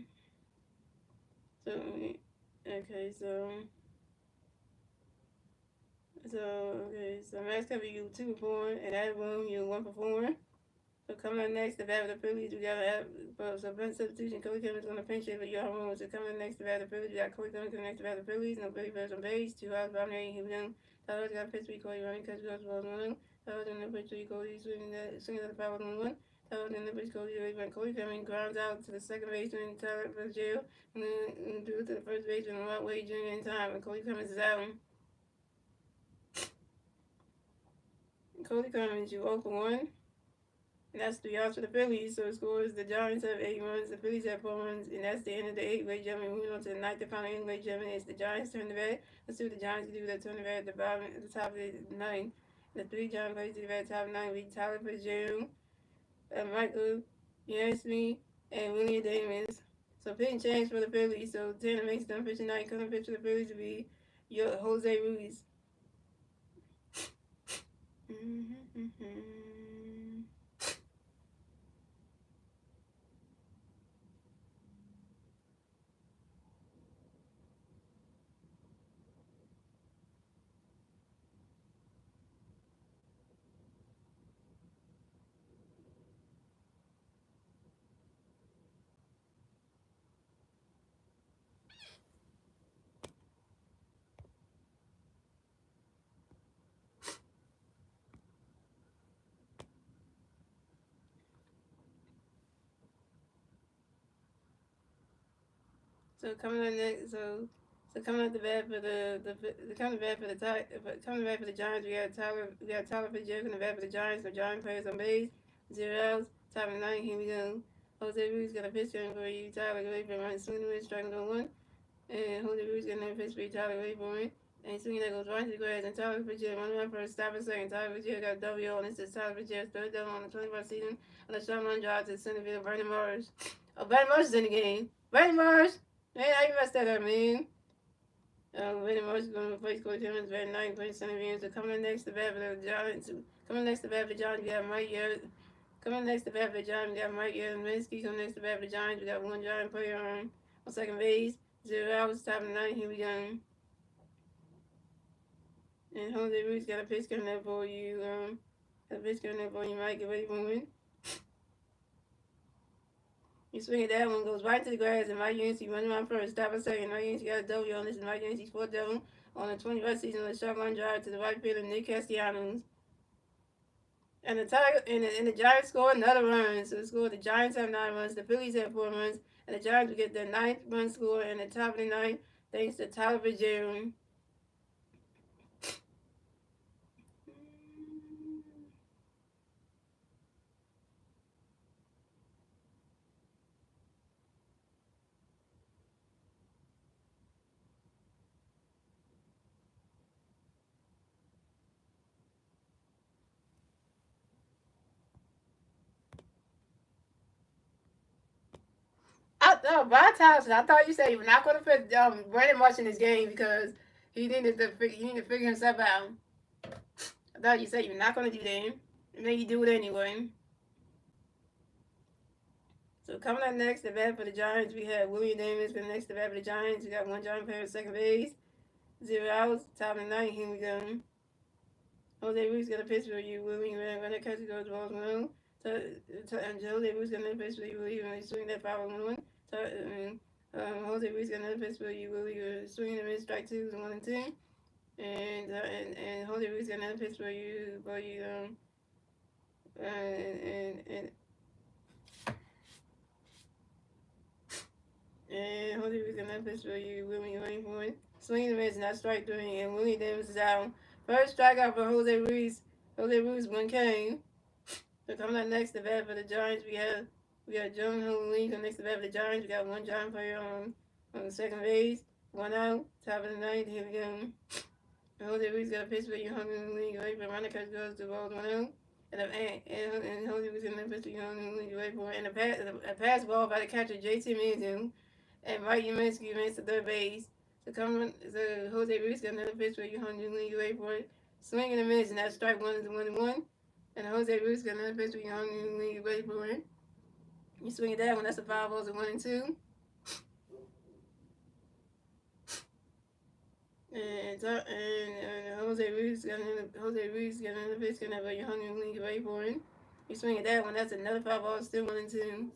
So okay, so Max cover you 2 for 4, and everyone you 1 for 4. So coming up next, the bat with the Phillies, we got so bench substitution. Cody Cummings going to pinch hit for your home. So coming up next, the bat with the Phillies, we got Cody Cummings coming next, the bat with the Phillies. No Billy Bears on base. 2 outs, bottom 8. He was young. Tyler's got a pitch, Cody running, catch goes balls 1. Tyler's in the pitch, Cody swinging the power 1. Tyler's in the pitch, Cody Cummings grounds out to the second baseman, Tyler Fitzgerald, and then threw to the first baseman, Rod Wade Jr. in time. And Cody Cummings is out. Cody Cummings, you 0 for 1. And that's 3 outs for the Phillies. So it scores the Giants have 8 runs, the Phillies have 4 runs, and that's the end of the 8th, ladies and gentlemen. Moving on to the 9th and final inning, ladies and gentlemen. It's the Giants turn the bat. Let's see what the Giants can do with that turn the bat at the bottom, at the top of the 9th. The 3 Giants players to the bat at the top of the 9th. We Tyler Fitzgerald, Michael Yancey, and William Davis. So pitching change for the Phillies. So Tanner makes them pitch tonight. Coming pitch for the Phillies will be Jose Ruiz. So coming on next, so coming out the bat for the coming bat for the Giants, we got Tyler Fitzgerald in the bat for the Giants. The Giant players on base, 0 outs, top of the 9th. Here we go. Jose Ruiz got a pitch in for you. Tyler Wayburn running swinging with striking on 1, and Jose Ruiz got another pitch for you. Tyler Wayburn. And swinging that goes right to the grass, and Tyler Fitzgerald running around for a stop a second. Tyler Fitzgerald got a W, and this is Tyler Fitzgerald's third double on the 21st season on the shot run drive to center field. Brandon Morris. Oh, Brandon Morris is in the game. Brandon Morris. Man, how you messed that up, man? Brandon Morris is going to replace Corey Timmons at 9 playing center field. So coming next to bat for the Giants. Coming next to bat for the Giants, we got Mike Yard. Coming next to bat for the Giants, we got Mike Yardminsky. Coming next to bat for the Giants, we got one Giant player on second base. 0 outs, top of the 9th. Here we go. And Jose Ruiz got a pitch coming up for you. Mike. Get ready for win. You swing it, that one goes right to the grass, and Mike Yancey running around first. Stop a second. Mike Yancey got a W on this, and Mike Yancey's fourth double on the 21st season on the shotgun drive to the right field of Nick Castellanos. And the Giants score another run. So the Giants have 9 runs, the Phillies have 4 runs, and the Giants will get their 9th run score in the top of the 9th thanks to Tyler Fitzgerald. By Thompson, I thought you said you were not going to put Brandon Marsh in this game because he needed to figure himself out. I thought you said you were not going to do that, and then you do it anyway. So coming up next, the bat for the Giants, we have William Davis. For the next, the bat for the Giants, we got one Giant player at second base, 0 outs, top of the 9th. Here we go. Jose Ruiz got a pitch for you, William. When that catch goes balls 1. And Jose Ruiz got another pitch for you, William. When he swing that foul 1. Jose Ruiz got another pitch for you, Willie. Swinging and strike 2 1 and 2. And Jose Ruiz got another pitch for you, and Jose Ruiz got another pitch for you, Willie. Waiting for it. Swinging and miss, not strike 3, and Willie Davis is out. First strikeout for Jose Ruiz. Jose Ruiz 1K. So coming up next, the bat for the Giants, we got John Holy. Next to bat for the Giants, we got one Giant player on the second base, 1 out, top of the 9th. Here we go. Jose Ruiz got a pitch for you, Holy. Wait for running catch goes to balls 1 out. And Jose Ruiz got a pitch for you, Holy. Wait for it. And a pass ball by the catcher, JT Manzo. And Mike Yaminski makes the third base. So Jose Ruiz got another pitch for you, Holy. Wait for it. Swing and a miss, and that's strike one is 1-1. And Jose Ruiz got another pitch with Young and League ready for it. You swing at that one, that's a 5 balls and 1-2. And Jose Ruiz got another pitch, gonna have a Young and League ready for it. You swing at that one, that's another 5 balls, still 1-2.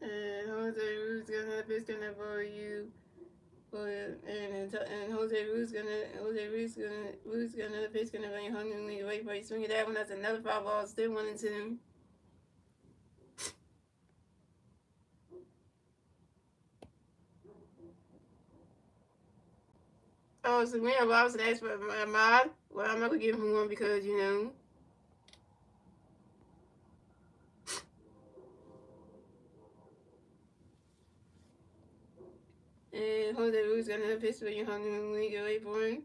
And Jose Ruiz got another pitch, gonna have for you. And Jose Ruiz gonna another pitch, gonna have a Young and League ready for you. Swing at that one, that's another 5 balls, still 1-2. Oh, so me and Robinson asked for a mod. Well, I'm not gonna give him one because And Jose Ruiz got another pitch for you, Young League away for him.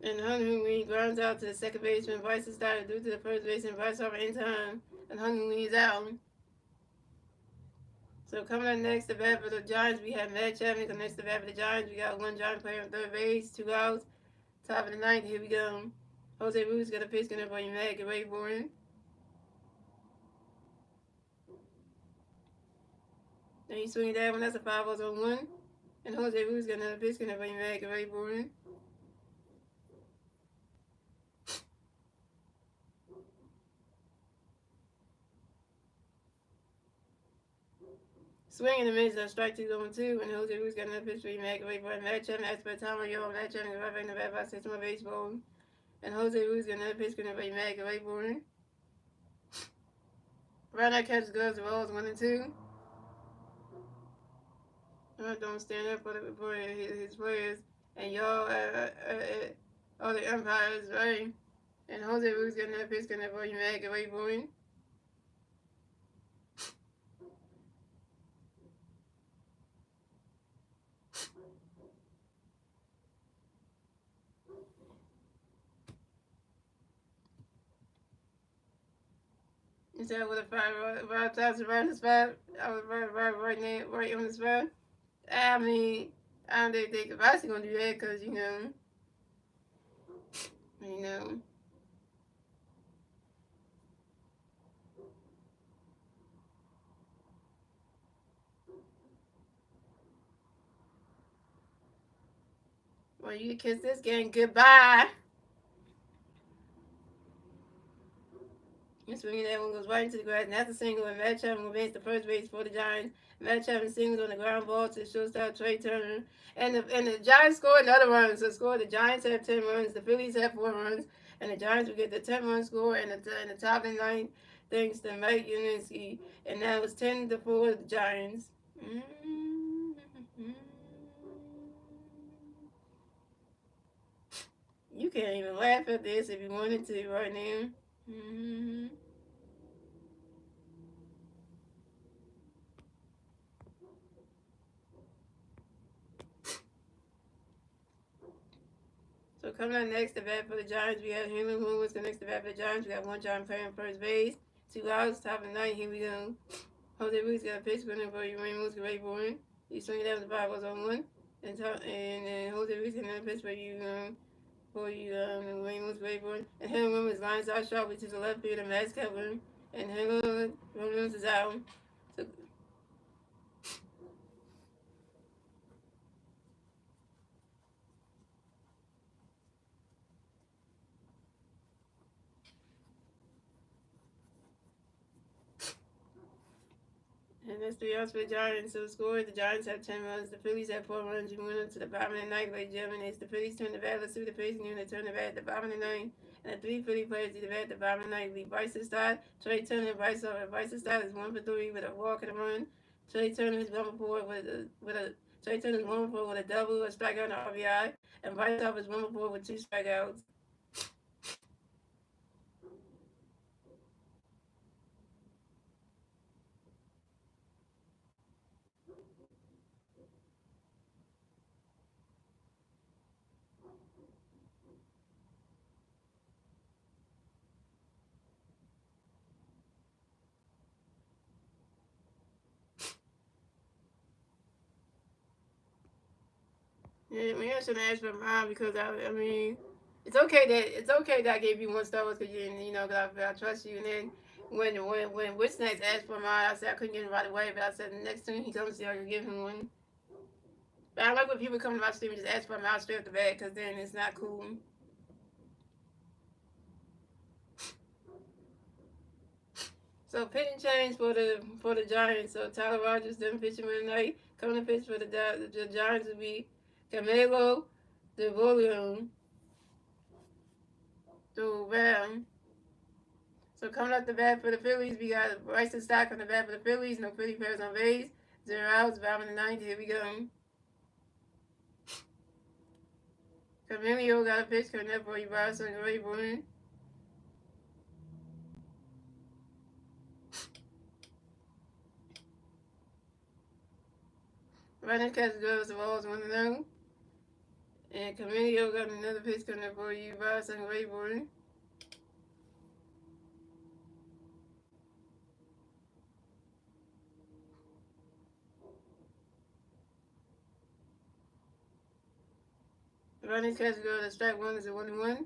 And Hunter Lee grounds out to the second baseman. Bryce is started due to the first baseman. Bryce over in time. And Hunter Lee is out. So coming up next to bat for the Giants, we have Matt Chapman. Coming next to bat for the Giants, we got one Giant player on third base, 2 outs. Top of the ninth, here we go. Jose Ruiz got a pitch going for you, Matt. Get ready for him. And he's swinging that one. That's a 5 balls on 1. And Jose Ruiz got another pitch going for you, Matt. Get ready for him. Swing and a miss, strike 2 going 2, and Jose Ruiz got another pitch for you, Matt. Get ready for him. Matt Chapman, as per time on your Matt Chapman, right back in the bat by 6 more baseball. And Jose Ruiz got another pitch going for you, Matt. Get ready for him. Right now, catches gloves, the rolls 1-2. Don't stand up for his players. And y'all, all the umpires, right? And Jose Ruiz got another pitch going for you, Matt. Get ready for him. Instead with a 5,000 right on the spot, I was right on the spot. I mean, I don't think Kavasi gonna do that because you know. Well, you kiss this game goodbye. And swinging that one goes right into the grass, and that's a single. And Matt Chapman will advance the first base for the Giants. Matt Chapman singles on the ground ball to the shortstop Trey Turner, and the Giants scored another run. So the Giants have 10 runs, the Phillies have 4 runs, and the Giants will get the 10-run score and the top of the ninth thanks to Mike Yuniski, and now it's 10-4 the Giants. You can't even laugh at this if you wanted to right now. So coming up next, the bat for the Giants, we have Henry Lewis. Next, the bat for the Giants, we got one Giant player on first base. 2 outs, top of the ninth. Here we go. Jose Ruiz got a pitch going for you. Ramos get ready for him. He's swinging down the 5 balls on 1. And Jose Ruiz got another pitch for you. Ramos get ready for him. And Henry Lewis lines out sharply to the left field. And Matt's covering. And Henry Lewis is out. So And that's 3 outs for the Giants. So score, the Giants have 10 runs. The Phillies have 4 runs. You went up to the bottom of the ninth, ladies and gentlemen. It's the Phillies turn the bat. Let's see the facing unit turn the bat at the bottom of the ninth. And the 3 Philly players do the bat at the bottom of the ninth. Lee Bryce's start. Trey Turner, Bryce over. Bryce's start is 1 for 3 with a walk and a run. Trey Turner is 1 for 4 Trey Turner is 1 for 4 with a double, a strikeout, and an RBI. And Bryce over is 1 for 4 with 2 strikeouts. Yeah, man, I shouldn't ask for mine because I mean, it's okay that I gave you 1 star because cause I trust you. And then when Witch Snacks asked for mine, I said I couldn't get him right away, but I said the next time he comes here, I can give him one. But I like when people come to my stream and just ask for mine straight off the bat because then it's not cool. So pitching change for the Giants. So Tyler Rogers didn't pitch him tonight. Coming to pitch for the Giants would be Camilo DeVolion to Ram. So coming up the bat for the Phillies, we got Bryson Stock on the bat for the Phillies. No Philly players on base. 0 outs. Bottom of the ninth. Here we go. Camilo got a pitch coming up for you, Bryson Rayburn. Running catch goes the balls 1-0. And Camilo got another pitch coming up for you, Bryson Rayburn. Running catch goes to strike one is a 1-1.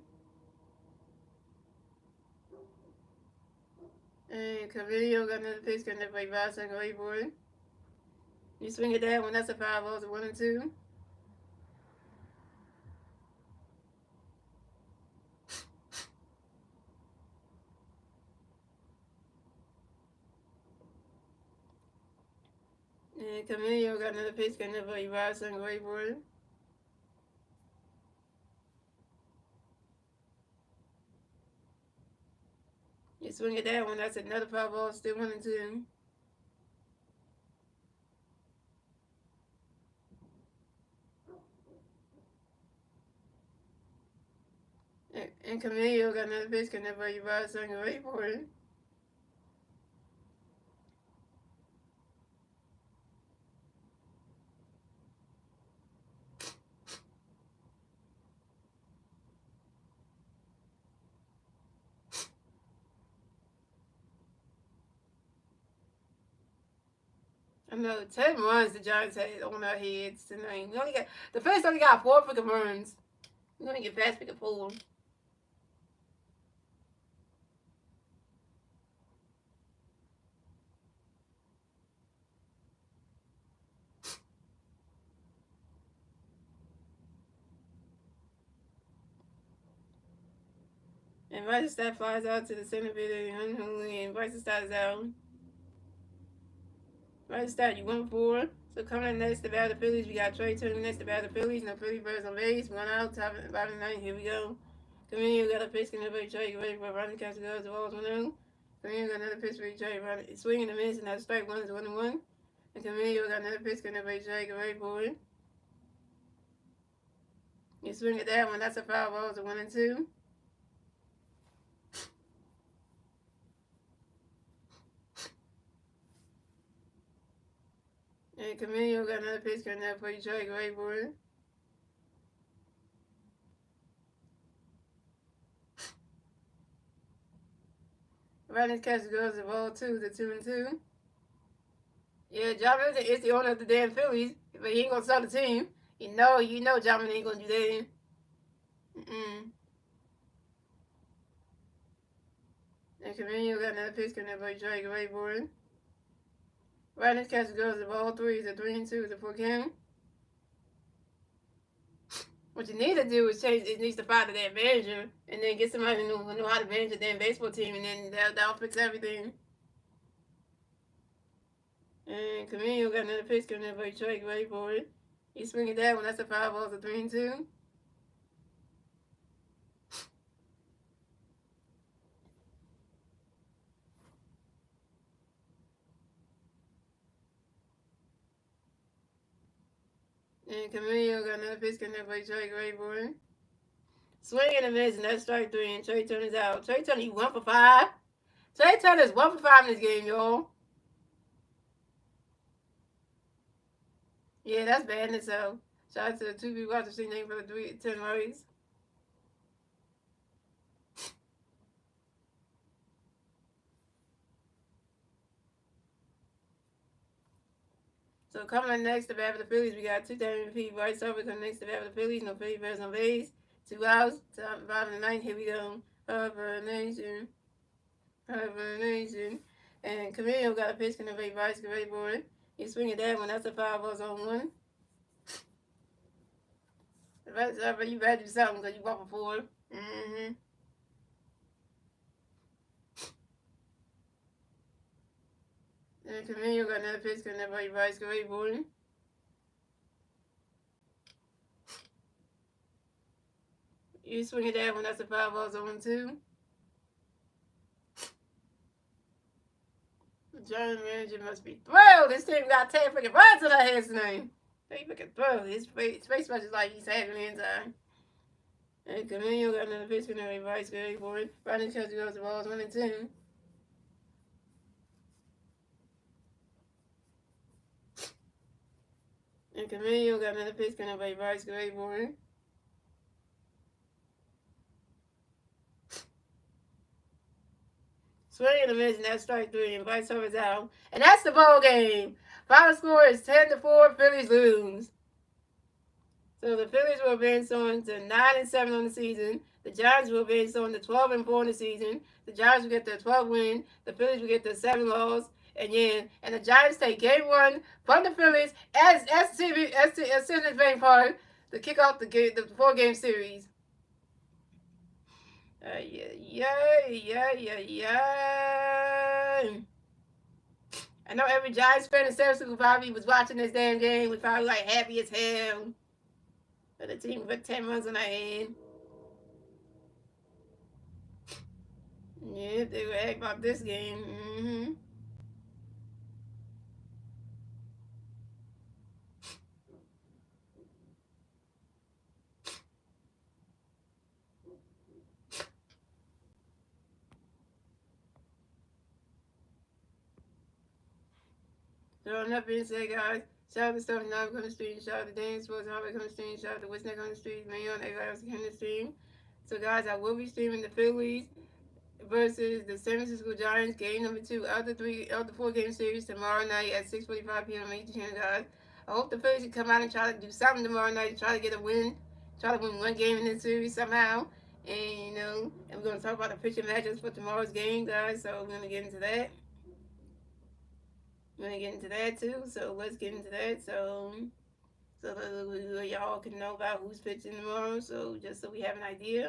And Camilo got another pitch coming up for you, Bryson Rayburn. You swing at that one, that's a 5-0, a 1-2. And Camilo got another pitch coming up for you, Bryson Rayburn. You swing at that one, that's another 5-0, still 1-2. And Camilo got another pitch coming up for you, Bryson Rayburn. I know 10 runs the Giants had on our heads tonight. We only got the Phillies only got 4 freaking runs. We're gonna get past freaking 4. And Bryson Stott flies out to the center fielder unholy, and Bryson Stott is out. Bryson Stott, you 1-4. So coming up next to bat the Phillies, we got Trey Turner next to bat the Phillies. No Philly birds on base. 1 out, top of the bottom 9. Here we go. Camino got a pitch, can everybody Trey ready for running catch goes the balls 1-0. Camino got another pitch for Trey, swinging the miss, and that strike one is 1-1. And Camino got another pitch, can everybody Trey get ready for it. You swing at that one, that's a 5-0, it's a 1-2. And Camino got another pitch coming up for you, Trey, great for it. Running catch goes the ball 2, the 2-2. Yeah, John Middleton is the owner of the damn Phillies, but he ain't gonna sell the team. You know, John Middleton ain't gonna do that. Mm-mm. And Camino got another pitch coming up for you, Trey, great for it. Running catch goes the ball 3, the 3-2, the 4 count. What you need to do is change. It needs to fire that manager, and then get somebody who know how to manage the damn baseball team, and then that'll fix everything. And Camino got another pitch coming in for Detroit. Ready for it? He's swinging that one. That's a 5-0, a 3-2. And Camino got another pitch coming in for Detroit. Ready for it? Swing and a miss, and that's strike 3. And Trey Turner's out. Trey Turner, he 1 for 5. Trey Turner's 1 for 5 in this game, y'all. Yeah, that's bad in itself. Shout out to the 2 people out to see name for the 10 race. So coming next to bat for the Phillies, we got 2,000 feet. White Sox coming next to bat for the Phillies. No Phillies, bears, no base. 2 outs. Top 5 in the 9th. Here we go. Five for the nation. Five for the nation. And Camille got a pitch in the right vice, great board. He's swinging that one. That's a 5 balls on one. That's up, you better do something because you walk for 4. Mm-hmm. And Camille got another pitch in the right vice, great board. You swing it that one. That's a 5 balls on 2. The Giant manager must be thrilled. This team got 10 freaking runs in their heads tonight. They freaking thrilled. His face much is like he's having the inside. And Camille got another pitch in the reverse great for it. Brandon Chelsea goes the balls 1 and 2. And Camille got another pitch in the reverse great for it. Swing and a miss, and that's strike 3, and Vice Service out. And that's the ball game. Final score is 10-4. Phillies lose. So the Phillies will advance on to 9-7 on the season. The Giants will advance on to 12-4 on the season. The Giants will get their 12th win. The Phillies will get their 7 loss. And the Giants take game 1 from the Phillies as Citizens Bank Park to kick off the 4-game series. I know every Giants fan in San Francisco probably was watching this damn game was probably like happy as hell. But the team put 10 runs on their head. Yeah, they were happy about this game. Mm-hmm. So enough being said, guys. Shout out to Stuff Now on the stream. Shout out to Dan Sports Howard on the stream. Shout out to What's Next on the stream. Mayon, everybody else on the stream. So guys, I will be streaming the Phillies versus the San Francisco Giants game number 2 of the 4-game series tomorrow night at 6:45 p.m. on my YouTube channel, guys. I hope the Phillies can come out and try to do something tomorrow night to try to get a win. Try to win 1 game in this series somehow. And and we're gonna talk about the pitching matchups for tomorrow's game, guys. So we're gonna get into that. We're gonna get into that too. So let's get into that. So y'all can know about who's pitching tomorrow. So just so we have an idea.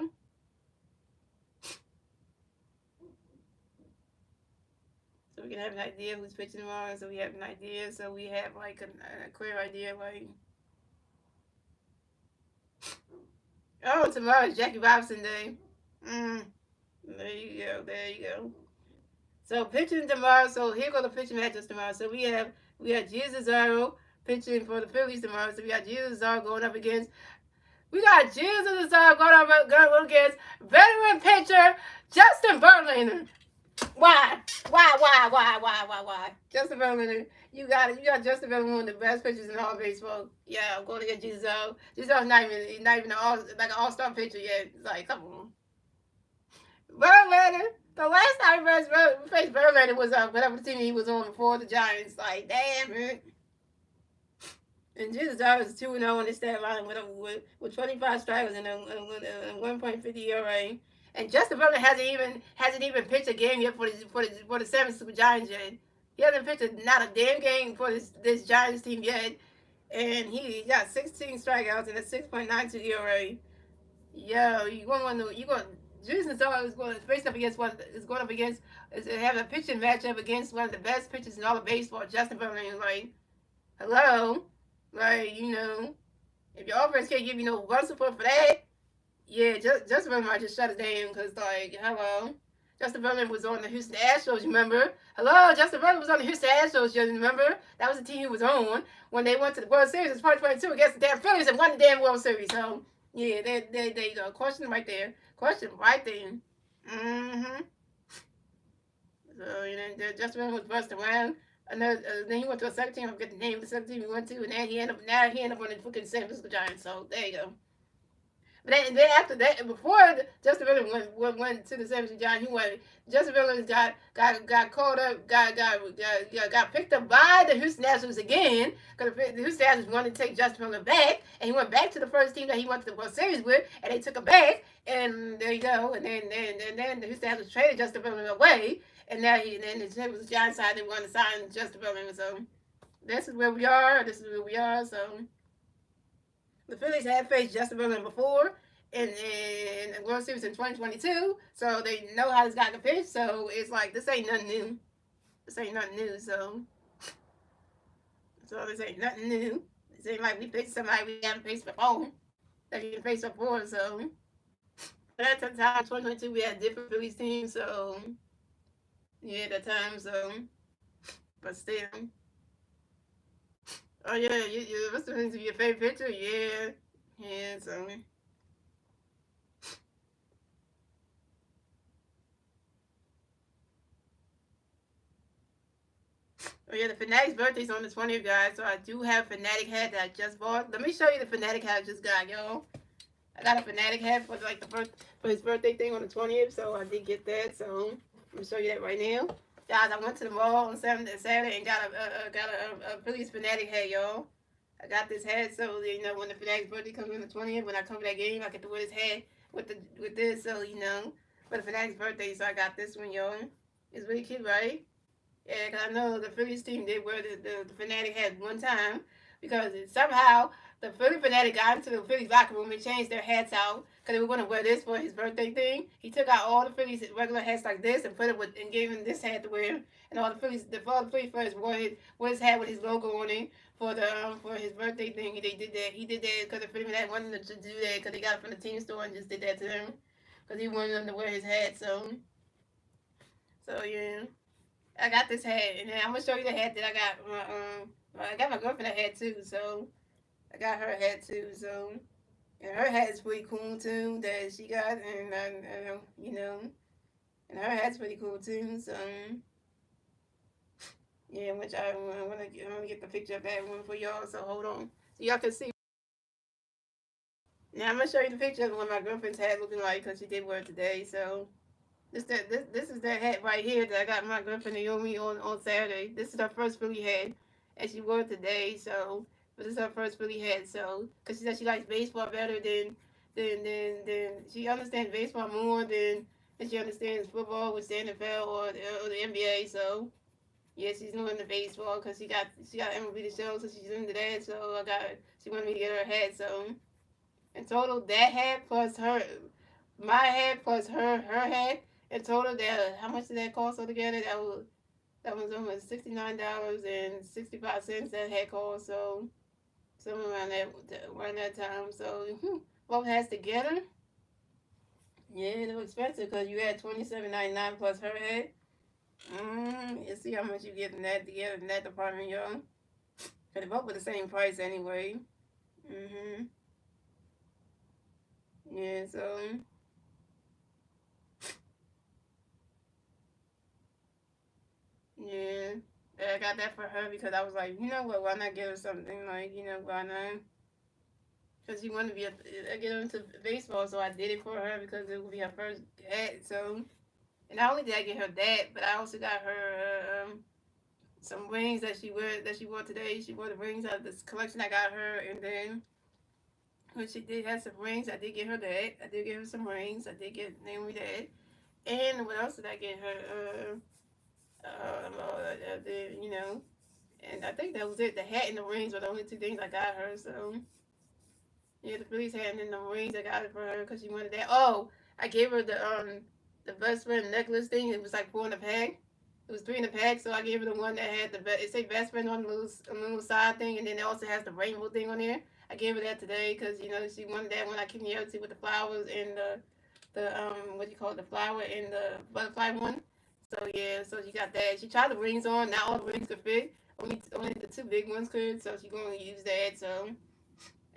So we can have an idea who's pitching tomorrow. So we have an idea. So we have like a clear idea. Like, oh, tomorrow is Jackie Robinson Day. There you go. There you go. So pitching tomorrow. So here go the pitching matchups tomorrow. So we have Jesus Zaro pitching for the Phillies tomorrow. So we got Jesus Zaro going up against. We got Jesus Zaro going up against veteran pitcher Justin Verlander. Why? Justin Verlander. You got Justin Verlander, one of the best pitchers in all of baseball. Yeah, I'm going to get Jesus Zaro. Jesus Zaro's not even an all-star pitcher yet. It's like, come on. Verlander. The last time we faced Verlander was whatever team he was on before the Giants. Like, damn it. And Jesus Zaro is 2-0 in the stat line with 25 strikers and a 1.50 ERA. And Justin Verlander hasn't even pitched a game yet for the San Francisco Giants yet. He hasn't pitched not a damn game for this Giants team yet. And he got 16 strikeouts and a 6.92 ERA. Yo, Jesus Zaro is going up against having a pitching matchup against one of the best pitchers in all of baseball, Justin Verlander. Like, hello, like, if your offense can't give you no run support for that, yeah, Justin Verlander might just shut it down because, like, hello, Justin Verlander was on the Houston Astros, remember? Hello, Justin Verlander was on the Houston Astros, you remember? That was the team he was on when they went to the World Series in 2022 against the damn Phillies and won the damn World Series. So, yeah, there you go. Question right there. Mm-hmm. So, Justin Verlander was busted around. Then he went to a second team. I forget the name of the second team he went to, and now he ended up on the fucking San Francisco Giants. So there you go. Then after that, before Justin Verlander went to the 70 John, he went. Justin Verlander got called up, got picked up by the Houston Nationals again because the Houston Nationals wanted to take Justin Verlander back, and he went back to the first team that he went to the World Series with, and they took him back, and there you go. And then the Houston Nationals traded Justin Verlander away, and now then it was the Giants side they wanted to sign Justin Verlander. So this is where we are. This is where we are. So the Phillies had faced Justin Verlander before in the World Series in 2022, so they know how this guy can pitch. So it's like this ain't nothing new. This ain't nothing new. So this ain't nothing new. This ain't like we pitched somebody we haven't faced before that you can face before. So at that time, 2022, we had different Phillies teams. So yeah, at that time. So but still. Oh yeah, what's the thing to your favorite pitcher? Yeah, yeah. So oh yeah, the Fanatic's birthday's on the 20th, guys. So I do have Fanatic hat that I just bought. Let me show you the Fanatic hat I just got, y'all. I got a Fanatic hat for like the first for his birthday thing on the 20th, so I did get that. So I'm gonna show you that right now, guys. I went to the mall on Saturday and got a Phillies Fanatic hat, y'all. I got this hat so you know when the Fanatic's birthday comes on the 20th, when I cover that game, I get to wear this hat with this, so you know for the Fanatic's birthday. So I got this one, y'all. It's really cute, right? Yeah, because I know the Phillies team did wear the Fanatic hat one time because somehow the Philly Fanatic got into the Phillies locker room and changed their hats out because they were going to wear this for his birthday thing. He took out all the Phillies regular hats like this and put it with and gave him this hat to wear. And all the Phillies fans wore his hat with his logo on it for his birthday thing. And they did that. He did that because the Philly Fanatic wanted to do that because they got it from the team store and just did that to them because he wanted them to wear his hat. So yeah. I got this hat, and then I'm gonna show you the hat that I got. I got my girlfriend a hat too, so I got her hat too. So and her hat is pretty cool too that she got, and you know, and her hat's pretty cool too. So yeah, which I'm gonna get the picture of that one for y'all. So hold on, so y'all can see. Now I'm gonna show you the picture of what my girlfriend's hat looking like because she did wear it today. So this is that hat right here that I got my girlfriend Naomi on Saturday. This is her first Philly hat, and she wore it today. So, but this is her first Philly hat. So, because she said she likes baseball better than she understands baseball more than she understands football with the NFL or the NBA. So, yeah, she's doing the baseball because she got MLB the show, so she's into that. So she wanted me to get her a hat. So, in total, that hat plus my hat plus her hat in total, that how much did that cost altogether? That was almost $69.65 that hat cost. So somewhere around that time. So both hats together, yeah, they were expensive because you had $27.99 plus her hat. You see how much you get in that together in that department, y'all. Cause they both were the same price anyway. Mm-hmm. Yeah. So. Yeah. I got that for her because I was like, you know what, why not give her something like, why not? Because she wanted to get her into baseball, so I did it for her because it would be her first hat. So, and not only did I get her that, but I also got her some rings that she wore today. She wore the rings out of this collection I got her, and then when she did have some rings, I did get her that. I did get her some rings. I did get Naomi that. And what else did I get her? You know, and I think that was it. The hat and the rings were the only two things I got her. So yeah, the Phillies hat and then the rings I got it for her because she wanted that. Oh, I gave her the best friend necklace thing. It was like four in a pack. It was three in a pack, so I gave her the one that had it say best friend on the little side thing, and then it also has the rainbow thing on there. I gave her that today because she wanted that one I came here to with the flowers and the what do you call it, the flower and the butterfly one. So yeah, so she got that. She tried the rings on. Not all the rings could fit. Only the two big ones could. So she gonna use that. So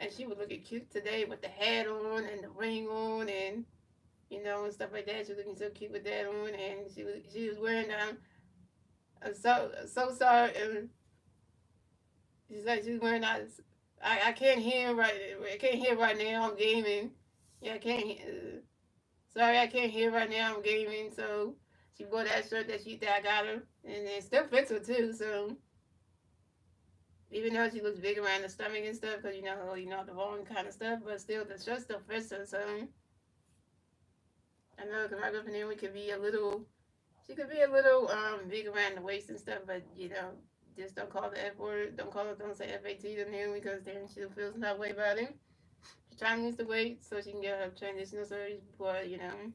and she was looking cute today with the hat on and the ring on and and stuff like that. She was looking so cute with that on, and she was wearing so sorry. And she's like she's wearing I can't hear right. I can't hear right now. I'm gaming. Yeah, I can't. Sorry, I can't hear right now. I'm gaming, so she bought that shirt that I got her, and it still fits her too. So even though she looks big around the stomach and stuff, because the wrong kind of stuff, but still the shirt still fits her. So I know, because my girlfriend we could be a little, she could be a little big around the waist and stuff, but just don't call the F word, don't say FAT to him because then she'll feel some way about him. She's trying to lose the weight so she can get her transitional surgery before you know.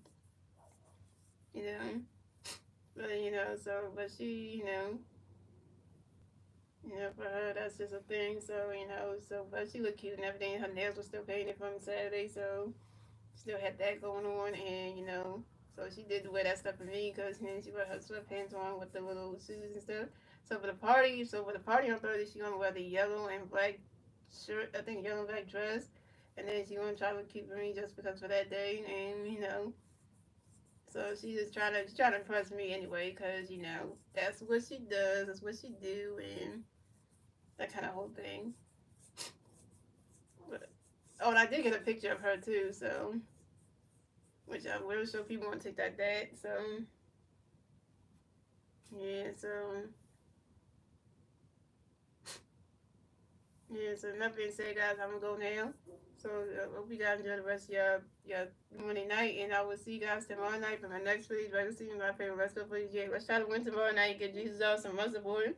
But but she, for her that's just a thing. So but she looked cute and everything. Her nails were still painted from Saturday, so still had that going on, and so she did wear that stuff for me because she wear her sweatpants on with the little shoes and stuff. So for the party on Thursday, she gonna wear the yellow and black shirt, I think yellow and black dress, and then she gonna try to look cute for me just because for that day, and so she's trying to impress me anyway, because that's what she does, that's what she do, and that kind of whole thing. But, oh, and I did get a picture of her too, so which I will show people on TikTok that. So yeah, so enough being said, guys, I'm gonna go now. So hope you guys enjoy the rest of your Monday night, and I will see you guys tomorrow night for my next footage. Right, see my favorite wrestler footage. Yeah, let's try to win tomorrow night. Get Jesus out some muscle boy.